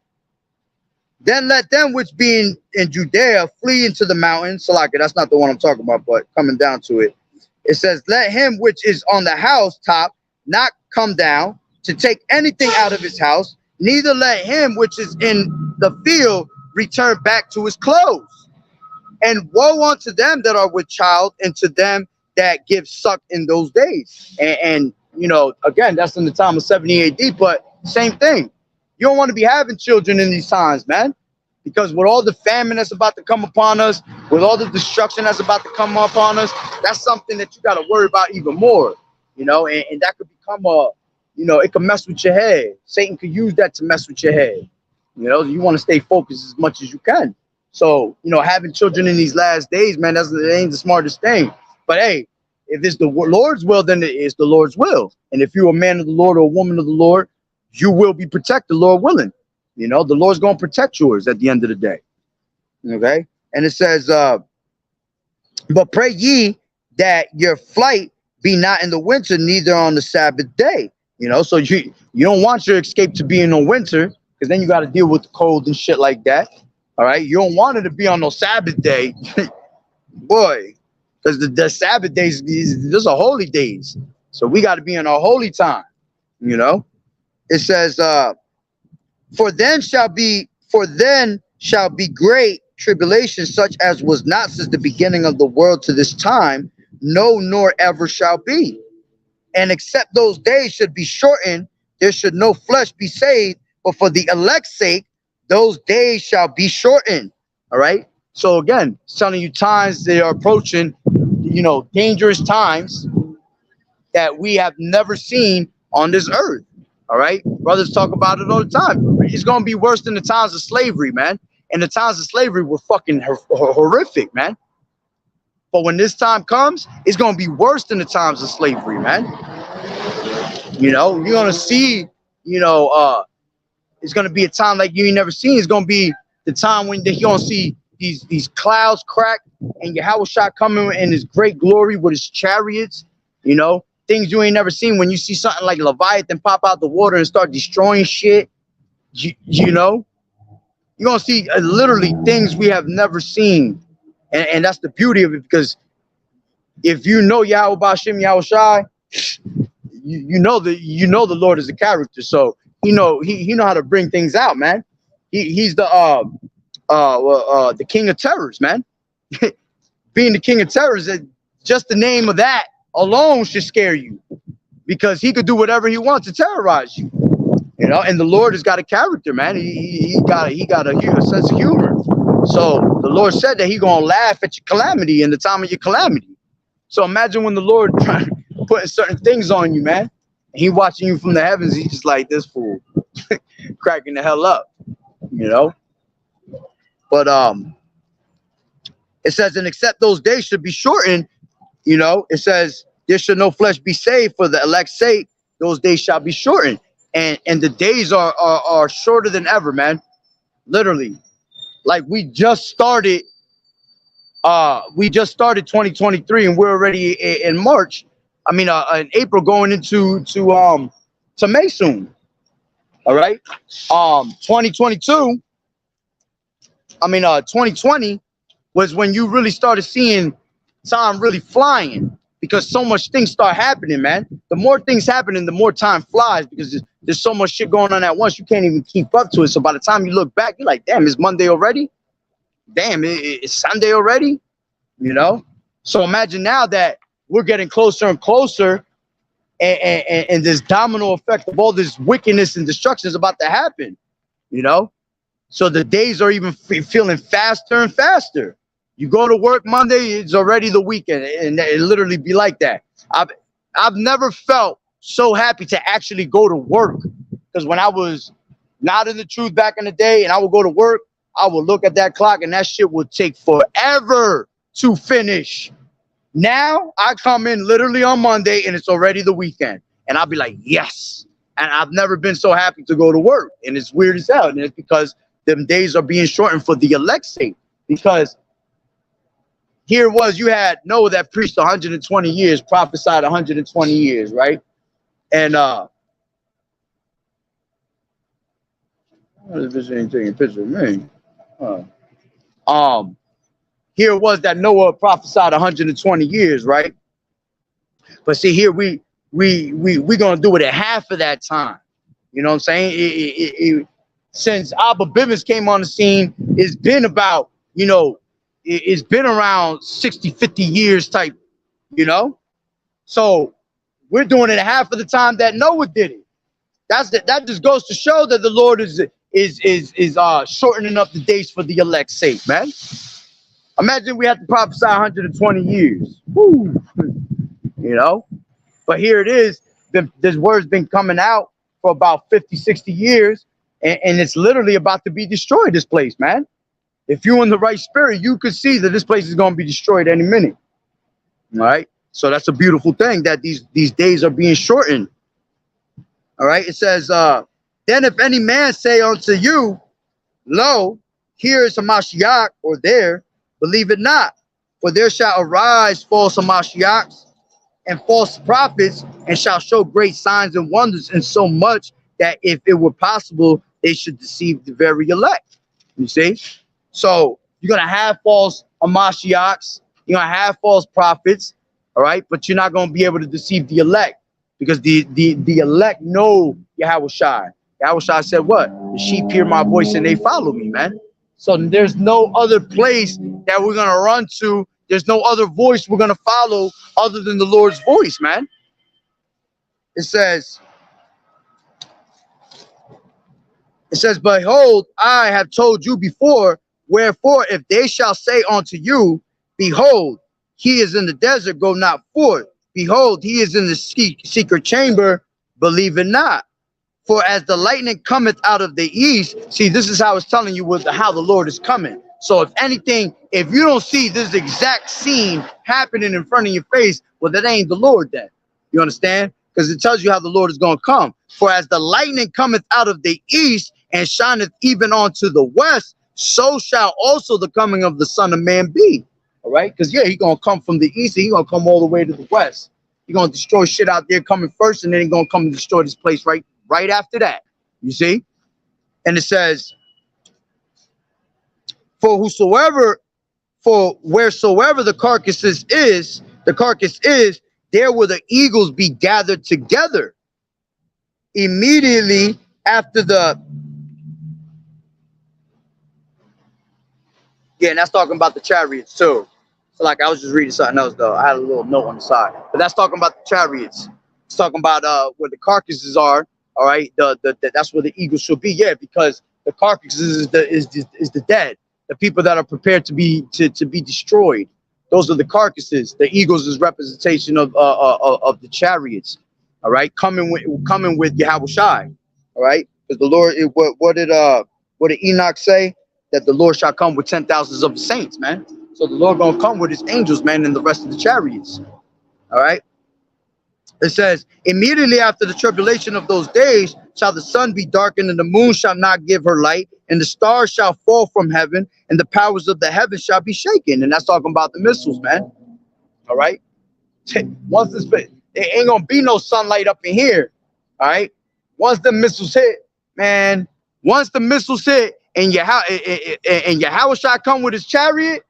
then let them which be in Judea flee into the mountains. Salaka, that's not the one I'm talking about, but coming down to it. It says, let him which is on the housetop not come down to take anything out of his house, neither let him which is in the field return back to his clothes. And woe unto them that are with child, and to them that give suck in those days. And you know, again, that's in the time of 70 AD, but same thing. You don't want to be having children in these times, man, because with all the famine that's about to come upon us, with all the destruction that's about to come upon us, that's something that you got to worry about even more, you know, and that could become it could mess with your head. Satan could use that to mess with your head. You know, you want to stay focused as much as you can. So, you know, having children in these last days, man, it ain't the smartest thing. But hey, if it's the Lord's will, then it is the Lord's will. And if you're a man of the Lord or a woman of the Lord, you will be protected, Lord willing. You know, the Lord's going to protect yours at the end of the day. Okay. And it says, but pray ye that your flight be not in the winter, neither on the Sabbath day. You know, so you don't want your escape to be in the winter, because then you got to deal with the cold and shit like that. All right. You don't want it to be on no Sabbath day. Boy, because the Sabbath days, those are holy days. So we got to be in our holy time, you know. it says, for then shall be great tribulation, such as was not since the beginning of the world to this time, no, nor ever shall be. And except those days should be shortened, there should no flesh be saved, but for the elect's sake, those days shall be shortened. All right. So again, it's telling you times they are approaching, dangerous times that we have never seen on this earth. All right. Brothers talk about it all the time. It's going to be worse than the times of slavery, man. And the times of slavery were fucking horrific, man. But when this time comes, it's going to be worse than the times of slavery, man. You're going to see, it's going to be a time like you ain't never seen. It's going to be the time when you're going to see these clouds crack and Yahawah coming in his great glory with his chariots, things you ain't never seen. When you see something like Leviathan pop out the water and start destroying shit, you're going to see literally things we have never seen. And that's the beauty of it, because if you know Yahweh Bashim Yahushai, you know the Lord is a character, so he know how to bring things out, man. He's the king of terrors, man. Being the king of terrors, just the name of that alone should scare you, because he could do whatever he wants to terrorize you, And the Lord has got a character, man. He got a sense of humor. So the Lord said that He gonna laugh at your calamity in the time of your calamity. So imagine when the Lord putting certain things on you, man. And He watching you from the heavens. He's just like, this fool, cracking the hell up, But it says, and except those days should be shortened, it says there should no flesh be saved for the elect's sake. Those days shall be shortened, and the days are shorter than ever, man. Literally. Like we just started 2023 and we're already in March. I mean, in April, going into May soon. All right. 2022. 2020 was when you really started seeing time really flying, because so much things start happening, man. The more things happening, the more time flies, because there's so much shit going on at once. You can't even keep up to it. So by the time you look back, you're like, damn, it's Monday already. Damn, it's Sunday already. So imagine now that we're getting closer and closer, and this domino effect of all this wickedness and destruction is about to happen. So the days are even feeling faster and faster. You go to work Monday, it's already the weekend, and it literally be like that. I've never felt so happy to actually go to work, because when I was not in the truth back in the day and I would go to work, I would look at that clock and that shit would take forever to finish. Now I come in literally on Monday and it's already the weekend, and I'll be like, yes. And I've never been so happy to go to work, and it's weird as hell. And it's because them days are being shortened for the elect's sake, because here it was, you had Noah that preached 120 years, prophesied 120 years, right? And this ain't taking a picture of me. Here it was that Noah prophesied 120 years, right? But see, here we're gonna do it at half of that time. You know what I'm saying? Since Abba Bivens came on the scene, it's been about, it's been around 60, 50 years type, So we're doing it half of the time that Noah did it. That just goes to show that the Lord is shortening up the days for the elect's sake, man. Imagine we had to prophesy 120 years. Woo. But here it is. This word's been coming out for about 50, 60 years, and it's literally about to be destroyed, this place, man. If you're in the right spirit, you could see that this place is going to be destroyed any minute. All right. So that's a beautiful thing, that these days are being shortened. All right. It says, then if any man say unto you, lo, here is a Mashiach, or there, believe it not. For there shall arise false Mashiachs and false prophets, and shall show great signs and wonders, and so much that if it were possible, they should deceive the very elect. You see? So you're going to have false Mashiachs, you're going to have false prophets, all right? But you're not going to be able to deceive the elect. because the elect know Yahawashi. Yahawashi said what? The sheep hear my voice and they follow me, man. So there's no other place that we're gonna run to. There's no other voice we're gonna follow other than the Lord's voice, man. It says, behold, I have told you before, wherefore if they shall say unto you, behold, he is in the desert, go not forth. Behold, he is in the secret chamber, believe it not. For as the lightning cometh out of the east, see, this is how it's telling you how the Lord is coming. So if anything, if you don't see this exact scene happening in front of your face, well, that ain't the Lord then. You understand? Because it tells you how the Lord is going to come. For as the lightning cometh out of the east and shineth even unto the west, so shall also the coming of the Son of Man be. All right? Because, yeah, he's going to come from the east and he's going to come all the way to the west. He's going to destroy shit out there coming first, and then he's going to come and destroy this place right after that. You see? And it says, for wheresoever the carcass is, there will the eagles be gathered together. Immediately after the, yeah, and that's talking about the chariots too. So like I was just reading something else though. I had a little note on the side, but that's talking about the chariots. It's talking about where the carcasses are. All right, that's where the eagles should be. Yeah, because the carcasses is the dead, the people that are prepared to be destroyed. Those are the carcasses. The eagles is representation of the chariots. All right, coming with Yahawashi. All right, because the Lord, what did Enoch say? That the Lord shall come with 10,000s of the saints, man. So the Lord gonna come with his angels, man, and the rest of the chariots. All right. It says, immediately after the tribulation of those days shall the sun be darkened, and the moon shall not give her light, and the stars shall fall from heaven, and the powers of the heavens shall be shaken. And that's talking about the missiles, man. All right. Once this, there ain't gonna be no sunlight up in here. All right. Once the missiles hit, man. Once the missiles hit, and Yahawashi come with his chariot,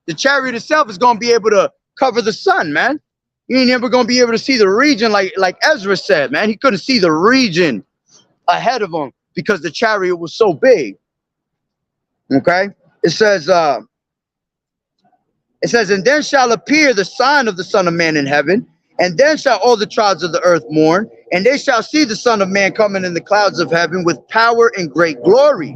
the chariot itself is gonna be able to cover the sun, man. You ain't never gonna be able to see the region like Ezra said, man. He couldn't see the region ahead of him because the chariot was so big. Okay, it says, and then shall appear the sign of the Son of Man in heaven, and then shall all the tribes of the earth mourn, and they shall see the Son of Man coming in the clouds of heaven with power and great glory.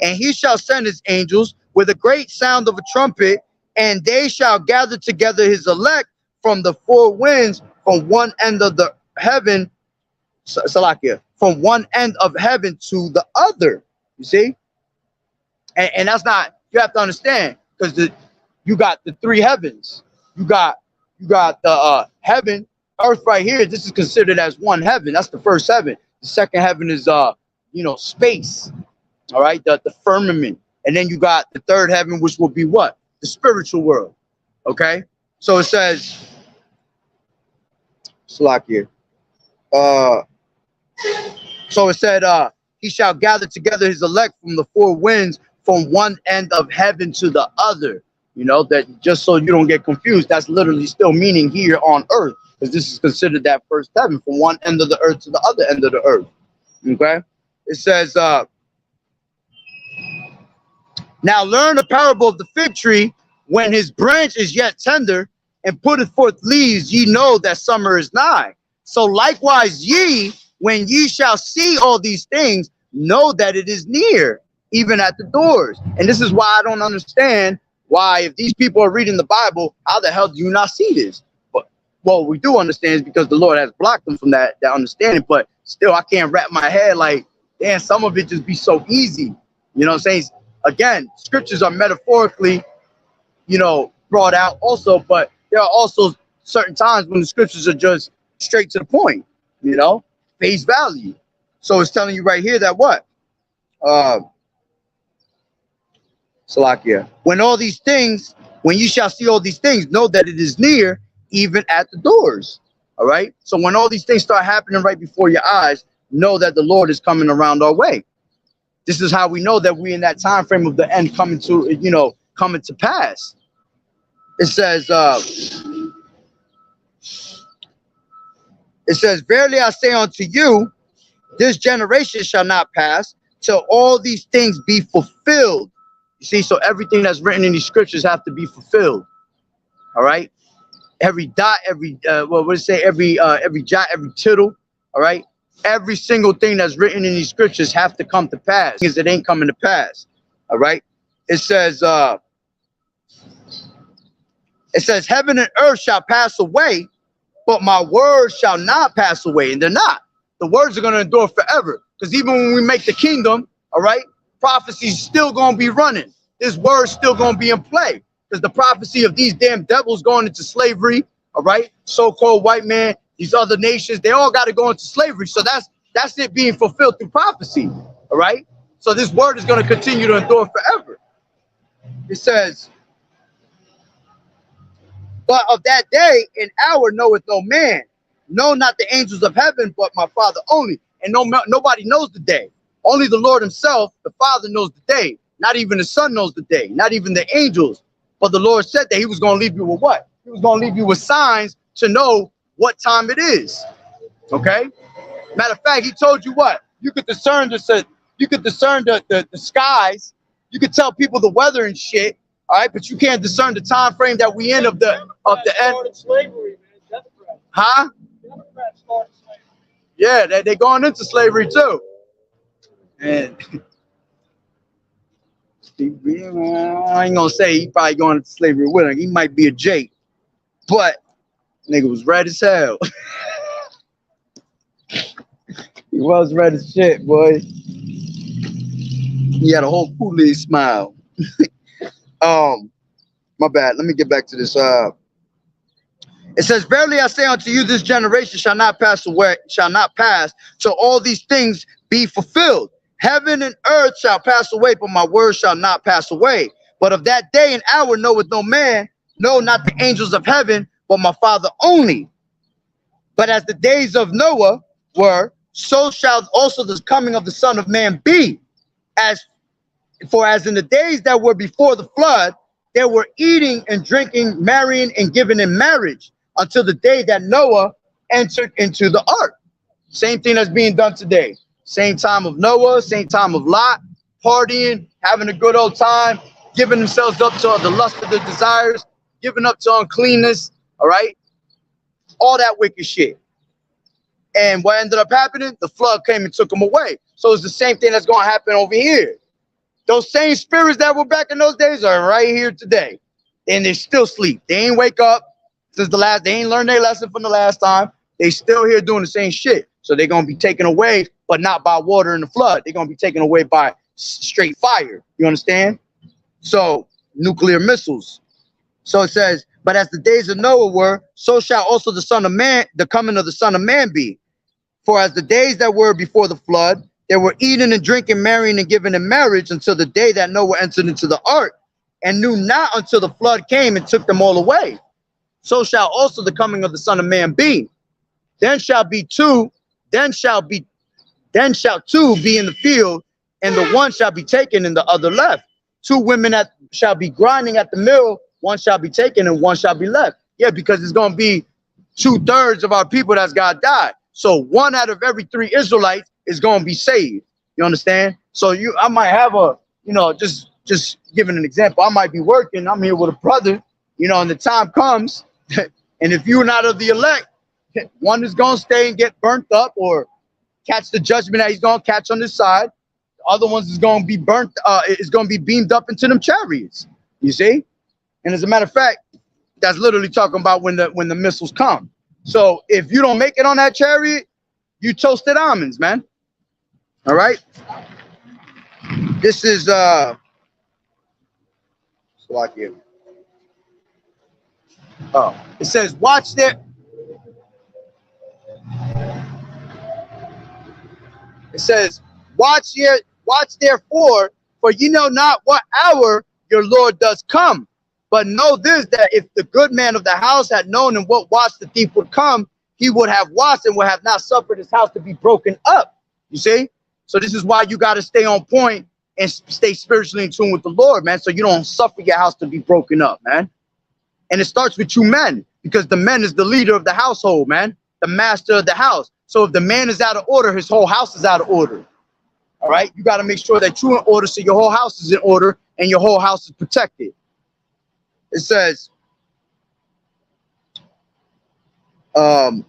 And he shall send his angels with a great sound of a trumpet, and they shall gather together his elect from the four winds, from one end of the heaven, Salakia, from one end of heaven to the other. You see? And that's not, you have to understand, because you got the three heavens. You got the heaven, earth right here. This is considered as one heaven. That's the first heaven. The second heaven is space. All right, the firmament. And then you got the third heaven, which will be what? The spiritual world. Okay? So it says, Salakia. So it said, he shall gather together his elect from the four winds, from one end of heaven to the other. You know, that just so you don't get confused, that's literally still meaning here on earth, because this is considered that first heaven, from one end of the earth to the other end of the earth. Okay? It says, now learn the parable of the fig tree. When his branch is yet tender and putteth forth leaves, ye know that summer is nigh. So likewise ye, when ye shall see all these things, know that it is near, even at the doors. And this is why I don't understand why, if these people are reading the Bible, how the hell do you not see this? But well, we do understand is because the Lord has blocked them from that understanding. But still, I can't wrap my head like, damn, some of it just be so easy. You know what I'm saying? Again, scriptures are metaphorically, brought out also, but there are also certain times when the scriptures are just straight to the point, face value. So it's telling you right here that what? Salakia. When you shall see all these things, know that it is near, even at the doors. All right. So when all these things start happening right before your eyes, know that the Lord is coming around our way. This is how we know that we're in that time frame of the end coming to pass. It says, It says, verily I say unto you, this generation shall not pass till all these things be fulfilled. You see, so everything that's written in these scriptures have to be fulfilled. All right. Every dot, every what would it say? Every jot, every tittle. All right. Every single thing that's written in these scriptures have to come to pass, because it ain't coming to pass. All right. It says, heaven and earth shall pass away, but my words shall not pass away. And they're not. The words are going to endure forever. Because even when we make the kingdom, all right, prophecy's still going to be running. This word's still going to be in play. Because the prophecy of these damn devils going into slavery, all right, so-called white man, these other nations, they all got to go into slavery. So that's it being fulfilled through prophecy, all right? So this word is going to continue to endure forever. It says, but of that day and hour knoweth no man, no, not the angels of heaven, but my Father only. And nobody knows the day. Only the Lord himself, the Father, knows the day. Not even the Son knows the day. Not even the angels. But the Lord said that he was going to leave you with what? He was going to leave you with signs to know what time it is. Okay? Matter of fact, he told you what? You could discern the skies. You could tell people the weather and shit. All right, but you can't discern the time frame that we in of the end. Slavery, man. Huh? Democrats started slavery. Yeah, they're going into slavery too. And I ain't gonna say he probably going into slavery with him. He might be a Jake, but nigga was red as hell. He was red as shit, boy. He had a whole foolish smile. My bad. Let me get back to this. It says, verily I say unto you, this generation shall not pass away, shall not pass, till all these things be fulfilled. Heaven and earth shall pass away, but my word shall not pass away. But of that day and hour knoweth no man, no, not the angels of heaven, but my Father only. But as the days of Noah were, so shall also the coming of the Son of Man be. As in the days that were before the flood, they were eating and drinking, marrying and giving in marriage, until the day that Noah entered into the ark. Same thing that's being done today. Same time of Noah, same time of Lot, partying, having a good old time, giving themselves up to the lust of their desires, giving up to uncleanness, all right? All that wicked shit. And what ended up happening? The flood came and took them away. So it's the same thing that's going to happen over here. Those same spirits that were back in those days are right here today. And they still sleep. They ain't wake up since they ain't learned their lesson from the last time. They still here doing the same shit. So they're going to be taken away, but not by water in the flood. They're going to be taken away by straight fire. You understand? So nuclear missiles. So it says, but as the days of Noah were, so shall also the Son of Man, the coming of the Son of Man be. For as the days that were before the flood, they were eating and drinking, marrying and giving in marriage until the day that Noah entered into the ark, and knew not until the flood came and took them all away. So shall also the coming of the Son of Man be. Then shall two be in the field, and the one shall be taken and the other left. 2 women shall be grinding at the mill, one shall be taken and one shall be left. Yeah, because it's going to be 2/3 of our people that's got to die. So 1 out of every 3 Israelites is going to be saved. You understand? So I might have just giving an example. I might be working. I'm here with a brother, and the time comes, and if you're not of the elect, one is going to stay and get burnt up or catch the judgment that he's going to catch on this side. The other ones is going to be burnt, is going to be beamed up into them chariots. You see? And as a matter of fact, that's literally talking about when the missiles come. So if you don't make it on that chariot, you toasted almonds, man. All right. This is Slovakia. Oh, it says, watch there. It says, watch therefore, for ye know not what hour your Lord does come. But know this, that if the good man of the house had known in what watch the thief would come, he would have watched and would have not suffered his house to be broken up. You see? So this is why you got to stay on point and stay spiritually in tune with the Lord, man, so you don't suffer your house to be broken up, man. And it starts with you men, because the men is the leader of the household, man. the master of the house. So if the man is out of order, his whole house is out of order. All right, you got to make sure that you're in order, so your whole house is in order and your whole house is protected. It says,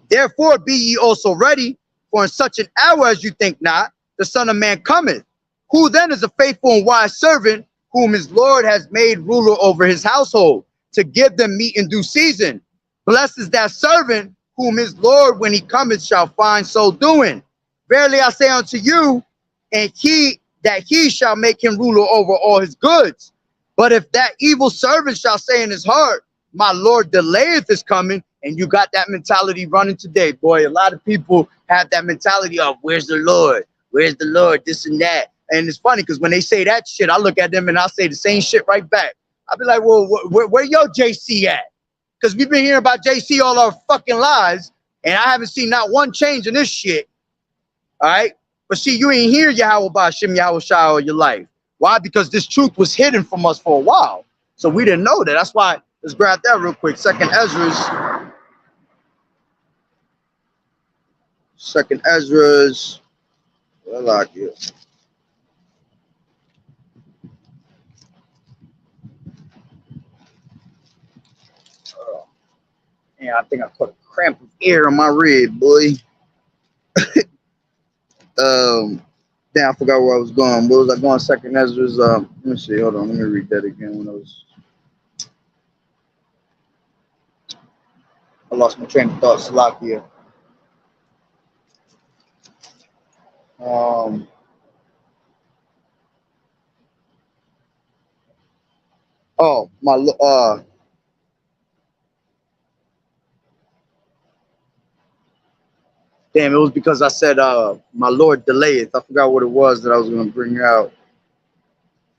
therefore be ye also ready, for in such an hour as you think not, the Son of Man cometh. Who then is a faithful and wise servant, whom his Lord has made ruler over his household, to give them meat in due season? Blessed is that servant whom his Lord, when he cometh, shall find so doing. Verily I say unto you, and he shall make him ruler over all his goods. But if that evil servant shall say in his heart, my Lord delayeth his coming, and you got that mentality running today, boy. A lot of people have that mentality of, where's the Lord? Where's the Lord? This and that. And it's funny because when they say that shit, I look at them and I say the same shit right back. I'll be like, well, where your JC at? Because we've been hearing about JC all our fucking lives, and I haven't seen not one change in this shit. All right? But see, you ain't hear YAHAWAH'S Yahawashi all your life. Why? Because this truth was hidden from us for a while. So we didn't know that. That's why, let's grab that real quick. Second Ezra's. I like it. Yeah, I think I put a cramp of air on my rib, boy. Damn, I forgot where I was going. Where was I going? Second Ezra's. Let me see. Hold on. Let me read that again. I lost my train of thought. Salakia. Oh my. Damn, it was because I said, my Lord delayeth. I forgot what it was that I was going to bring out.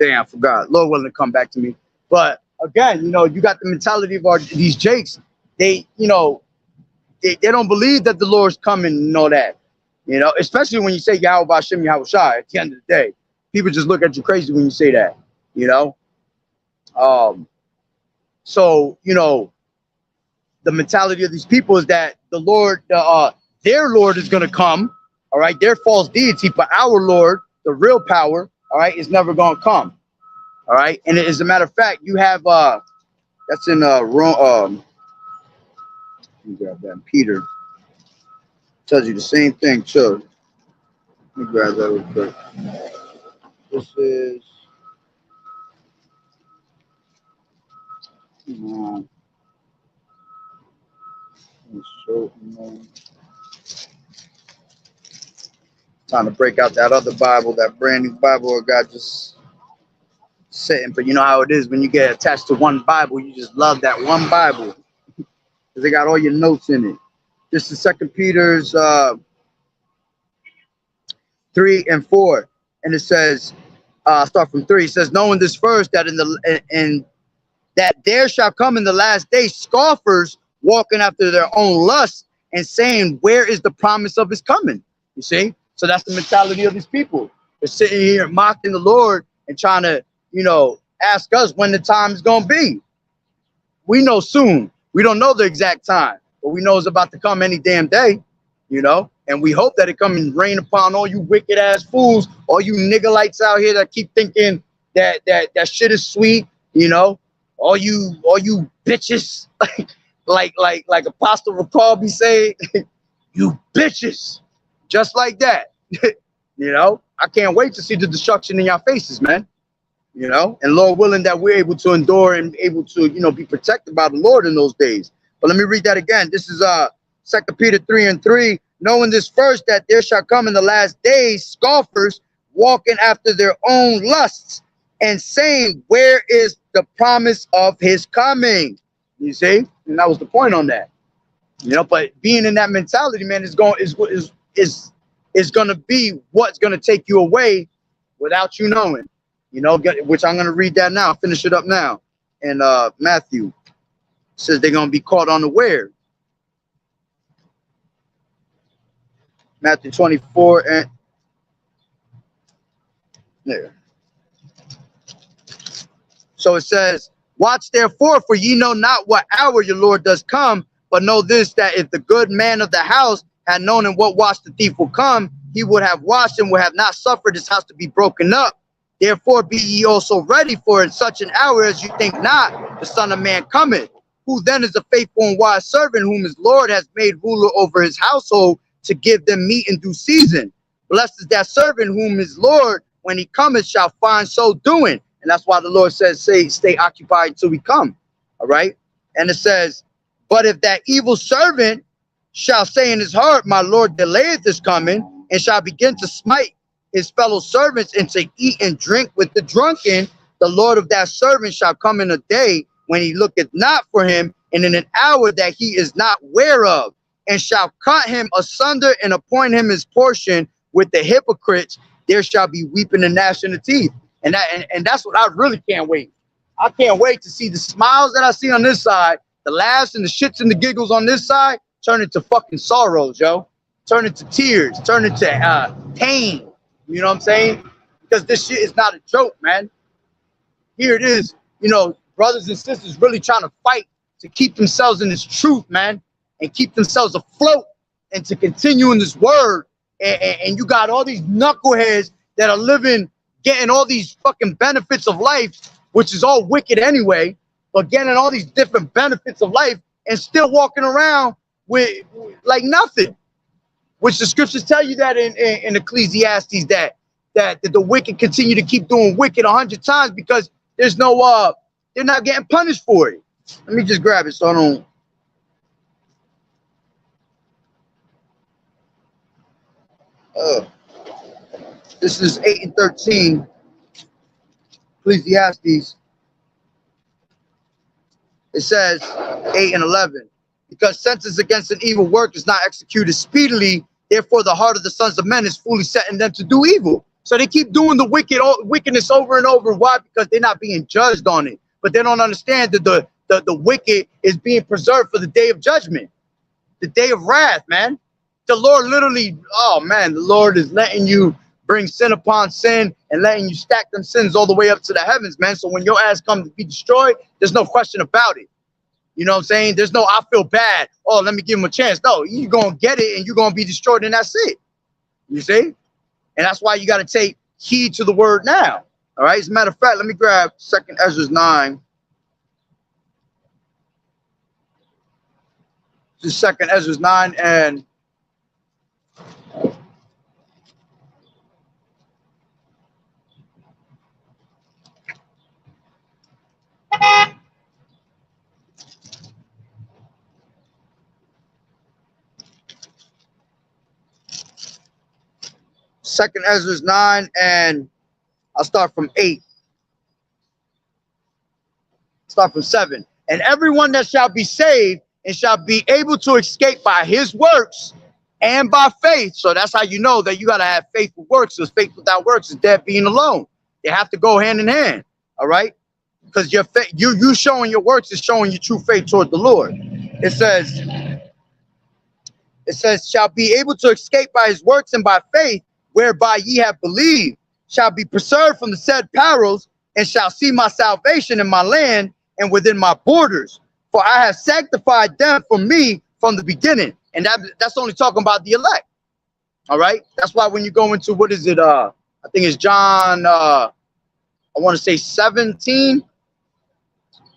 Damn, I forgot. Lord willing to come back to me. But again, you know, you got the mentality of these Jakes. They, you know, they don't believe that the Lord's coming and all that. You know, especially when you say YAHAWAH'S Yahawashi at the end of the day. People just look at you crazy when you say that, you know. So, you know, the mentality of these people is that the Lord, their Lord is going to come, all right, their false deity, but our Lord, the real power, all right, is never going to come, all right. And as a matter of fact, you have, that's in Rome, let me grab that. Peter tells you the same thing, too. Let me grab that real quick. This is, time to break out that other Bible, that brand new Bible I got just sitting. But you know how it is when you get attached to one Bible, you just love that one Bible because they got all your notes in it. This is 2 Peter's 3 and 4, and it says, start from 3. It says, knowing this first, that that there shall come in the last days scoffers walking after their own lusts and saying, where is the promise of his coming? You see? So that's the mentality of these people. They're sitting here mocking the Lord and trying to, you know, ask us when the time is going to be. We know soon. We don't know the exact time, but we know it's about to come any damn day, you know, and we hope that it come and rain upon all you wicked ass fools, all you niggerlights out here that keep thinking that shit is sweet, you know, all you bitches, like Apostle Recall be saying, you bitches. Just like that, you know, I can't wait to see the destruction in your faces, man. You know, and Lord willing that we're able to endure and able to, you know, be protected by the Lord in those days. But let me read that again. This is 2 Peter 3 and 3. Knowing this first, that there shall come in the last days scoffers walking after their own lusts and saying, where is the promise of his coming? You see, and that was the point on that. You know, but being in that mentality, man, is going to be what's going to take you away without you knowing, you know, which I'm going to read that now, finish it up now. And Matthew says they're going to be caught unaware. Matthew 24 and there. So it says, watch therefore, for ye know not what hour your Lord does come, But know this, that if the good man of the house had known in what watch the thief will come, he would have watched and would have not suffered his house to be broken up. Therefore be ye also ready, for in such an hour as you think not, the Son of Man cometh. Who then is a faithful and wise servant, whom his Lord has made ruler over his household, to give them meat in due season? Blessed is that servant whom his Lord, when he cometh, shall find so doing. And that's why the Lord says, stay occupied until we come. All right. And it says, but if that evil servant shall say in his heart, my Lord delayeth his coming, and shall begin to smite his fellow servants, and to eat and drink with the drunken, the Lord of that servant shall come in a day when he looketh not for him, and in an hour that he is not ware of, and shall cut him asunder and appoint him his portion with the hypocrites. There shall be weeping and gnashing of teeth. And that's what I really can't wait. I can't wait to see the smiles that I see on this side, the laughs and the shits and the giggles on this side, turn into fucking sorrows, yo. Turn into tears, turn into pain. You know what I'm saying? Because this shit is not a joke, man. Here it is, you know, brothers and sisters really trying to fight to keep themselves in this truth, man, and keep themselves afloat and to continue in this word. And you got all these knuckleheads that are living, getting all these fucking benefits of life, which is all wicked anyway, but getting all these different benefits of life and still walking around with like nothing. Which the scriptures tell you that in Ecclesiastes that the wicked continue to keep doing wicked 100 times because there's no they're not getting punished for it. Let me just grab it so I don't. This is 8 and 13, Ecclesiastes. It says 8 and 11. Because sentence against an evil work is not executed speedily, therefore the heart of the sons of men is fully set in them to do evil. So they keep doing the wickedness over and over. Why? Because they're not being judged on it. But they don't understand that the wicked is being preserved for the day of judgment, the day of wrath, man. The Lord literally, oh man, the Lord is letting you bring sin upon sin and letting you stack them sins all the way up to the heavens, man. So when your ass comes to be destroyed, there's no question about it. You know what I'm saying? There's no, I feel bad. Oh, let me give him a chance. No, you're going to get it and you're going to be destroyed and that's it. You see? And that's why you got to take heed to the word now. All right. As a matter of fact, let me grab 2nd Ezra 9. This is 2nd Ezra 9 and Second Ezra 9, and I'll start from 8. Start from 7. And everyone that shall be saved and shall be able to escape by his works and by faith. So that's how you know that you got to have faith with works. Because faith without works is dead being alone. They have to go hand in hand. All right. Because your faith, you showing your works is showing your true faith toward the Lord. It says, shall be able to escape by his works and by faith, whereby ye have believed, shall be preserved from the said perils, and shall see my salvation in my land and within my borders. For I have sanctified them for me from the beginning. And that's only talking about the elect. All right. That's why when you go into, what is it? I think it's John, I want to say 17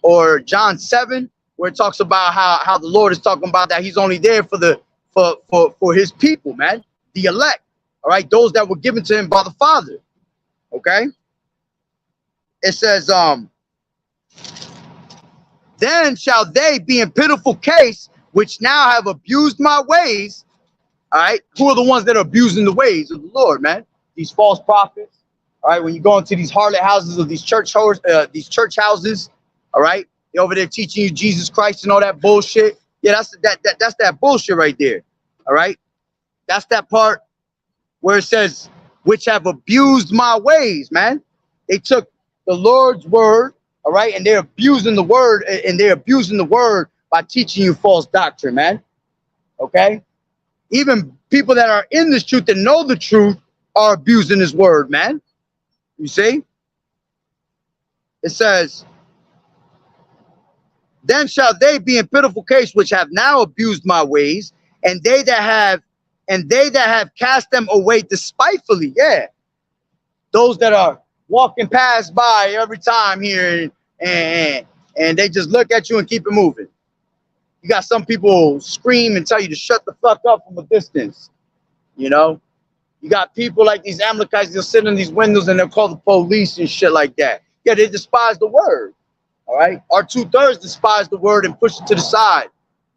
or John 7, where it talks about how the Lord is talking about that he's only there for his people, man, the elect. All right, those that were given to him by the Father. Okay. It says, then shall they be in pitiful case, which now have abused my ways. All right. Who are the ones that are abusing the ways of the Lord, man? These false prophets. All right. When you go into these harlot houses of these church houses, all right, they're over there teaching you Jesus Christ and all that bullshit. Yeah, that's that bullshit right there. All right. That's that part where it says, which have abused my ways, man. They took the Lord's word, all right, and they're abusing the word, by teaching you false doctrine, man. Okay? Even people that are in this truth, that know the truth, are abusing his word, man. You see? It says, Then shall they be in pitiful case which have now abused my ways, and they that have cast them away despitefully. Yeah. Those that are walking past by every time here and they just look at you and keep it moving. You got some people scream and tell you to shut the fuck up from a distance. You know? You got people like these Amalekites, they'll sit in these windows and they'll call the police and shit like that. Yeah, they despise the word. All right. Our 2/3 despise the word and push it to the side.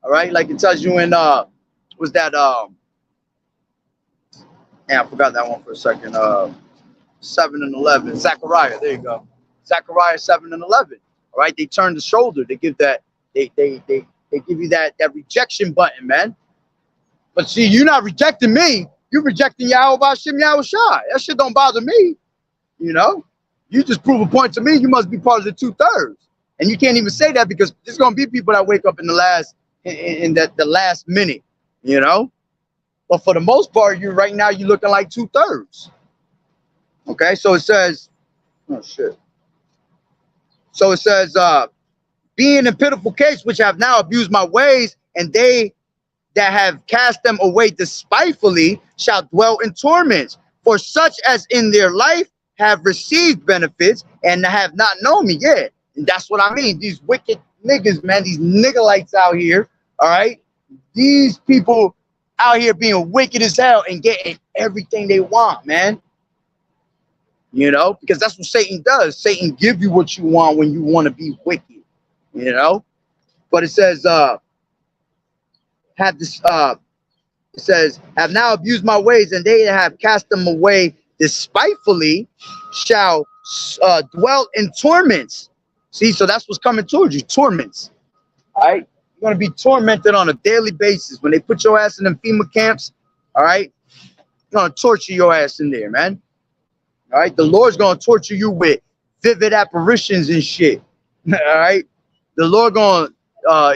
All right. Like it tells you in was that yeah, I forgot that one for a second. 7 and 11. Zechariah, there you go. Zechariah 7 and 11. All right. They turn the shoulder. They give that, they give you that rejection button, man. But see, you're not rejecting me. You're rejecting YAHAWAH'S Yahawashi. That shit don't bother me. You know, you just prove a point to me. You must be part of the 2/3. And you can't even say that because there's gonna be people that wake up in the last minute, you know. But for the most part, you're looking like 2/3. Okay, so it says, oh shit. So it says, being in pitiful case which have now abused my ways, and they that have cast them away despitefully shall dwell in torments. For such as in their life have received benefits and have not known me yet. And that's what I mean. These wicked niggas, man, these niggalites out here, all right? These people out here being wicked as hell and getting everything they want, man. You know, because that's what Satan does. Satan give you what you want when you want to be wicked, you know? But it says, it says, have now abused my ways, and they that have cast them away despitefully shall dwell in torments. See, so that's what's coming towards you, torments. All right, you're going to be tormented on a daily basis. When they put your ass in them FEMA camps, all right, they're going to torture your ass in there, man. All right, the Lord's going to torture you with vivid apparitions and shit. All right, the Lord going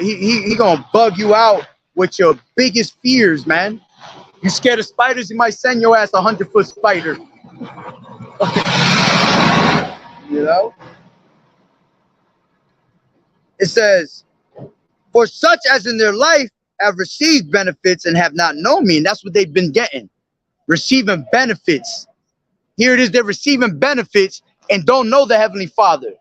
he going to bug you out with your biggest fears, man. You scared of spiders? He might send your ass a 100-foot spider. You know? It says, for such as in their life have received benefits and have not known me. And that's what they've been getting. Receiving benefits. Here it is, they're receiving benefits and don't know the Heavenly Father.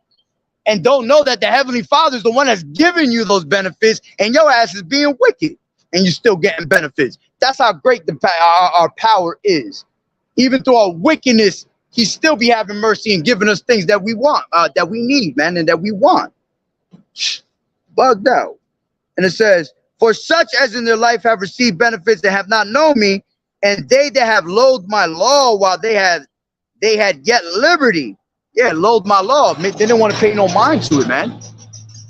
And don't know that the Heavenly Father is the one that's giving you those benefits, and your ass is being wicked. And you're still getting benefits. That's how great our power is. Even through our wickedness, he still be having mercy and giving us things that we want, that we need, man, and that we want. Bugged out. And it says, for such as in their life have received benefits that have not known me, and they that have loathed my law while they had yet liberty. Yeah, loathed my law. They didn't want to pay no mind to it, man.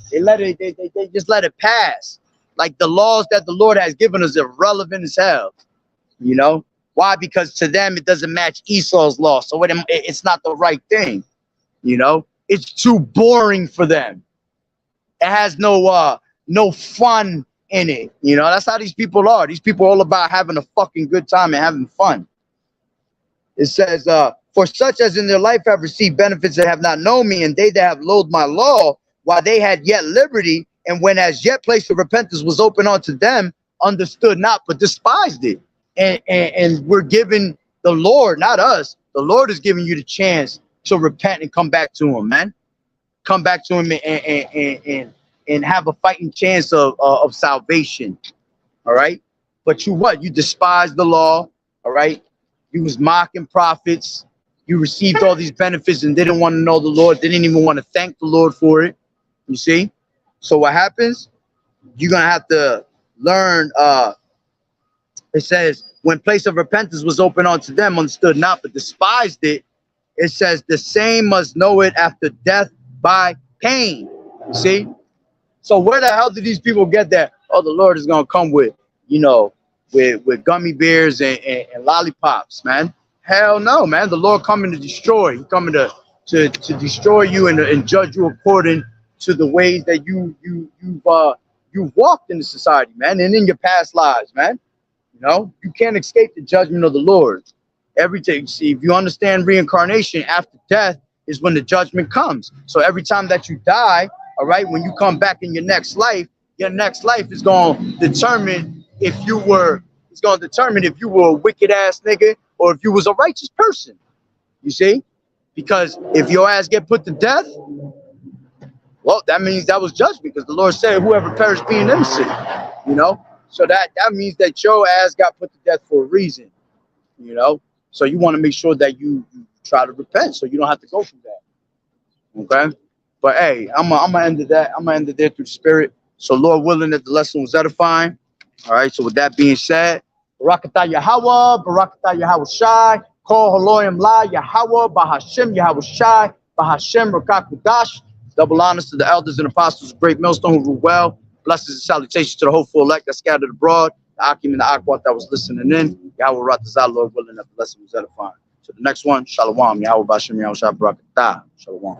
They just let it pass. Like the laws that the Lord has given us are irrelevant as hell. You know? Why? Because to them, it doesn't match Esau's law. So it's not the right thing. You know? It's too boring for them. It has no fun in it. You know? That's how these people are. These people are all about having a fucking good time and having fun. It says, for such as in their life have received benefits that have not known me, and they that have loathed my law while they had yet liberty, and when as yet place of repentance was open unto them, understood not, but despised it. And we're giving the Lord, not us, the Lord is giving you the chance to repent and come back to him, man. Come back to him and have a fighting chance of salvation. All right. But you despised the law. All right. You was mocking prophets. You received all these benefits and didn't want to know the Lord. They didn't even want to thank the Lord for it. You see? So what happens? You're going to have to learn. It says, when place of repentance was open unto them, understood not, but despised it. It says, the same must know it after death by pain. You see? So where the hell did these people get that? Oh, the Lord is going to come with, you know, with gummy bears and lollipops, man. Hell no, man. The Lord coming to destroy. He's coming to destroy you and judge you according to the ways that you've walked in the society, man, and in your past lives, man. You know, you can't escape the judgment of the Lord. Everything. See, if you understand reincarnation, after death is when the judgment comes. So every time that you die, all right, when you come back in your next life is going to determine if you were, it's going to determine if you were a wicked ass nigga or if you was a righteous person. You see? Because if your ass get put to death, well, that means that was judgment, because the Lord said, whoever perished being innocent, you know? So that means that your ass got put to death for a reason, you know? So you want to make sure that you try to repent so you don't have to go through that. Okay? But hey, I'm gonna end it there. I'm gonna end it there through the spirit. So Lord willing that the lesson was edifying. All right. So with that being said, Barakatah Yahawah, Barakatah Yahawah Shai, Kol Haloyim La Yahawah, Bahashem Yahawah Shai, Bahashem Rakakudash. Double honors to the elders and apostles of Great Millstone who rule well. Blessings and salutations to the hopeful elect that scattered abroad, the Akim and the Akwat that was listening in. Yahweh Ratazah, Lord willing that the lesson was edifying. So the next one, Shalom, Yahweh Bashem Yahweh Shai Barakatah. Shalom.